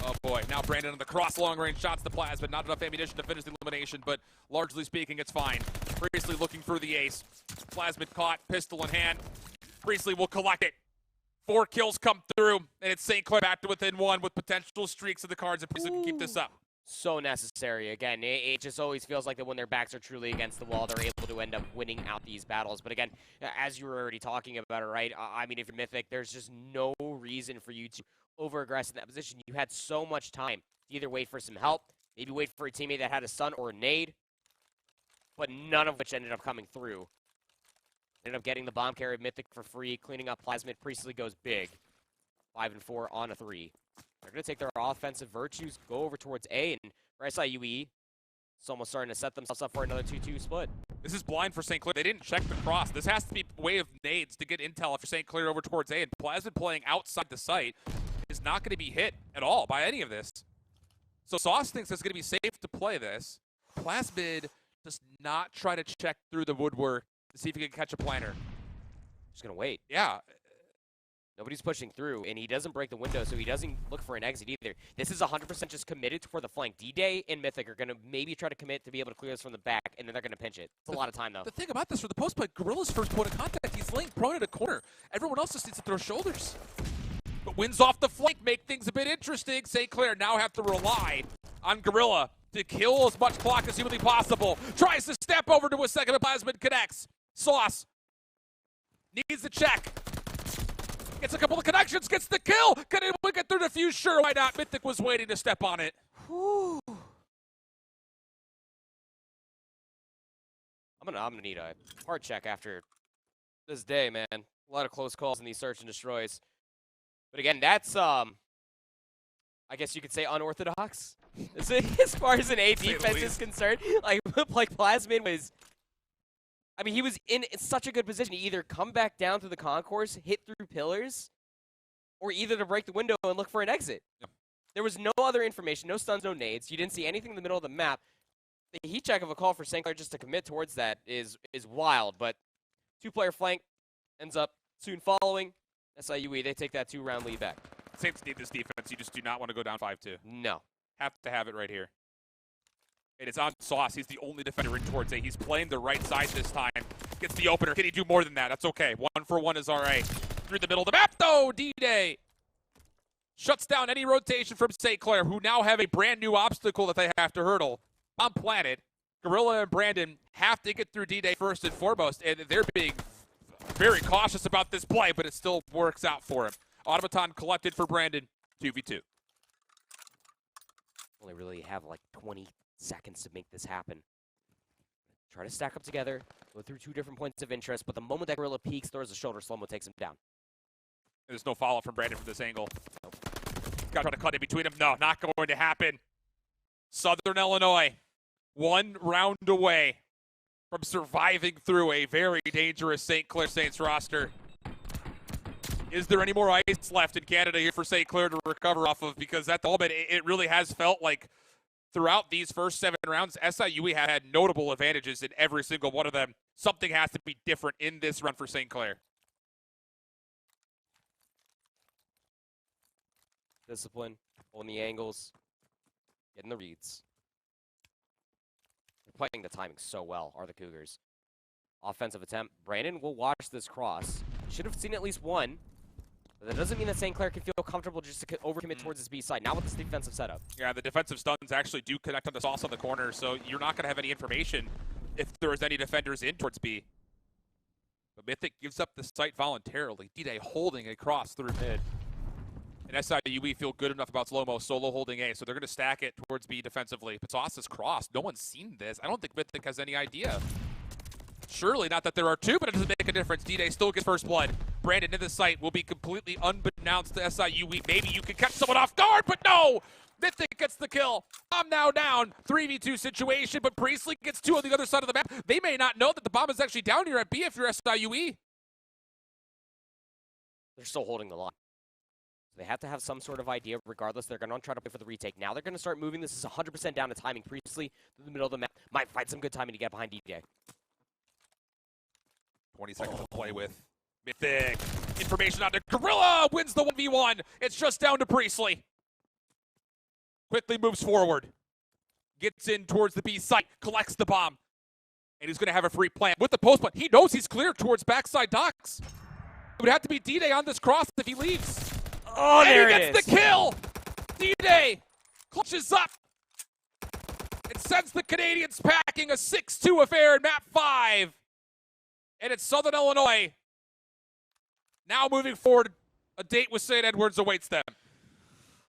[SPEAKER 3] Oh boy, now Brandon on the cross long-range shots to Plasma. Not enough ammunition to finish the elimination, but largely speaking, it's fine. Priestley looking for the ace. Plasma caught, pistol in hand. Priestley will collect it. 4 kills come through, and it's St. Clair back to within 1 with potential streaks of the cards, and Priestley can keep this up.
[SPEAKER 2] So necessary. Again, it just always feels like that when their backs are truly against the wall, they're able to end up winning out these battles. But again, as you were already talking about it, right? I mean, if you're Mythic, there's just no reason for you to over-aggressive in that position. You had so much time to either wait for some help, maybe wait for a teammate that had a stun or a nade, but none of which ended up coming through. Ended up getting the bomb carry of Mythic for free, cleaning up Plasmid. Priestley goes big. 5 and 4 on a 3. They're going to take their offensive virtues, go over towards A, and for SIUE, it's almost starting to set themselves up for another 2-2 split.
[SPEAKER 3] This is blind for St. Clair. They didn't check the cross. This has to be a way of nades to get intel for St. Clair over towards A, and Plasmid playing outside the site is not going to be hit at all by any of this. So Sauce thinks it's going to be safe to play this. Plasmid does not try to check through the woodwork to see if he can catch a planter.
[SPEAKER 2] Just going to wait.
[SPEAKER 3] Yeah.
[SPEAKER 2] Nobody's pushing through, and he doesn't break the window, so he doesn't look for an exit either. This is 100% just committed for the flank. D-Day and Mythic are going to maybe try to commit to be able to clear this from the back, and then they're going to pinch it. It's a lot of time, though.
[SPEAKER 3] The thing about this, for the post play, Gorilla's first point of contact, he's laying prone at a corner. Everyone else just needs to throw shoulders. But wins off the flank, make things a bit interesting. St. Clair now have to rely on Gorilla to kill as much clock as humanly possible. Tries to step over to a second, but Plasmid connects. Sauce needs the check. Gets a couple of connections, gets the kill. Can anyone get through the fuse? Sure, why not? Mythic was waiting to step on it.
[SPEAKER 2] Whew. I'm gonna need a hard check after this day, man. A lot of close calls in these search and destroys. But again, that's I guess you could say unorthodox as far as an A defense is concerned. Like Plasmid was. I mean, he was in such a good position to either come back down through the concourse, hit through pillars, or either to break the window and look for an exit. Yep. There was no other information, no stuns, no nades. You didn't see anything in the middle of the map. The heat check of a call for St. Clair just to commit towards that is wild, but two-player flank ends up soon following. SIUE, they take that 2-round lead back.
[SPEAKER 3] Saints need this defense. You just do not want to go down 5-2.
[SPEAKER 2] No.
[SPEAKER 3] Have to have it right here. And it's on Sauce. He's the only defender in towards A. He's playing the right side this time. Gets the opener. Can he do more than that? That's okay. 1-for-1 is all right. Through the middle of the map, though. D-Day shuts down any rotation from St. Clair, who now have a brand new obstacle that they have to hurdle. On planet, Gorilla and Brandon have to get through D-Day first and foremost, and they're being very cautious about this play, but it still works out for him. Automaton collected for Brandon, 2v2.
[SPEAKER 2] Only really have like 20 seconds to make this happen. Try to stack up together, go through 2 different points of interest, but the moment that Gorilla peeks, throws a shoulder, Slow-mo takes him down.
[SPEAKER 3] There's no follow-up from Brandon from this angle. Nope. Got to try to cut in between them. No, not going to happen. Southern Illinois, 1 round away from surviving through a very dangerous St. Clair Saints roster. Is there any more ice left in Canada here for St. Clair to recover off of? Because at the moment, it really has felt like throughout these first 7 rounds, SIUE had notable advantages in every single one of them. Something has to be different in this run for St. Clair.
[SPEAKER 2] Discipline, holding the angles, getting the reads. They're playing the timing so well, are the Cougars. Offensive attempt. Brandon will watch this cross. Should have seen at least one. But that doesn't mean that St. Clair can feel comfortable just to overcommit towards his B side. Not with this defensive setup.
[SPEAKER 3] Yeah, the defensive stuns actually do connect on the Sauce on the corner, so you're not going to have any information if there is any defenders in towards B. But Mythic gives up the site voluntarily. D-Day holding a cross through mid. And SIUE feel good enough about Slow-mo solo holding A, so they're going to stack it towards B defensively. But Sauce is crossed. No one's seen this. I don't think Mythic has any idea. Surely not that there are 2, but it doesn't make a difference. D-Day still gets first blood. Brandon in the site will be completely unbeknownst to SIUE. Maybe you can catch someone off guard, but no! Mythic gets the kill. I'm now down. 3v2 situation, but Priestley gets 2 on the other side of the map. They may not know that the bomb is actually down here at B if you're SIUE.
[SPEAKER 2] They're still holding the line. They have to have some sort of idea. Regardless, they're going to try to play for the retake. Now they're going to start moving. This is 100% down to timing. Priestley through the middle of the map might find some good timing to get behind D-Day.
[SPEAKER 3] 20 seconds to play with. Mythic. Information on the Gorilla wins the 1v1. It's just down to Priestley. Quickly moves forward. Gets in towards the B site. Collects the bomb. And he's going to have a free plant with the post plant. He knows he's clear towards backside docks. It would have to be D-Day on this cross if he leaves.
[SPEAKER 2] Oh,
[SPEAKER 3] and
[SPEAKER 2] there
[SPEAKER 3] he
[SPEAKER 2] it
[SPEAKER 3] gets
[SPEAKER 2] is.
[SPEAKER 3] the kill. D-Day clutches up. It sends the Canadians packing a 6-2 affair in map 5. And it's Southern Illinois. Now moving forward, a date with St. Edwards awaits them.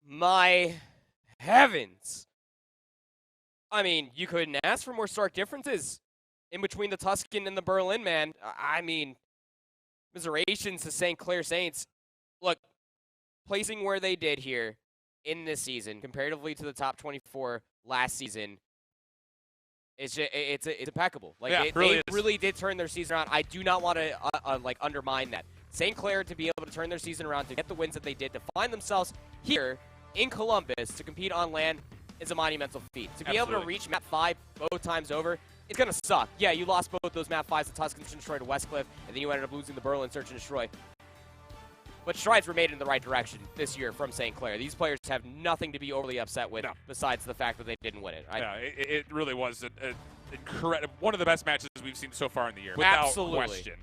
[SPEAKER 2] My heavens. I mean, you couldn't ask for more stark differences in between the Tuscan and the Berlin, man. I mean, commiserations to St. Clair Saints. Look, placing where they did here in this season, comparatively to the top 24 last season, it's impeccable. Like,
[SPEAKER 1] yeah,
[SPEAKER 2] they really did turn their season around. I do not want to like undermine that. St. Clair, to be able to turn their season around, to get the wins that they did, to find themselves here in Columbus to compete on LAN is a monumental feat. To be able to reach map 5 both times over, it's going to suck. Yeah, you lost both those map 5s, the Tuscan Search and Destroy to Westcliff, and then you ended up losing the Berlin Search and Destroy. But strides were made in the right direction this year from St. Clair. These players have nothing to be overly upset with, besides the fact that they didn't win it.
[SPEAKER 1] Yeah, it really was an incredible, one of the best matches we've seen so far in the year, without question.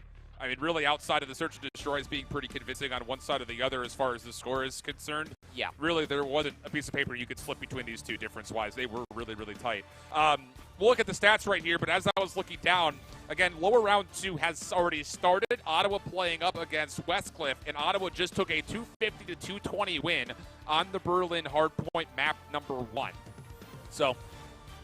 [SPEAKER 1] I mean, really, outside of the Search and Destroys being pretty convincing on one side or the other as far as the score is concerned,
[SPEAKER 2] yeah,
[SPEAKER 1] really, there wasn't a piece of paper you could flip between these two difference-wise. They were really, really tight. We'll look at the stats right here, but as I was looking down, again, lower round 2 has already started. Ottawa playing up against Westcliff, and Ottawa just took a 250-220 win on the Berlin Hardpoint map number 1. So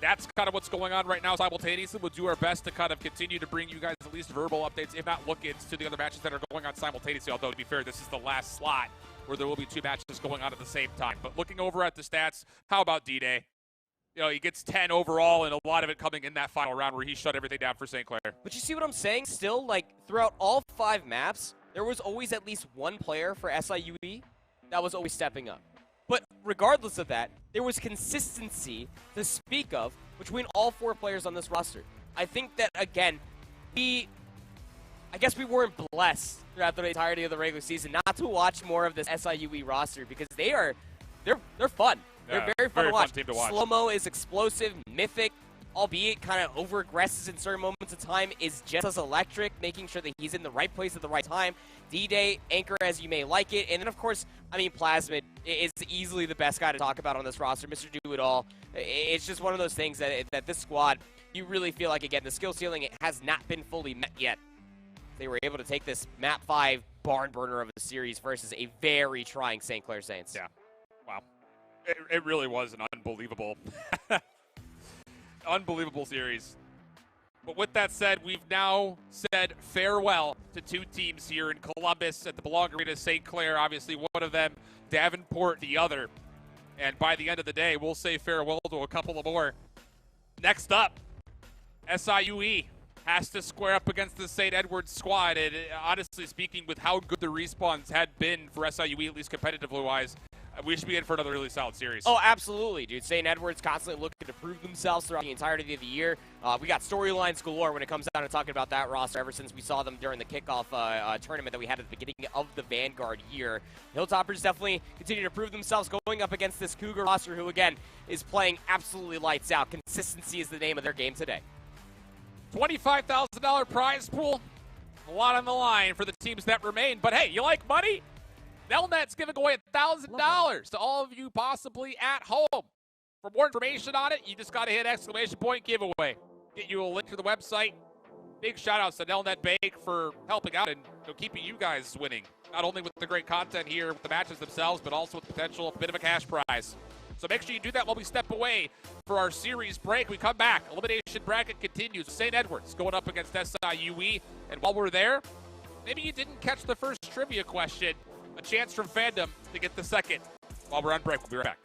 [SPEAKER 1] that's kind of what's going on right now simultaneously. We'll do our best to kind of continue to bring you guys at least verbal updates, if not look-ins to the other matches that are going on simultaneously, although to be fair, this is the last slot where there will be 2 matches going on at the same time. But looking over at the stats, how about D-Day? You know, he gets 10 overall, and a lot of it coming in that final round where he shut everything down for St. Clair.
[SPEAKER 2] But you see what I'm saying? Still, like, throughout all 5 maps, there was always at least one player for SIUE that was always stepping up. But regardless of that, there was consistency to speak of between all 4 players on this roster. I think that, again, I guess we weren't blessed throughout the entirety of the regular season not to watch more of this SIUE roster, because they're fun. They're very fun to watch. Slow-mo is explosive, mythic, albeit kind of over-aggressive in certain moments of time, is just as electric, making sure that he's in the right place at the right time. D-Day, anchor as you may like it. And then, of course, I mean, Plasmid is easily the best guy to talk about on this roster. Mr. Do-It-All. It's just one of those things that this squad, you really feel like, again, the skill ceiling has not been fully met yet. They were able to take this map 5 barn burner of the series versus a very trying St. Clair Saints.
[SPEAKER 1] Yeah. Wow. It really was an unbelievable, unbelievable series. But with that said, we've now said farewell to 2 teams here in Columbus at the Belong Arena. St. Clair, obviously one of them, Davenport the other. And by the end of the day, we'll say farewell to a couple of more. Next up, SIUE has to square up against the St. Edward's squad. And honestly speaking, with how good the respawns had been for SIUE, at least competitively-wise, we should be in for another really solid series.
[SPEAKER 2] Oh, absolutely, dude. St. Edward's constantly looking to prove themselves throughout the entirety of the year. We got storylines galore when it comes down to talking about that roster ever since we saw them during the kickoff tournament that we had at the beginning of the Vanguard year. Hilltoppers definitely continue to prove themselves going up against this Cougar roster who, again, is playing absolutely lights out. Consistency is the name of their game today.
[SPEAKER 1] $25,000 prize pool. A lot on the line for the teams that remain. But hey, you like money? Nelnet's giving away $1,000 to all of you possibly at home. For more information on it, you just got to hit !giveaway. Get you a link to the website. Big shout-outs to Nelnet Bank for helping out and keeping you guys winning. Not only with the great content here with the matches themselves, but also with the potential of a bit of a cash prize. So make sure you do that while we step away for our series break. We come back. Elimination bracket continues. St. Edward's going up against SIUE. And while we're there, maybe you didn't catch the first trivia question. A chance from Fandom to get the second. While we're on break, we'll be right back.